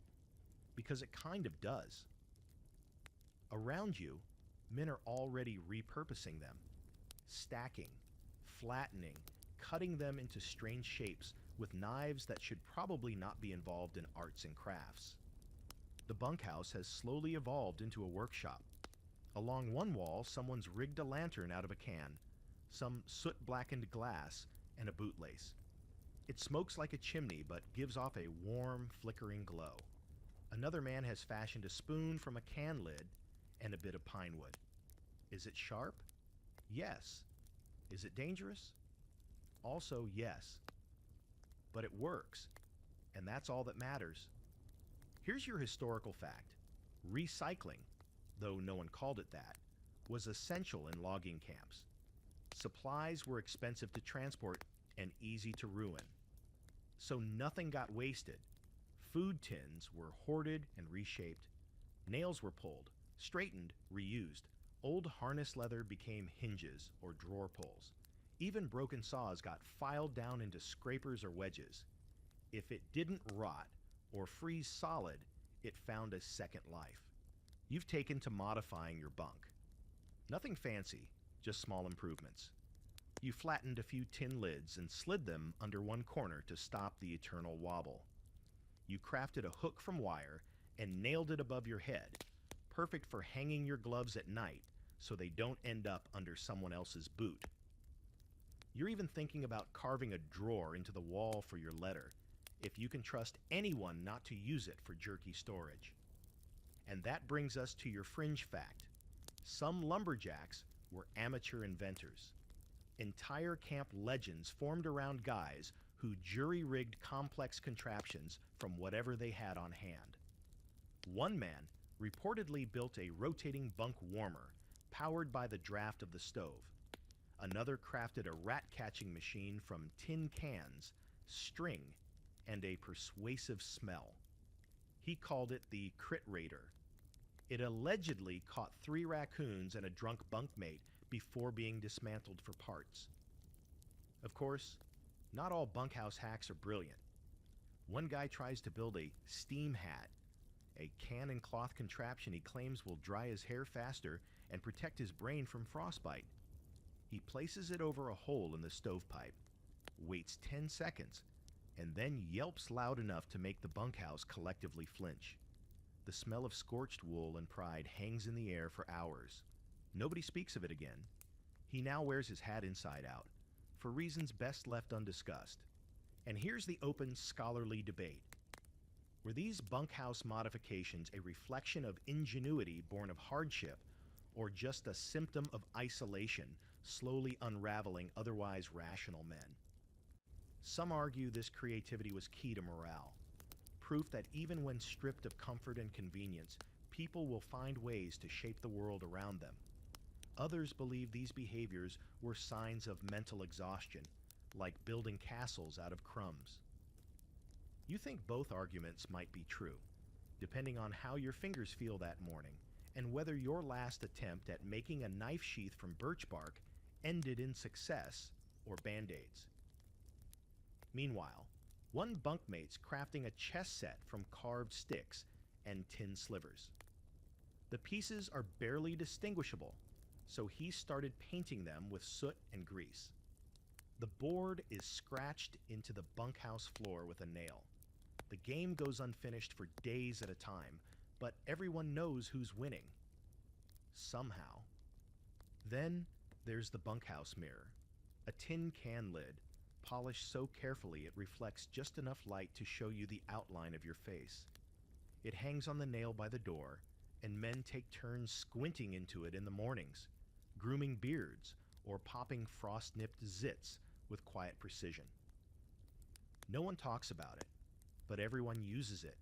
because it kind of does. Around you, men are already repurposing them, stacking, flattening, cutting them into strange shapes with knives that should probably not be involved in arts and crafts. The bunkhouse has slowly evolved into a workshop. Along one wall, someone's rigged a lantern out of a can, some soot-blackened glass, and a bootlace. It smokes like a chimney, but gives off a warm, flickering glow. Another man has fashioned a spoon from a can lid and a bit of pine wood. Is it sharp? Yes. Is it dangerous? Also, yes. But it works, and that's all that matters. Here's your historical fact. Recycling, though no one called it that, was essential in logging camps. Supplies were expensive to transport and easy to ruin. So nothing got wasted. Food tins were hoarded and reshaped. Nails were pulled, straightened, reused. Old harness leather became hinges or drawer pulls. Even broken saws got filed down into scrapers or wedges. If it didn't rot or freeze solid, it found a second life. You've taken to modifying your bunk. Nothing fancy, just small improvements. You flattened a few tin lids and slid them under one corner to stop the eternal wobble. You crafted a hook from wire and nailed it above your head, perfect for hanging your gloves at night so they don't end up under someone else's boot. You're even thinking about carving a drawer into the wall for your letter, if you can trust anyone not to use it for jerky storage. And that brings us to your fringe fact. Some lumberjacks were amateur inventors. Entire camp legends formed around guys who jury-rigged complex contraptions from whatever they had on hand. One man reportedly built a rotating bunk warmer powered by the draft of the stove. Another crafted a rat-catching machine from tin cans, string, and a persuasive smell. He called it the Crit Raider. It allegedly caught 3 raccoons and a drunk bunkmate before being dismantled for parts. Of course, not all bunkhouse hacks are brilliant. One guy tries to build a steam hat, a can and cloth contraption he claims will dry his hair faster and protect his brain from frostbite. He places it over a hole in the stovepipe, waits 10 seconds, and then yelps loud enough to make the bunkhouse collectively flinch. The smell of scorched wool and pride hangs in the air for hours. Nobody speaks of it again. He now wears his hat inside out, for reasons best left undiscussed. And here's the open scholarly debate. Were these bunkhouse modifications a reflection of ingenuity born of hardship, or just a symptom of isolation slowly unraveling otherwise rational men? Some argue this creativity was key to morale, proof that even when stripped of comfort and convenience, people will find ways to shape the world around them. Others believe these behaviors were signs of mental exhaustion, like building castles out of crumbs. You think both arguments might be true, depending on how your fingers feel that morning and whether your last attempt at making a knife sheath from birch bark ended in success or band-aids. Meanwhile, one bunkmate's crafting a chess set from carved sticks and tin slivers. The pieces are barely distinguishable, so he started painting them with soot and grease. The board is scratched into the bunkhouse floor with a nail. The game goes unfinished for days at a time, but everyone knows who's winning. Somehow. Then there's the bunkhouse mirror, a tin can lid, polished so carefully it reflects just enough light to show you the outline of your face. It hangs on the nail by the door, and men take turns squinting into it in the mornings, grooming beards or popping frost-nipped zits with quiet precision. No one talks about it, but everyone uses it.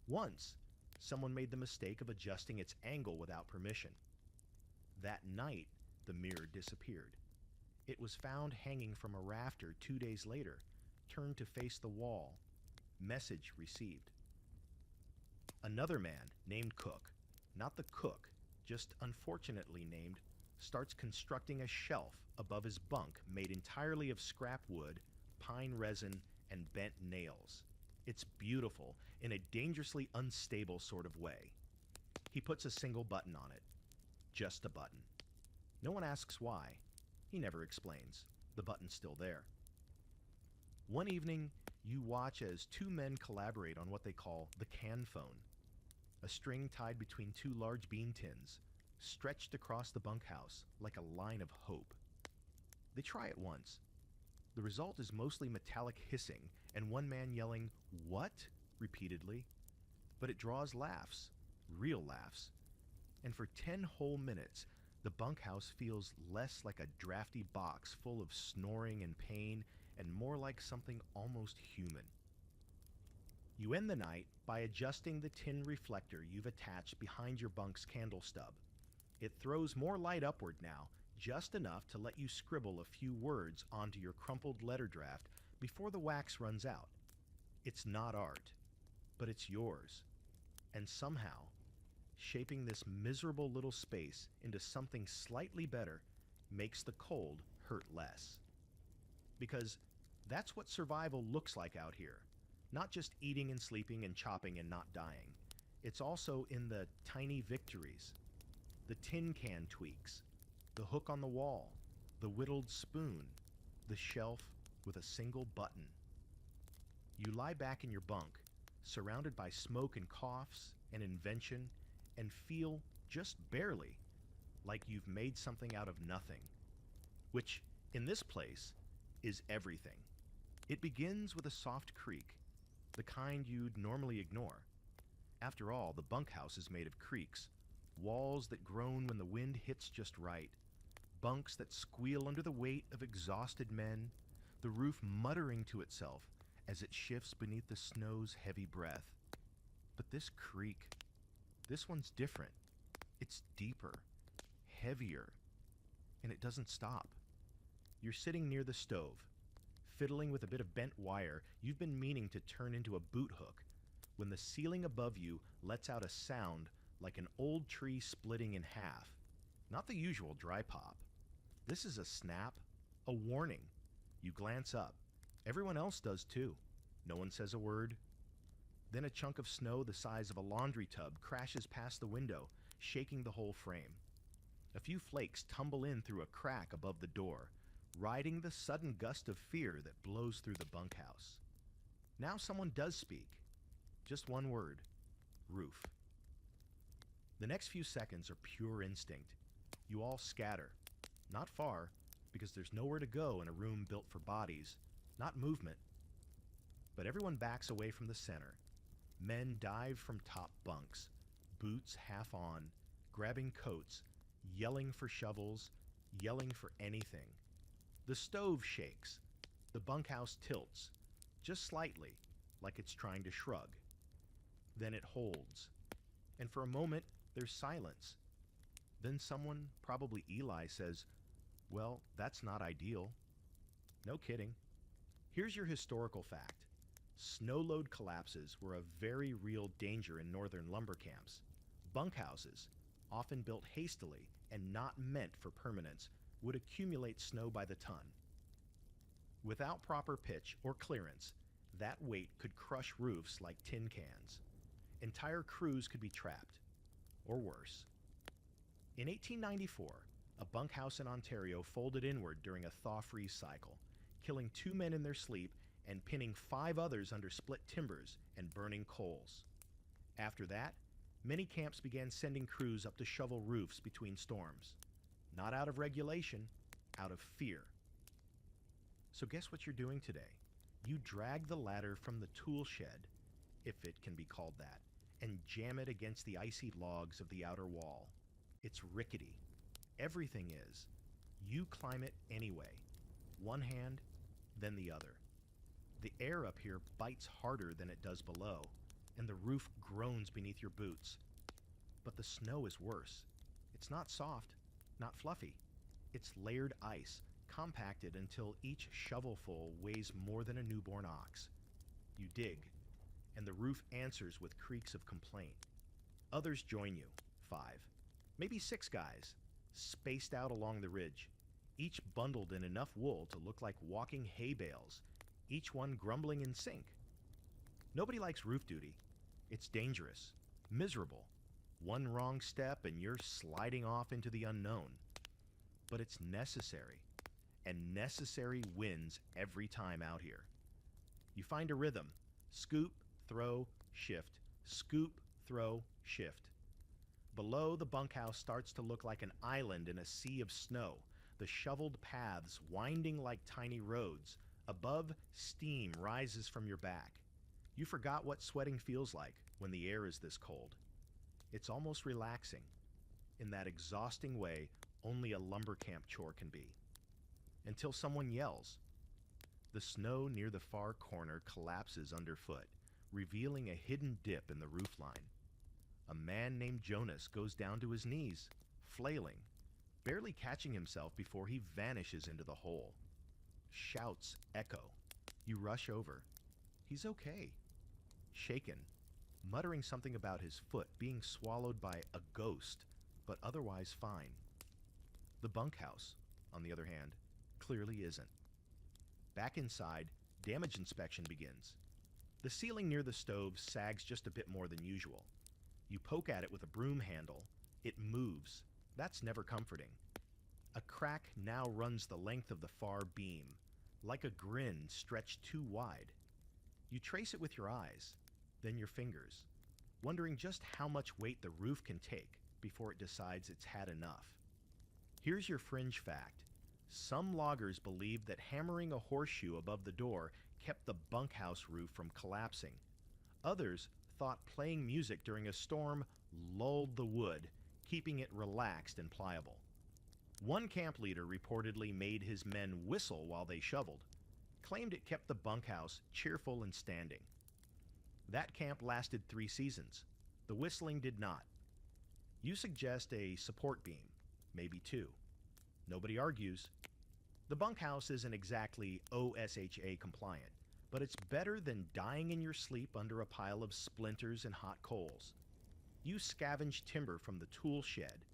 Once, someone made the mistake of adjusting its angle without permission. That night, the mirror disappeared. It was found hanging from a rafter 2 days later, turned to face the wall. Message received. Another man, named Cook, not the cook, just unfortunately named, starts constructing a shelf above his bunk made entirely of scrap wood, pine resin, and bent nails. It's beautiful in a dangerously unstable sort of way. He puts a single button on it. Just a button. No one asks why. He never explains. The button's still there. One evening, you watch as 2 men collaborate on what they call the can phone, a string tied between 2 large bean tins, stretched across the bunkhouse like a line of hope. They try it once. The result is mostly metallic hissing and one man yelling, "What?" repeatedly. but it draws laughs, real laughs. And for 10 whole minutes, the bunkhouse feels less like a drafty box full of snoring and pain and more like something almost human. You end the night by adjusting the tin reflector you've attached behind your bunk's candle stub. It throws more light upward now, just enough to let you scribble a few words onto your crumpled letter draft before the wax runs out. It's not art, but it's yours. And somehow, shaping this miserable little space into something slightly better makes the cold hurt less. Because that's what survival looks like out here. Not just eating and sleeping and chopping and not dying. It's also in the tiny victories. The tin can tweaks, the hook on the wall, the whittled spoon, the shelf with a single button. You lie back in your bunk, surrounded by smoke and coughs and invention, and feel, just barely, like you've made something out of nothing. Which, in this place, is everything. It begins with a soft creak, the kind you'd normally ignore. After all, the bunkhouse is made of creaks, walls that groan when the wind hits just right, bunks that squeal under the weight of exhausted men, the roof muttering to itself as it shifts beneath the snow's heavy breath. But this creak, this one's different. It's deeper, heavier, and it doesn't stop. You're sitting near the stove, fiddling with a bit of bent wire you've been meaning to turn into a boot hook, when the ceiling above you lets out a sound like an old tree splitting in half. Not the usual dry pop. This is a snap, a warning. You glance up. Everyone else does too. No one says a word. Then a chunk of snow the size of a laundry tub crashes past the window, shaking the whole frame. A few flakes tumble in through a crack above the door, riding the sudden gust of fear that blows through the bunkhouse. Now someone does speak. Just one word. Roof. The next few seconds are pure instinct. You all scatter. Not far, because there's nowhere to go in a room built for bodies, not movement. But everyone backs away from the center. Men dive from top bunks, boots half on, grabbing coats, yelling for shovels, yelling for anything. The stove shakes. The bunkhouse tilts, just slightly, like it's trying to shrug. Then it holds. And for a moment, there's silence. Then someone, probably Eli, says, "Well, that's not ideal." No kidding. Here's your historical fact. Snow load collapses were a very real danger in northern lumber camps. Bunkhouses, often built hastily and not meant for permanence, would accumulate snow by the ton. Without proper pitch or clearance, that weight could crush roofs like tin cans. Entire crews could be trapped, or worse. In 1894, a bunkhouse in Ontario folded inward during a thaw-freeze cycle, killing 2 men in their sleep and pinning 5 others under split timbers and burning coals. After that, many camps began sending crews up to shovel roofs between storms. Not out of regulation, out of fear. So guess what you're doing today? You drag the ladder from the tool shed, if it can be called that, and jam it against the icy logs of the outer wall. It's rickety. Everything is. You climb it anyway. One hand, then the other. The air up here bites harder than it does below, and the roof groans beneath your boots. But the snow is worse. It's not soft, not fluffy. It's layered ice, compacted until each shovelful weighs more than a newborn ox. You dig, and the roof answers with creaks of complaint. Others join you, 5, maybe 6 guys, spaced out along the ridge, each bundled in enough wool to look like walking hay bales, each one grumbling in sync. Nobody likes roof duty. It's dangerous, miserable. One wrong step and you're sliding off into the unknown. But it's necessary, and necessary wins every time out here. You find a rhythm. Scoop, throw, shift. Scoop, throw, shift. Below, the bunkhouse starts to look like an island in a sea of snow, the shoveled paths winding like tiny roads. Above, steam rises from your back. You forgot what sweating feels like when the air is this cold. It's almost relaxing, in that exhausting way only a lumber camp chore can be. Until someone yells. The snow near the far corner collapses underfoot, revealing a hidden dip in the roofline. A man named Jonas goes down to his knees, flailing, barely catching himself before he vanishes into the hole. Shouts echo. You rush over. He's okay. Shaken, muttering something about his foot being swallowed by a ghost, but otherwise fine. The bunkhouse, on the other hand, clearly isn't. Back inside, damage inspection begins. The ceiling near the stove sags just a bit more than usual. You poke at it with a broom handle. It moves. That's never comforting. A crack now runs the length of the far beam, like a grin stretched too wide. You trace it with your eyes, then your fingers, wondering just how much weight the roof can take before it decides it's had enough. Here's your fringe fact. Some loggers believed that hammering a horseshoe above the door kept the bunkhouse roof from collapsing. Others thought playing music during a storm lulled the wood, keeping it relaxed and pliable. One camp leader reportedly made his men whistle while they shoveled, claimed it kept the bunkhouse cheerful and standing. That camp lasted 3 seasons. The whistling did not. You suggest a support beam, maybe 2. Nobody argues. The bunkhouse isn't exactly OSHA compliant, but it's better than dying in your sleep under a pile of splinters and hot coals. You scavenge timber from the tool shed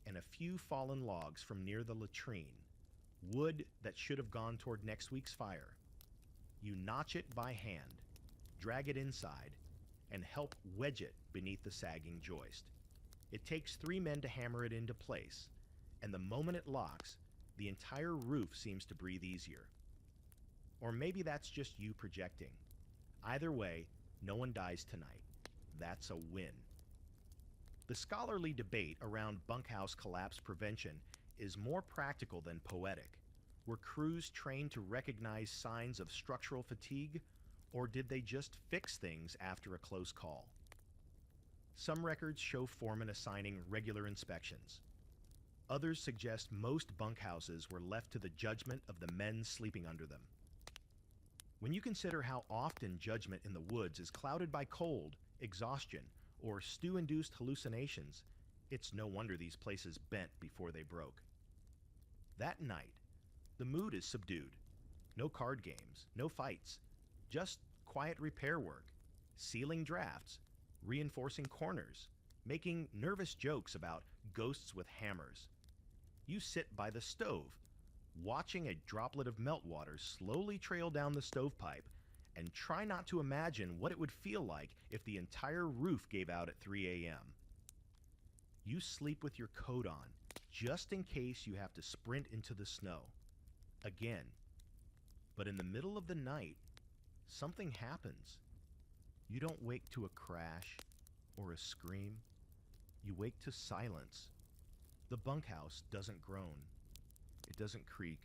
and a few fallen logs from near the latrine, wood that should have gone toward next week's fire. You notch it by hand, drag it inside, and help wedge it beneath the sagging joist. It takes 3 men to hammer it into place, and the moment it locks, the entire roof seems to breathe easier. Or maybe that's just you projecting. Either way, no one dies tonight. That's a win. The scholarly debate around bunkhouse collapse prevention is more practical than poetic. Were crews trained to recognize signs of structural fatigue, or did they just fix things after a close call? Some records show foremen assigning regular inspections. Others suggest most bunkhouses were left to the judgment of the men sleeping under them. When you consider how often judgment in the woods is clouded by cold, exhaustion, or stew-induced hallucinations, it's no wonder these places bent before they broke. That night, the mood is subdued. No card games, no fights, just quiet repair work, sealing drafts, reinforcing corners, making nervous jokes about ghosts with hammers. You sit by the stove, watching a droplet of meltwater slowly trail down the stovepipe, and try not to imagine what it would feel like if the entire roof gave out at 3 a.m. You sleep with your coat on, just in case you have to sprint into the snow. Again. But in the middle of the night, something happens. You don't wake to a crash or a scream. You wake to silence. The bunkhouse doesn't groan. It doesn't creak.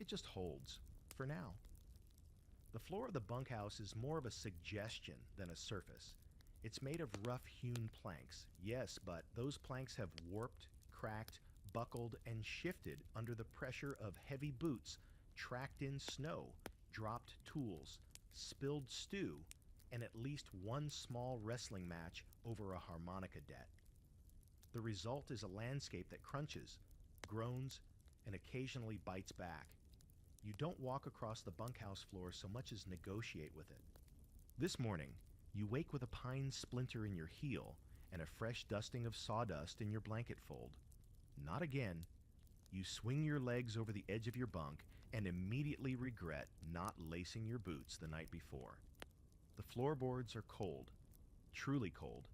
It just holds, for now. The floor of the bunkhouse is more of a suggestion than a surface. It's made of rough-hewn planks, yes, but those planks have warped, cracked, buckled, and shifted under the pressure of heavy boots, tracked in snow, dropped tools, spilled stew, and at least one small wrestling match over a harmonica debt. The result is a landscape that crunches, groans, and occasionally bites back. You don't walk across the bunkhouse floor so much as negotiate with it. This morning, you wake with a pine splinter in your heel and a fresh dusting of sawdust in your blanket fold. Not again. You swing your legs over the edge of your bunk and immediately regret not lacing your boots the night before. The floorboards are cold, truly cold,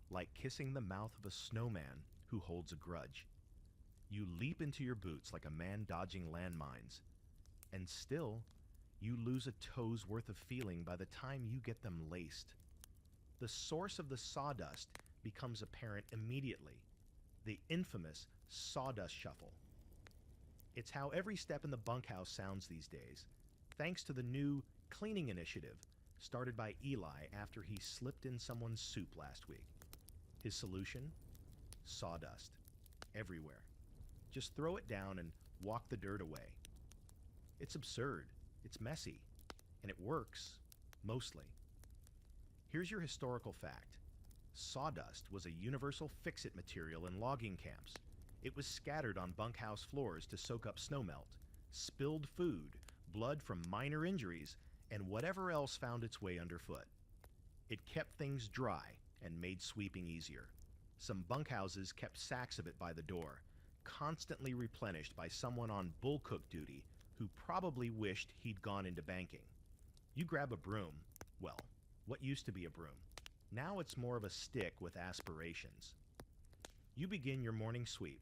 like kissing the mouth of a snowman who holds a grudge. You leap into your boots like a man dodging landmines, and still, you lose a toe's worth of feeling by the time you get them laced. The source of the sawdust becomes apparent immediately, the infamous sawdust shuffle. It's how every step in the bunkhouse sounds these days, thanks to the new cleaning initiative started by Eli after he slipped in someone's soup last week. His solution? Sawdust. Everywhere. Just throw it down and walk the dirt away. It's absurd, it's messy, and it works, mostly. Here's your historical fact. Sawdust was a universal fix-it material in logging camps. It was scattered on bunkhouse floors to soak up snowmelt, spilled food, blood from minor injuries, and whatever else found its way underfoot. It kept things dry and made sweeping easier. Some bunkhouses kept sacks of it by the door, constantly replenished by someone on bull cook duty who probably wished he'd gone into banking. You grab a broom, well, what used to be a broom. Now it's more of a stick with aspirations. You begin your morning sweep,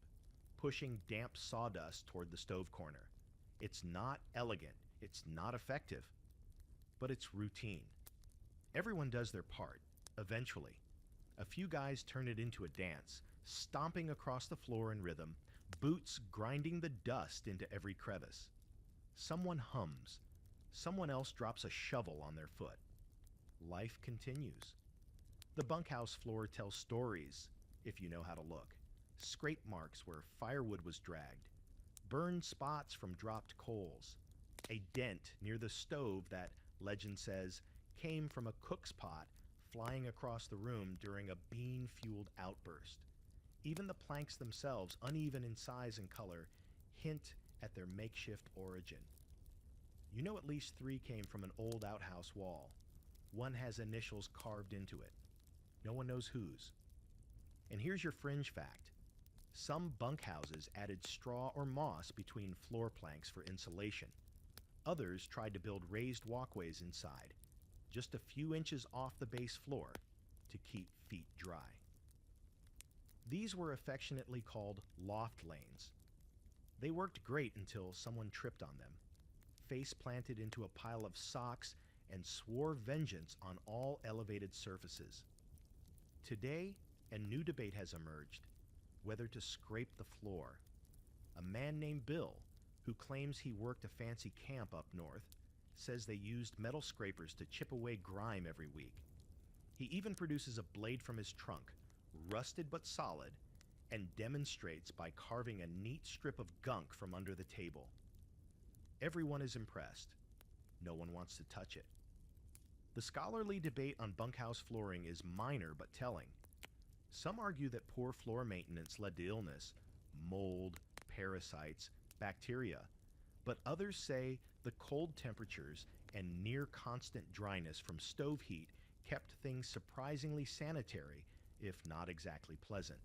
pushing damp sawdust toward the stove corner. It's not elegant, it's not effective, but it's routine. Everyone does their part, eventually. A few guys turn it into a dance, stomping across the floor in rhythm, boots grinding the dust into every crevice. Someone hums. Someone else drops a shovel on their foot. Life continues. The bunkhouse floor tells stories, if you know how to look. Scrape marks where firewood was dragged. Burned spots from dropped coals. A dent near the stove that, legend says, came from a cook's pot flying across the room during a bean-fueled outburst. Even the planks themselves, uneven in size and color, hint at their makeshift origin. You know at least 3 came from an old outhouse wall. One has initials carved into it. No one knows whose. And here's your fringe fact. Some bunkhouses added straw or moss between floor planks for insulation. Others tried to build raised walkways inside, just a few inches off the base floor, to keep feet dry. These were affectionately called loft lanes. They worked great until someone tripped on them, face planted into a pile of socks, and swore vengeance on all elevated surfaces. Today, a new debate has emerged, whether to scrape the floor. A man named Bill, who claims he worked a fancy camp up north, says they used metal scrapers to chip away grime every week. He even produces a blade from his trunk, rusted but solid, and demonstrates by carving a neat strip of gunk from under the table. Everyone is impressed. No one wants to touch it. The scholarly debate on bunkhouse flooring is minor but telling. Some argue that poor floor maintenance led to illness, mold, parasites, bacteria, but others say the cold temperatures and near constant dryness from stove heat kept things surprisingly sanitary, if not exactly pleasant.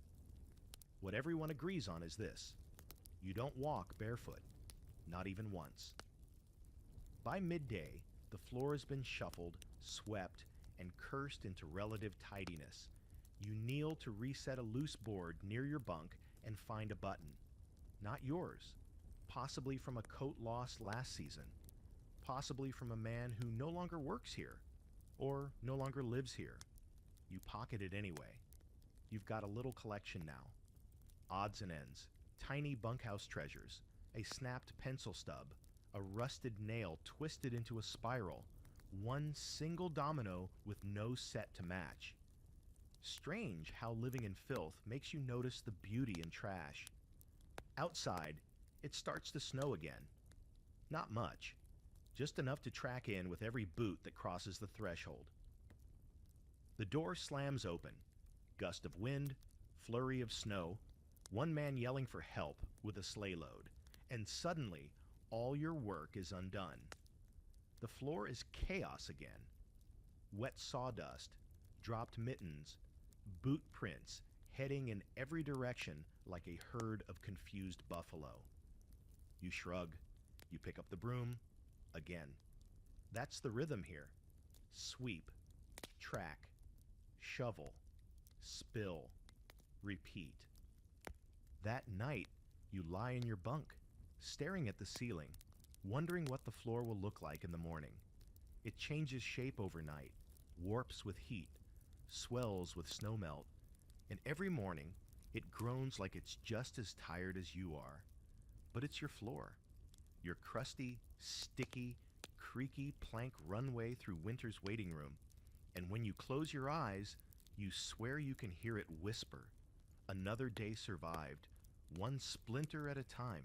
What everyone agrees on is this: you don't walk barefoot, not even once. By midday, the floor has been shuffled, swept, and cursed into relative tidiness. You kneel to reset a loose board near your bunk and find a button. Not yours. Possibly from a coat lost last season. Possibly from a man who no longer works here, or no longer lives here. You pocket it anyway. You've got a little collection now. Odds and ends, tiny bunkhouse treasures, a snapped pencil stub, a rusted nail twisted into a spiral, one single domino with no set to match. Strange how living in filth makes you notice the beauty in trash. Outside, it starts to snow again. Not much, just enough to track in with every boot that crosses the threshold. The door slams open. Gust of wind, flurry of snow, one man yelling for help with a sleigh load, and suddenly all your work is undone. The floor is chaos again. Wet sawdust, dropped mittens, boot prints heading in every direction like a herd of confused buffalo. You shrug. You pick up the broom. Again. That's the rhythm here. Sweep, track, shovel, spill, repeat. That night, you lie in your bunk, staring at the ceiling, wondering what the floor will look like in the morning. It changes shape overnight, warps with heat, swells with snowmelt, and every morning it groans like it's just as tired as you are. But it's your floor. Your crusty, sticky, creaky plank runway through winter's waiting room, and when you close your eyes, you swear you can hear it whisper, "Another day survived, one splinter at a time."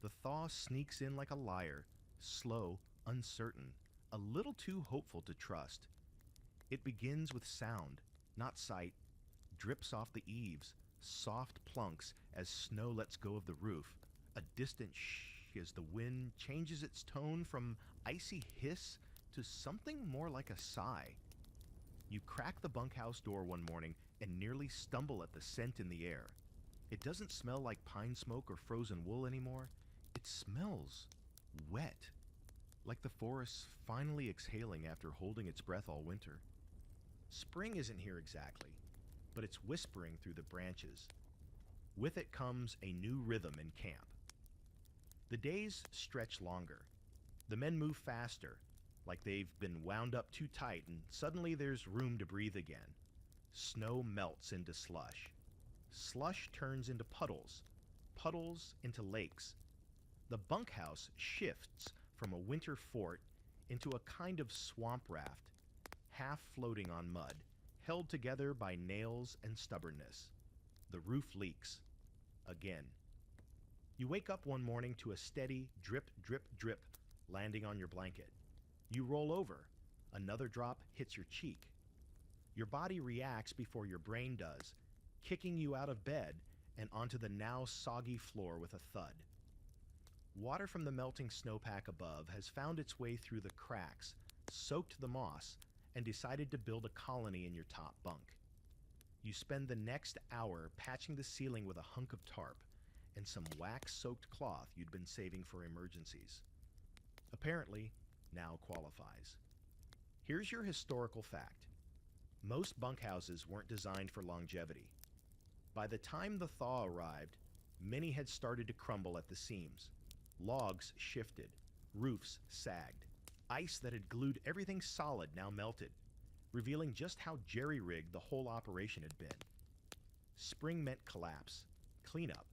The thaw sneaks in like a liar, slow, uncertain, a little too hopeful to trust. It begins with sound, not sight, drips off the eaves, soft plunks as snow lets go of the roof, a distant shh as the wind changes its tone from icy hiss to something more like a sigh. You crack the bunkhouse door one morning and nearly stumble at the scent in the air. It doesn't smell like pine smoke or frozen wool anymore. It smells wet, like the forest finally exhaling after holding its breath all winter. Spring isn't here exactly, but it's whispering through the branches. With it comes a new rhythm in camp. The days stretch longer. The men move faster, like they've been wound up too tight, and suddenly there's room to breathe again. Snow melts into slush. Slush turns into puddles. Puddles into lakes. The bunkhouse shifts from a winter fort into a kind of swamp raft, half floating on mud, held together by nails and stubbornness. The roof leaks. Again. You wake up one morning to a steady drip, drip, drip landing on your blanket. You roll over. Another drop hits your cheek. Your body reacts before your brain does, kicking you out of bed and onto the now soggy floor with a thud. Water from the melting snowpack above has found its way through the cracks, soaked the moss, and decided to build a colony in your top bunk. You spend the next hour patching the ceiling with a hunk of tarp and some wax-soaked cloth you'd been saving for emergencies. Apparently, now qualifies. Here's your historical fact. Most bunkhouses weren't designed for longevity. By the time the thaw arrived, many had started to crumble at the seams. Logs shifted, roofs sagged. Ice that had glued everything solid now melted, revealing just how jerry-rigged the whole operation had been. Spring meant collapse, cleanup,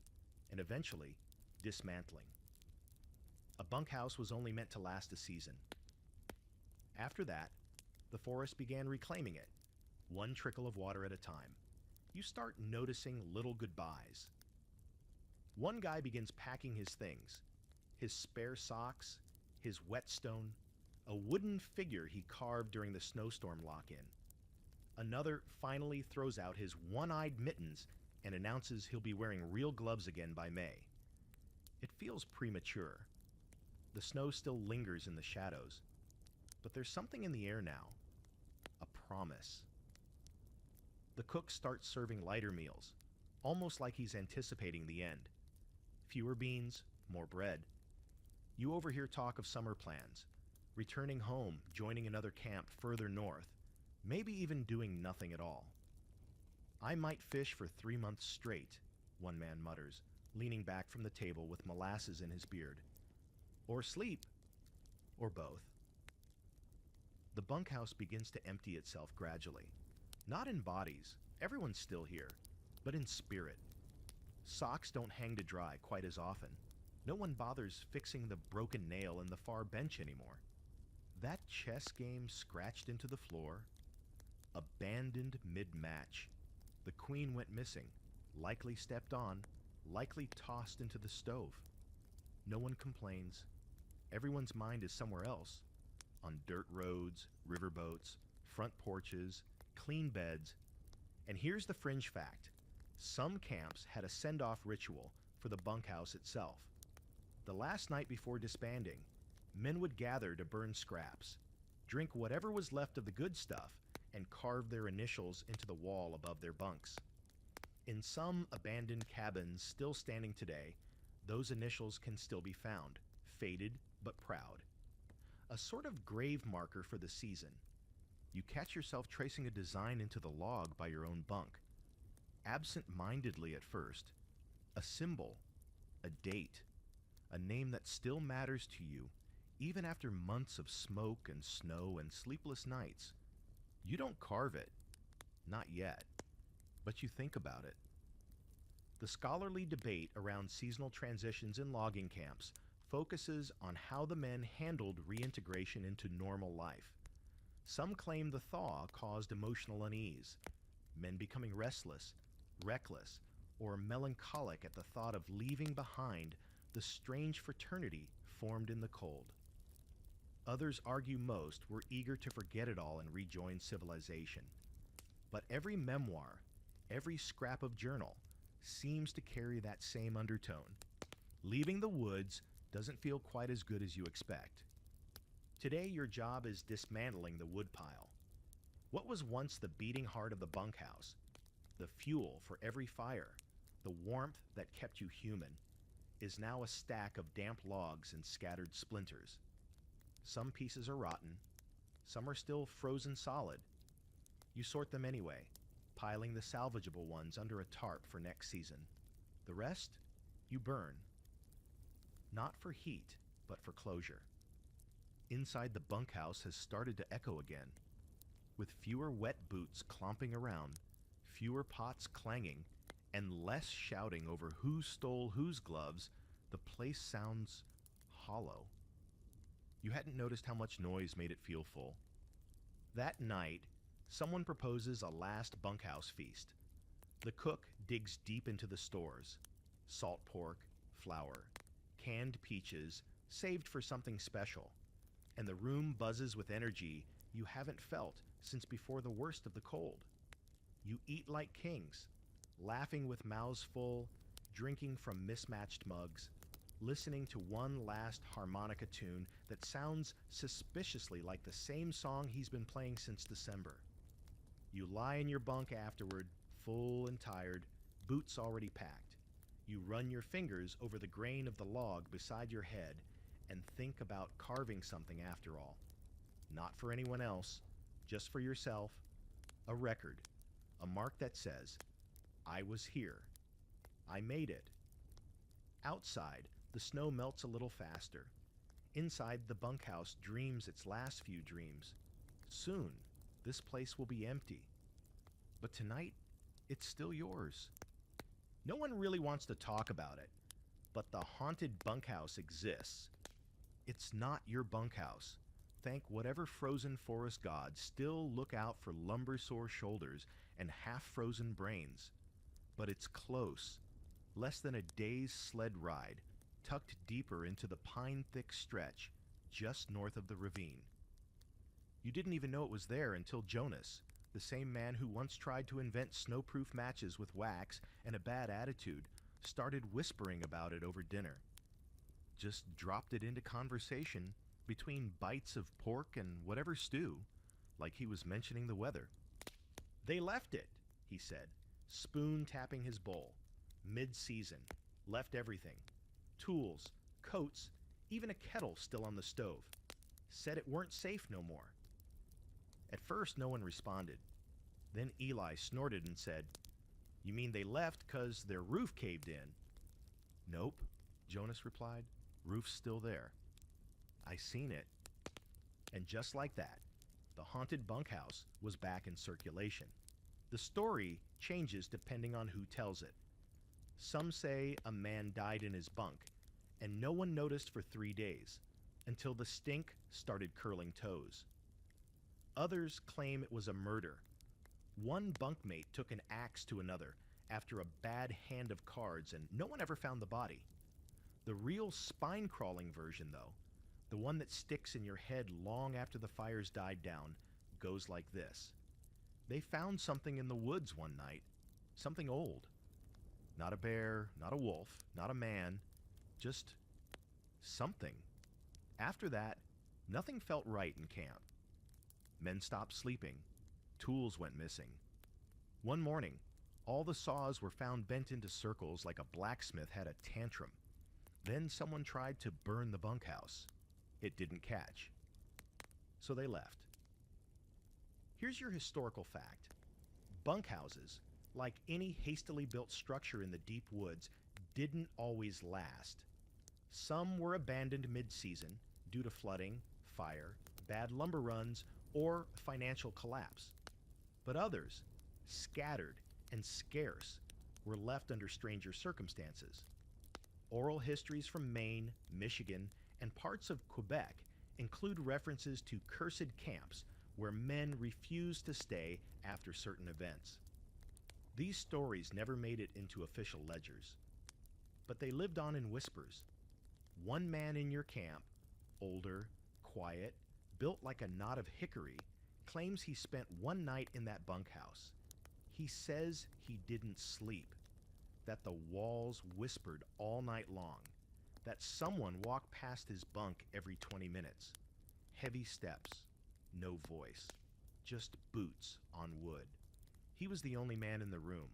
and eventually dismantling. A bunkhouse was only meant to last a season. After that, the forest began reclaiming it, one trickle of water at a time. You start noticing little goodbyes. One guy begins packing his things, his spare socks, his whetstone, a wooden figure he carved during the snowstorm lock-in. Another finally throws out his one-eyed mittens and announces he'll be wearing real gloves again by May. It feels premature. The snow still lingers in the shadows, but there's something in the air now. A promise. The cook starts serving lighter meals, almost like he's anticipating the end. Fewer beans, more bread. You overhear talk of summer plans, returning home, joining another camp further north, maybe even doing nothing at all. "I might fish for 3 months straight," one man mutters, leaning back from the table with molasses in his beard. "Or sleep, or both." The bunkhouse begins to empty itself gradually. Not in bodies, everyone's still here, but in spirit. Socks don't hang to dry quite as often. No one bothers fixing the broken nail in the far bench anymore. That chess game scratched into the floor. Abandoned mid-match. The queen went missing, likely stepped on, likely tossed into the stove. No one complains. Everyone's mind is somewhere else. On dirt roads, riverboats, front porches, clean beds. And here's the fringe fact. Some camps had a send-off ritual for the bunkhouse itself. The last night before disbanding, men would gather to burn scraps, drink whatever was left of the good stuff, and carve their initials into the wall above their bunks. In some abandoned cabins still standing today, those initials can still be found, faded but proud. A sort of grave marker for the season. You catch yourself tracing a design into the log by your own bunk. Absent-mindedly at first. A symbol, a date, a name that still matters to you, even after months of smoke and snow and sleepless nights. You don't carve it, not yet, but you think about it. The scholarly debate around seasonal transitions in logging camps focuses on how the men handled reintegration into normal life. Some claim the thaw caused emotional unease, men becoming restless, reckless, or melancholic at the thought of leaving behind the strange fraternity formed in the cold. Others argue most were eager to forget it all and rejoin civilization. But every memoir, every scrap of journal, seems to carry that same undertone. Leaving the woods doesn't feel quite as good as you expect. Today, your job is dismantling the woodpile. What was once the beating heart of the bunkhouse, the fuel for every fire, the warmth that kept you human, is now a stack of damp logs and scattered splinters. Some pieces are rotten, some are still frozen solid. You sort them anyway, piling the salvageable ones under a tarp for next season. The rest, you burn. Not for heat, but for closure. Inside the bunkhouse has started to echo again. With fewer wet boots clomping around, fewer pots clanging, and less shouting over who stole whose gloves, the place sounds hollow. You hadn't noticed how much noise made it feel full. That night, someone proposes a last bunkhouse feast. The cook digs deep into the stores. Salt pork, flour, canned peaches, saved for something special. And the room buzzes with energy you haven't felt since before the worst of the cold. You eat like kings, laughing with mouths full, drinking from mismatched mugs, listening to one last harmonica tune that sounds suspiciously like the same song he's been playing since December. You lie in your bunk afterward, full and tired, boots already packed. You run your fingers over the grain of the log beside your head and think about carving something after all. Not for anyone else, just for yourself. A record, a mark that says, I was here. I made it. Outside, the snow melts a little faster. Inside, the bunkhouse dreams its last few dreams. Soon, this place will be empty. But tonight, it's still yours. No one really wants to talk about it, but the haunted bunkhouse exists. It's not your bunkhouse. Thank whatever frozen forest gods still look out for lumber-sore shoulders and half-frozen brains. But it's close, less than a day's sled ride, tucked deeper into the pine-thick stretch just north of the ravine. You didn't even know it was there until Jonas, the same man who once tried to invent snowproof matches with wax and a bad attitude, started whispering about it over dinner. Just dropped it into conversation between bites of pork and whatever stew, like he was mentioning the weather. They left it, he said, spoon-tapping his bowl. Mid-season. Left everything. Tools, coats, even a kettle still on the stove. Said it weren't safe no more. At first, no one responded. Then Eli snorted and said, You mean they left 'cause their roof caved in? Nope, Jonas replied. Roof's still there. I seen it. And just like that, the haunted bunkhouse was back in circulation. The story changes depending on who tells it. Some say a man died in his bunk, and no one noticed for 3 days, until the stink started curling toes. Others claim it was a murder. One bunkmate took an axe to another after a bad hand of cards, and no one ever found the body. The real spine-crawling version, though, the one that sticks in your head long after the fires died down, goes like this. They found something in the woods one night, something old. Not a bear, not a wolf, not a man, just something. After that, nothing felt right in camp. Men stopped sleeping. Tools went missing. One morning, all the saws were found bent into circles like a blacksmith had a tantrum. Then someone tried to burn the bunkhouse. It didn't catch. So they left. Here's your historical fact. Bunkhouses, like any hastily built structure in the deep woods, didn't always last. Some were abandoned mid-season due to flooding, fire, bad lumber runs, or financial collapse. But others, scattered and scarce, were left under stranger circumstances. Oral histories from Maine, Michigan, and parts of Quebec include references to cursed camps where men refused to stay after certain events. These stories never made it into official ledgers, but they lived on in whispers. One man in your camp, older, quiet, built like a knot of hickory, claims he spent one night in that bunkhouse. He says he didn't sleep, that the walls whispered all night long, that someone walked past his bunk every 20 minutes. Heavy steps, no voice, just boots on wood. He was the only man in the room.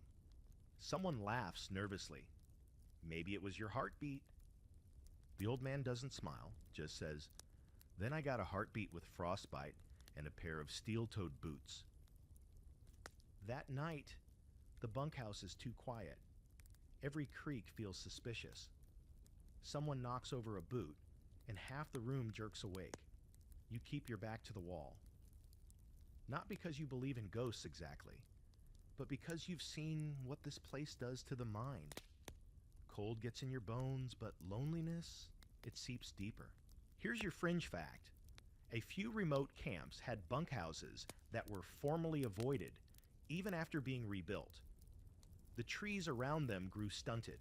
Someone laughs nervously. Maybe it was your heartbeat. The old man doesn't smile, just says, "Then I got a heartbeat with frostbite and a pair of steel-toed boots." That night, the bunkhouse is too quiet. Every creak feels suspicious. Someone knocks over a boot, and half the room jerks awake. You keep your back to the wall. Not because you believe in ghosts exactly, but because you've seen what this place does to the mind. Cold gets in your bones, but loneliness, it seeps deeper. Here's your fringe fact. A few remote camps had bunkhouses that were formally avoided, even after being rebuilt. The trees around them grew stunted.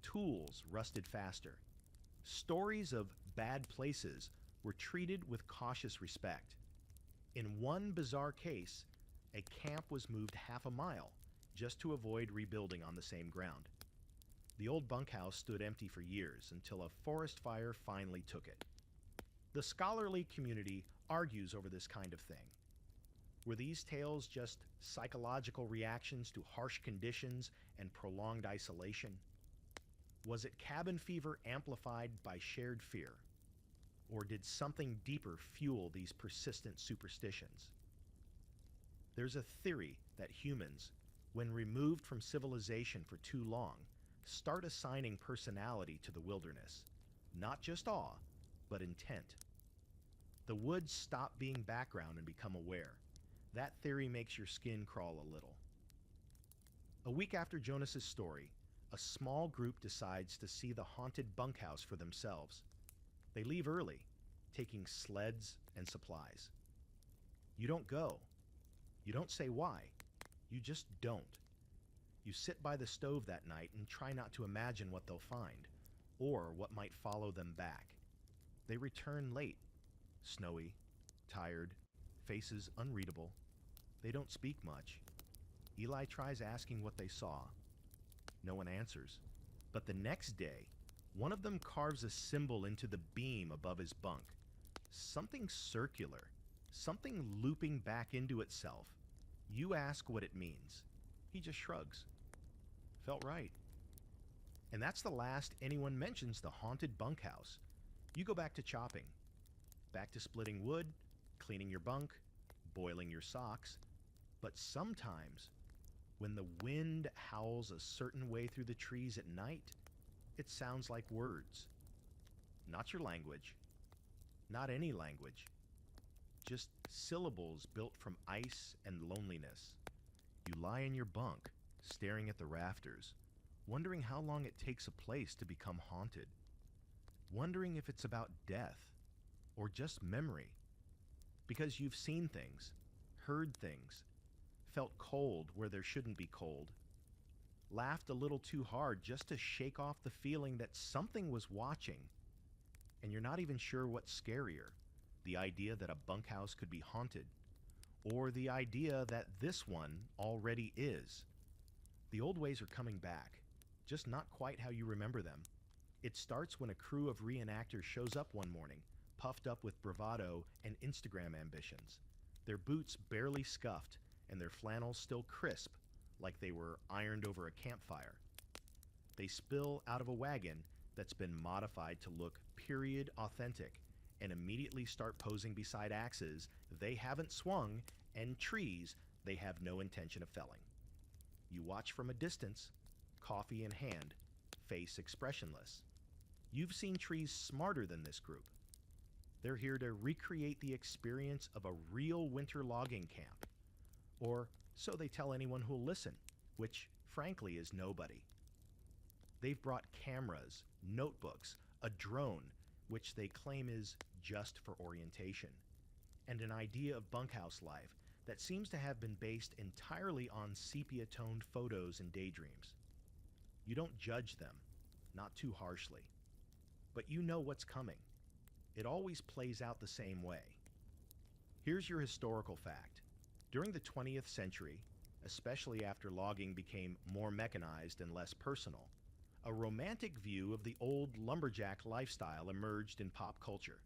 Tools rusted faster. Stories of bad places were treated with cautious respect. In one bizarre case, a camp was moved half a mile just to avoid rebuilding on the same ground. The old bunkhouse stood empty for years until a forest fire finally took it. The scholarly community argues over this kind of thing. Were these tales just psychological reactions to harsh conditions and prolonged isolation? Was it cabin fever amplified by shared fear? Or did something deeper fuel these persistent superstitions? There's a theory that humans, when removed from civilization for too long, start assigning personality to the wilderness. Not just awe, but intent. The woods stop being background and become aware. That theory makes your skin crawl a little. A week after Jonas's story, a small group decides to see the haunted bunkhouse for themselves. They leave early, taking sleds and supplies. You don't go. You don't say why. You just don't. You sit by the stove that night and try not to imagine what they'll find, or what might follow them back. They return late, snowy, tired, faces unreadable. They don't speak much. Eli tries asking what they saw. No one answers. But the next day, one of them carves a symbol into the beam above his bunk. Something circular, something looping back into itself. You ask what it means. He just shrugs. Felt right. And that's the last anyone mentions the haunted bunkhouse. You go back to chopping, back to splitting wood, cleaning your bunk, boiling your socks. But sometimes, when the wind howls a certain way through the trees at night, it sounds like words. Not your language. Not any language. Just syllables built from ice and loneliness. You lie in your bunk, staring at the rafters, wondering how long it takes a place to become haunted. Wondering if it's about death, or just memory. Because you've seen things, heard things, felt cold where there shouldn't be cold, laughed a little too hard just to shake off the feeling that something was watching, and you're not even sure what's scarier, the idea that a bunkhouse could be haunted, or the idea that this one already is. The old ways are coming back, just not quite how you remember them. It starts when a crew of reenactors shows up one morning, puffed up with bravado and Instagram ambitions, their boots barely scuffed and their flannels still crisp, like they were ironed over a campfire. They spill out of a wagon that's been modified to look period authentic and immediately start posing beside axes they haven't swung and trees they have no intention of felling. You watch from a distance, coffee in hand, face expressionless. You've seen trees smarter than this group. They're here to recreate the experience of a real winter logging camp. Or so they tell anyone who'll listen, which frankly is nobody. They've brought cameras, notebooks, a drone, which they claim is just for orientation, and an idea of bunkhouse life that seems to have been based entirely on sepia-toned photos and daydreams. You don't judge them, not too harshly, but you know what's coming. It always plays out the same way. Here's your historical fact. During the 20th century, especially after logging became more mechanized and less personal, a romantic view of the old lumberjack lifestyle emerged in pop culture.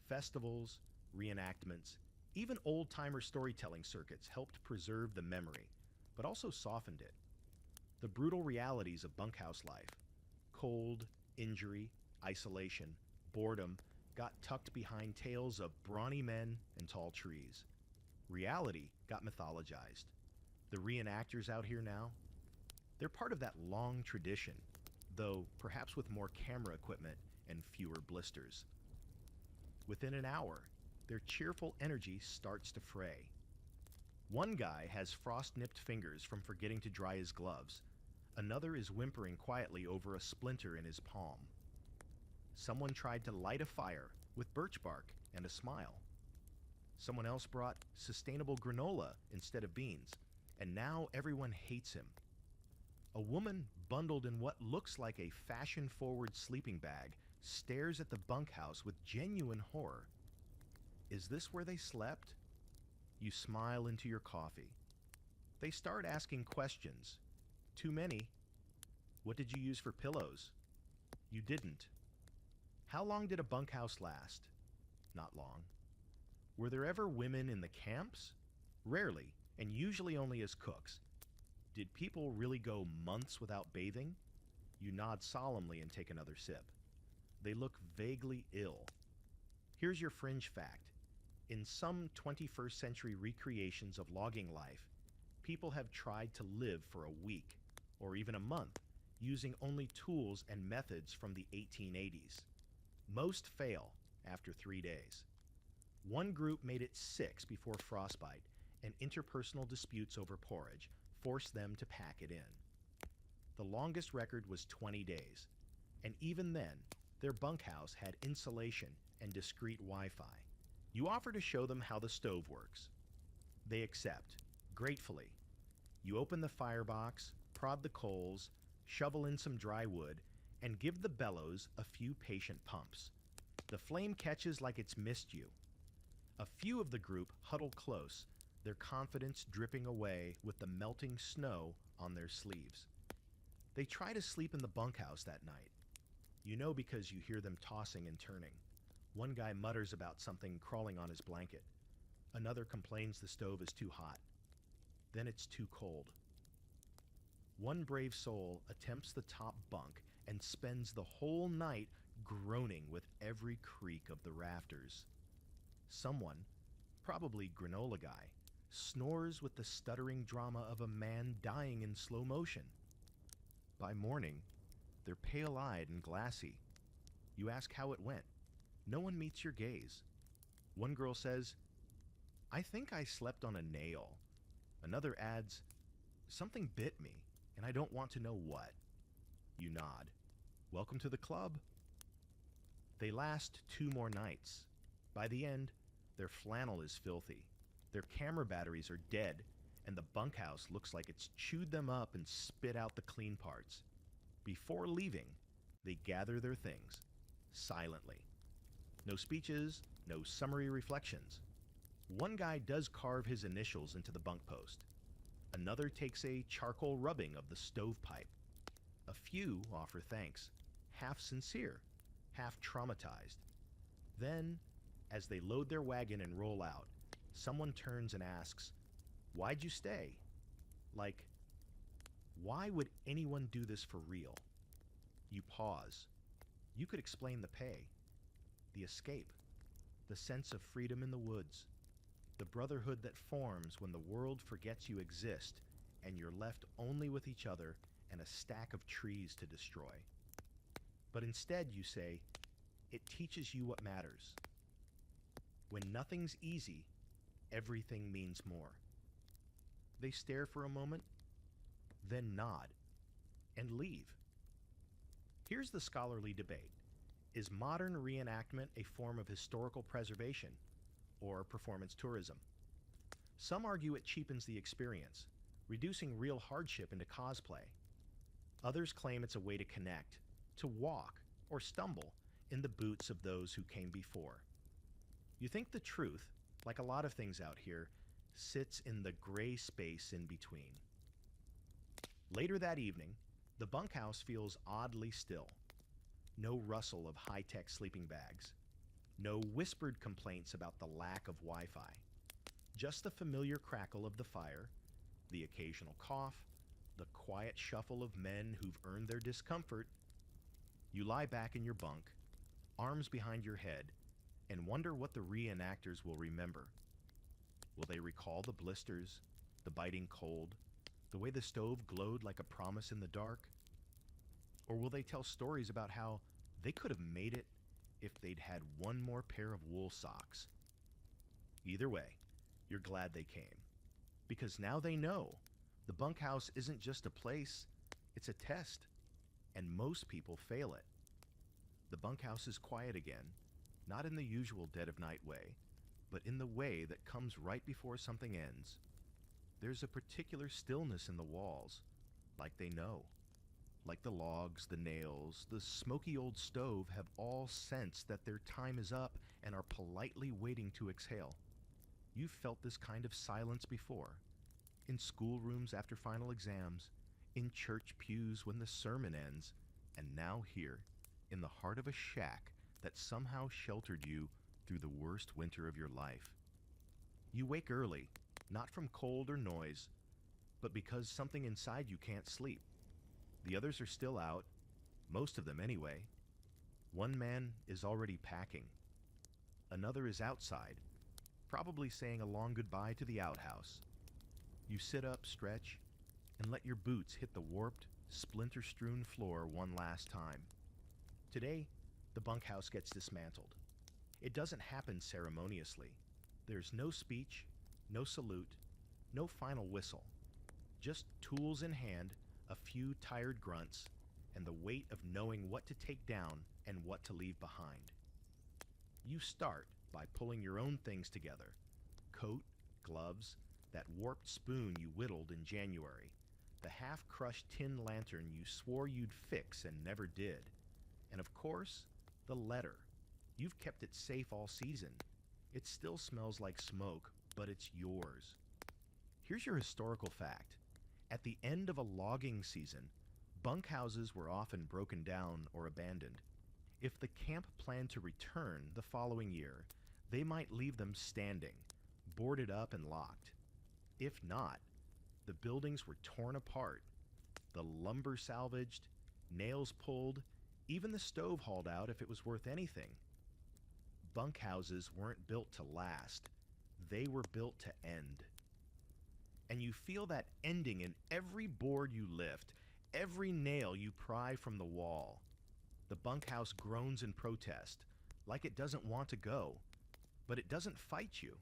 Festivals, reenactments, even old-timer storytelling circuits helped preserve the memory, but also softened it. The brutal realities of bunkhouse life, cold, injury, isolation, boredom, got tucked behind tales of brawny men and tall trees. Reality got mythologized. The reenactors out here now, they're part of that long tradition, though perhaps with more camera equipment and fewer blisters. Within an hour, their cheerful energy starts to fray. One guy has frost-nipped fingers from forgetting to dry his gloves. Another is whimpering quietly over a splinter in his palm. Someone tried to light a fire with birch bark and a smile. Someone else brought sustainable granola instead of beans, and now everyone hates him. A woman bundled in what looks like a fashion-forward sleeping bag stares at the bunkhouse with genuine horror. Is this where they slept? You smile into your coffee. They start asking questions. Too many. What did you use for pillows? You didn't. How long did a bunkhouse last? Not long. Were there ever women in the camps? Rarely, and usually only as cooks. Did people really go months without bathing? You nod solemnly and take another sip. They look vaguely ill. Here's your fringe fact. In some 21st century recreations of logging life, people have tried to live for a week, or even a month, using only tools and methods from the 1880s. Most fail after 3 days. One group made it 6 before frostbite, and interpersonal disputes over porridge forced them to pack it in. The longest record was 20 days, and even then, their bunkhouse had insulation and discrete Wi-Fi. You offer to show them how the stove works. They accept, gratefully. You open the firebox, prod the coals, shovel in some dry wood, and give the bellows a few patient pumps. The flame catches like it's missed you. A few of the group huddle close, their confidence dripping away with the melting snow on their sleeves. They try to sleep in the bunkhouse that night. You know because you hear them tossing and turning. One guy mutters about something crawling on his blanket. Another complains the stove is too hot. Then it's too cold. One brave soul attempts the top bunk and spends the whole night groaning with every creak of the rafters. Someone, probably Granola Guy, snores with the stuttering drama of a man dying in slow motion. By morning, they're pale-eyed and glassy. You ask how it went. No one meets your gaze. One girl says, "I think I slept on a nail." Another adds, "Something bit me, and I don't want to know what." You nod. Welcome to the club. They last 2 more nights. By the end, their flannel is filthy. Their camera batteries are dead, and the bunkhouse looks like it's chewed them up and spit out the clean parts. Before leaving, they gather their things, silently. No speeches, no summary reflections. One guy does carve his initials into the bunk post. Another takes a charcoal rubbing of the stovepipe. A few offer thanks, half sincere, half traumatized. Then, as they load their wagon and roll out, someone turns and asks, "Why'd you stay?" Like, why would anyone do this for real? You pause. You could explain the pay, the escape, the sense of freedom in the woods, the brotherhood that forms when the world forgets you exist and you're left only with each other and a stack of trees to destroy. But instead you say, it teaches you what matters. When nothing's easy, everything means more. They stare for a moment, then nod, and leave. Here's the scholarly debate. Is modern reenactment a form of historical preservation or performance tourism? Some argue it cheapens the experience, reducing real hardship into cosplay. Others claim it's a way to connect, to walk or stumble in the boots of those who came before. You think the truth, like a lot of things out here, sits in the gray space in between. Later that evening, the bunkhouse feels oddly still. No rustle of high-tech sleeping bags. No whispered complaints about the lack of Wi-Fi. Just the familiar crackle of the fire, the occasional cough, the quiet shuffle of men who've earned their discomfort. You lie back in your bunk, arms behind your head, and wonder what the reenactors will remember. Will they recall the blisters, the biting cold, the way the stove glowed like a promise in the dark? Or will they tell stories about how they could have made it if they'd had one more pair of wool socks? Either way, you're glad they came. Because now they know the bunkhouse isn't just a place, it's a test. And most people fail it. The bunkhouse is quiet again, not in the usual dead of night way, but in the way that comes right before something ends. There's a particular stillness in the walls, like they know. Like the logs, the nails, the smoky old stove have all sensed that their time is up and are politely waiting to exhale. You've felt this kind of silence before. In schoolrooms after final exams, in church pews when the sermon ends, and now here, in the heart of a shack that somehow sheltered you through the worst winter of your life. You wake early, not from cold or noise, but because something inside you can't sleep. The others are still out, most of them anyway. One man is already packing. Another is outside, probably saying a long goodbye to the outhouse. You sit up, stretch, and let your boots hit the warped, splinter-strewn floor one last time. Today, the bunkhouse gets dismantled. It doesn't happen ceremoniously. There's no speech, no salute, no final whistle. Just tools in hand, a few tired grunts, and the weight of knowing what to take down and what to leave behind. You start by pulling your own things together. Coat, gloves, that warped spoon you whittled in January, the half-crushed tin lantern you swore you'd fix and never did, and of course, the letter. You've kept it safe all season. It still smells like smoke, but it's yours. Here's your historical fact. At the end of a logging season, bunkhouses were often broken down or abandoned. If the camp planned to return the following year, they might leave them standing, boarded up and locked. If not, the buildings were torn apart, the lumber salvaged, nails pulled, even the stove hauled out if it was worth anything. Bunkhouses weren't built to last. They were built to end. And you feel that ending in every board you lift, every nail you pry from the wall. The bunkhouse groans in protest, like it doesn't want to go. But it doesn't fight you.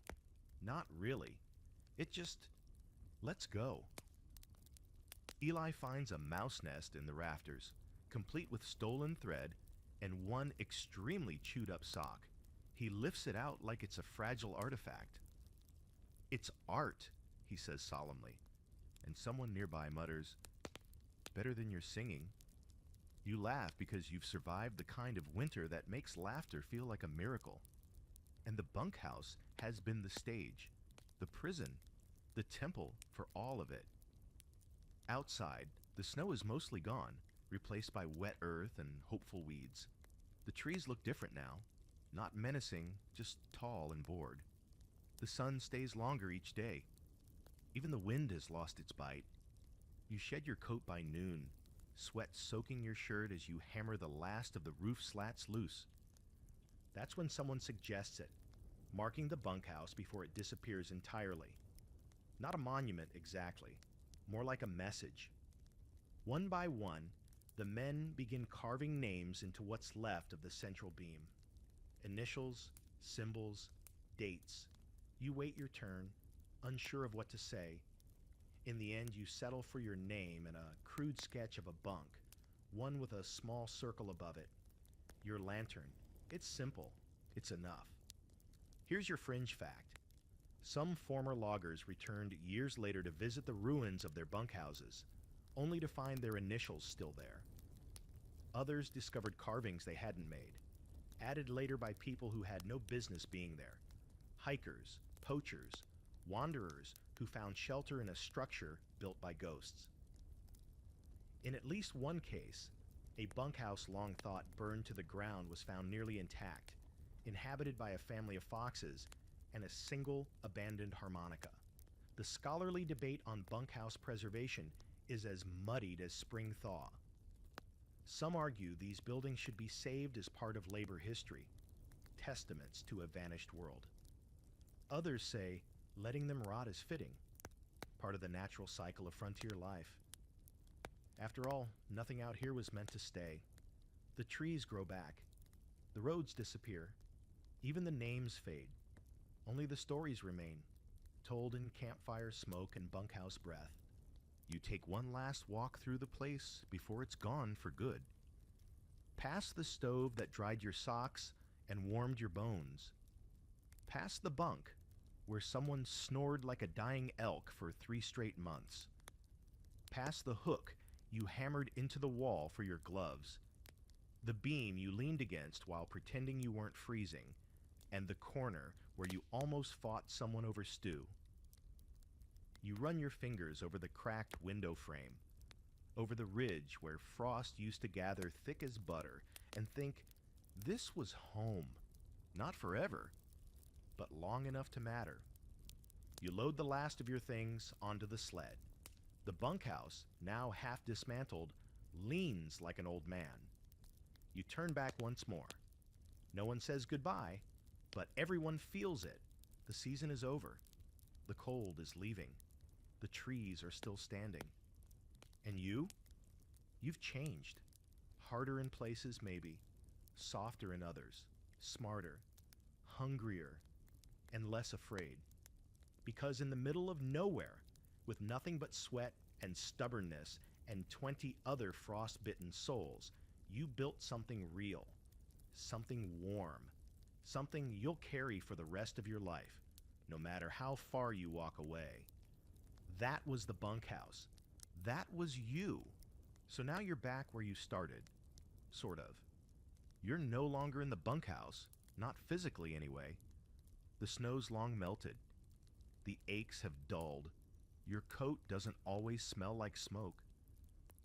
Not really. It just lets go. Eli finds a mouse nest in the rafters, complete with stolen thread and one extremely chewed up sock. He lifts it out like it's a fragile artifact. "It's art," he says solemnly, and someone nearby mutters, "Better than your singing." You laugh because you've survived the kind of winter that makes laughter feel like a miracle. And the bunkhouse has been the stage, the prison, the temple for all of it. Outside, the snow is mostly gone, replaced by wet earth and hopeful weeds. The trees look different now, not menacing, just tall and bored. The sun stays longer each day. Even the wind has lost its bite. You shed your coat by noon, sweat soaking your shirt as you hammer the last of the roof slats loose. That's when someone suggests it, marking the bunkhouse before it disappears entirely. Not a monument exactly, more like a message. One by one, the men begin carving names into what's left of the central beam. Initials, symbols, dates. You wait your turn, unsure of what to say. In the end, you settle for your name and a crude sketch of a bunk, one with a small circle above it. Your lantern. It's simple. It's enough. Here's your fringe fact. Some former loggers returned years later to visit the ruins of their bunkhouses, only to find their initials still there. Others discovered carvings they hadn't made, added later by people who had no business being there. Hikers, poachers, wanderers who found shelter in a structure built by ghosts. In at least one case, a bunkhouse long thought burned to the ground was found nearly intact, inhabited by a family of foxes and a single abandoned harmonica. The scholarly debate on bunkhouse preservation is as muddied as spring thaw. Some argue these buildings should be saved as part of labor history, testaments to a vanished world. Others say letting them rot is fitting, part of the natural cycle of frontier life. After all, nothing out here was meant to stay. The trees grow back. The roads disappear. Even the names fade. Only the stories remain, told in campfire smoke and bunkhouse breath. You take one last walk through the place before it's gone for good. Past the stove that dried your socks and warmed your bones. Past the bunk where someone snored like a dying elk for 3 straight months. Past the hook you hammered into the wall for your gloves. The beam you leaned against while pretending you weren't freezing. And the corner where you almost fought someone over stew. You run your fingers over the cracked window frame, over the ridge where frost used to gather thick as butter, and think, this was home. Not forever, but long enough to matter. You load the last of your things onto the sled. The bunkhouse, now half dismantled, leans like an old man. You turn back once more. No one says goodbye, but everyone feels it. The season is over. The cold is leaving. The trees are still standing. And you? You've changed. Harder in places, maybe. Softer in others. Smarter. Hungrier. And less afraid. Because in the middle of nowhere, with nothing but sweat and stubbornness and 20 other frost-bitten souls, you built something real. Something warm. Something you'll carry for the rest of your life, no matter how far you walk away. That was the bunkhouse. That was you. So now you're back where you started. Sort of. You're no longer in the bunkhouse, not physically anyway. The snow's long melted. The aches have dulled. Your coat doesn't always smell like smoke.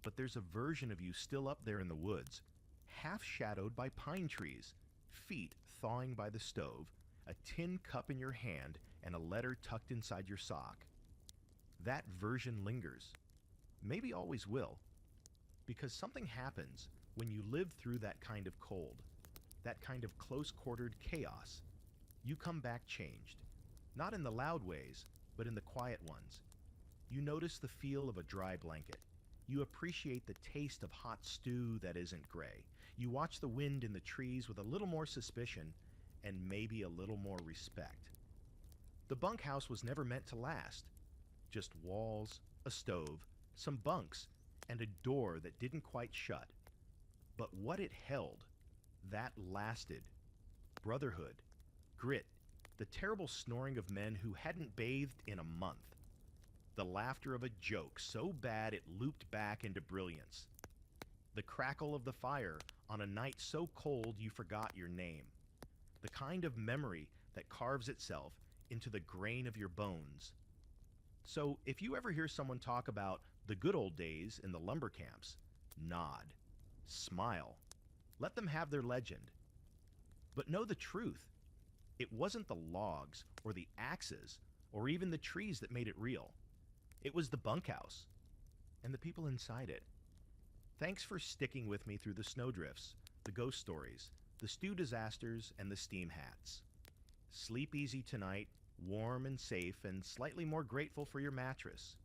But there's a version of you still up there in the woods, half shadowed by pine trees, feet thawing by the stove, a tin cup in your hand, and a letter tucked inside your sock. That version lingers. Maybe always will. Because something happens when you live through that kind of cold, that kind of close-quartered chaos. You come back changed. Not in the loud ways, but in the quiet ones. You notice the feel of a dry blanket. You appreciate the taste of hot stew that isn't gray. You watch the wind in the trees with a little more suspicion and maybe a little more respect. The bunkhouse was never meant to last. Just walls, a stove, some bunks, and a door that didn't quite shut. But what it held, that lasted. Brotherhood, grit, the terrible snoring of men who hadn't bathed in a month. The laughter of a joke so bad it looped back into brilliance. The crackle of the fire on a night so cold you forgot your name. The kind of memory that carves itself into the grain of your bones. So if you ever hear someone talk about the good old days in the lumber camps, nod, smile, let them have their legend. But know the truth. It wasn't the logs or the axes or even the trees that made it real. It was the bunkhouse and the people inside it. Thanks for sticking with me through the snowdrifts, the ghost stories, the stew disasters, and the steam hats. Sleep easy tonight, warm and safe, and slightly more grateful for your mattress.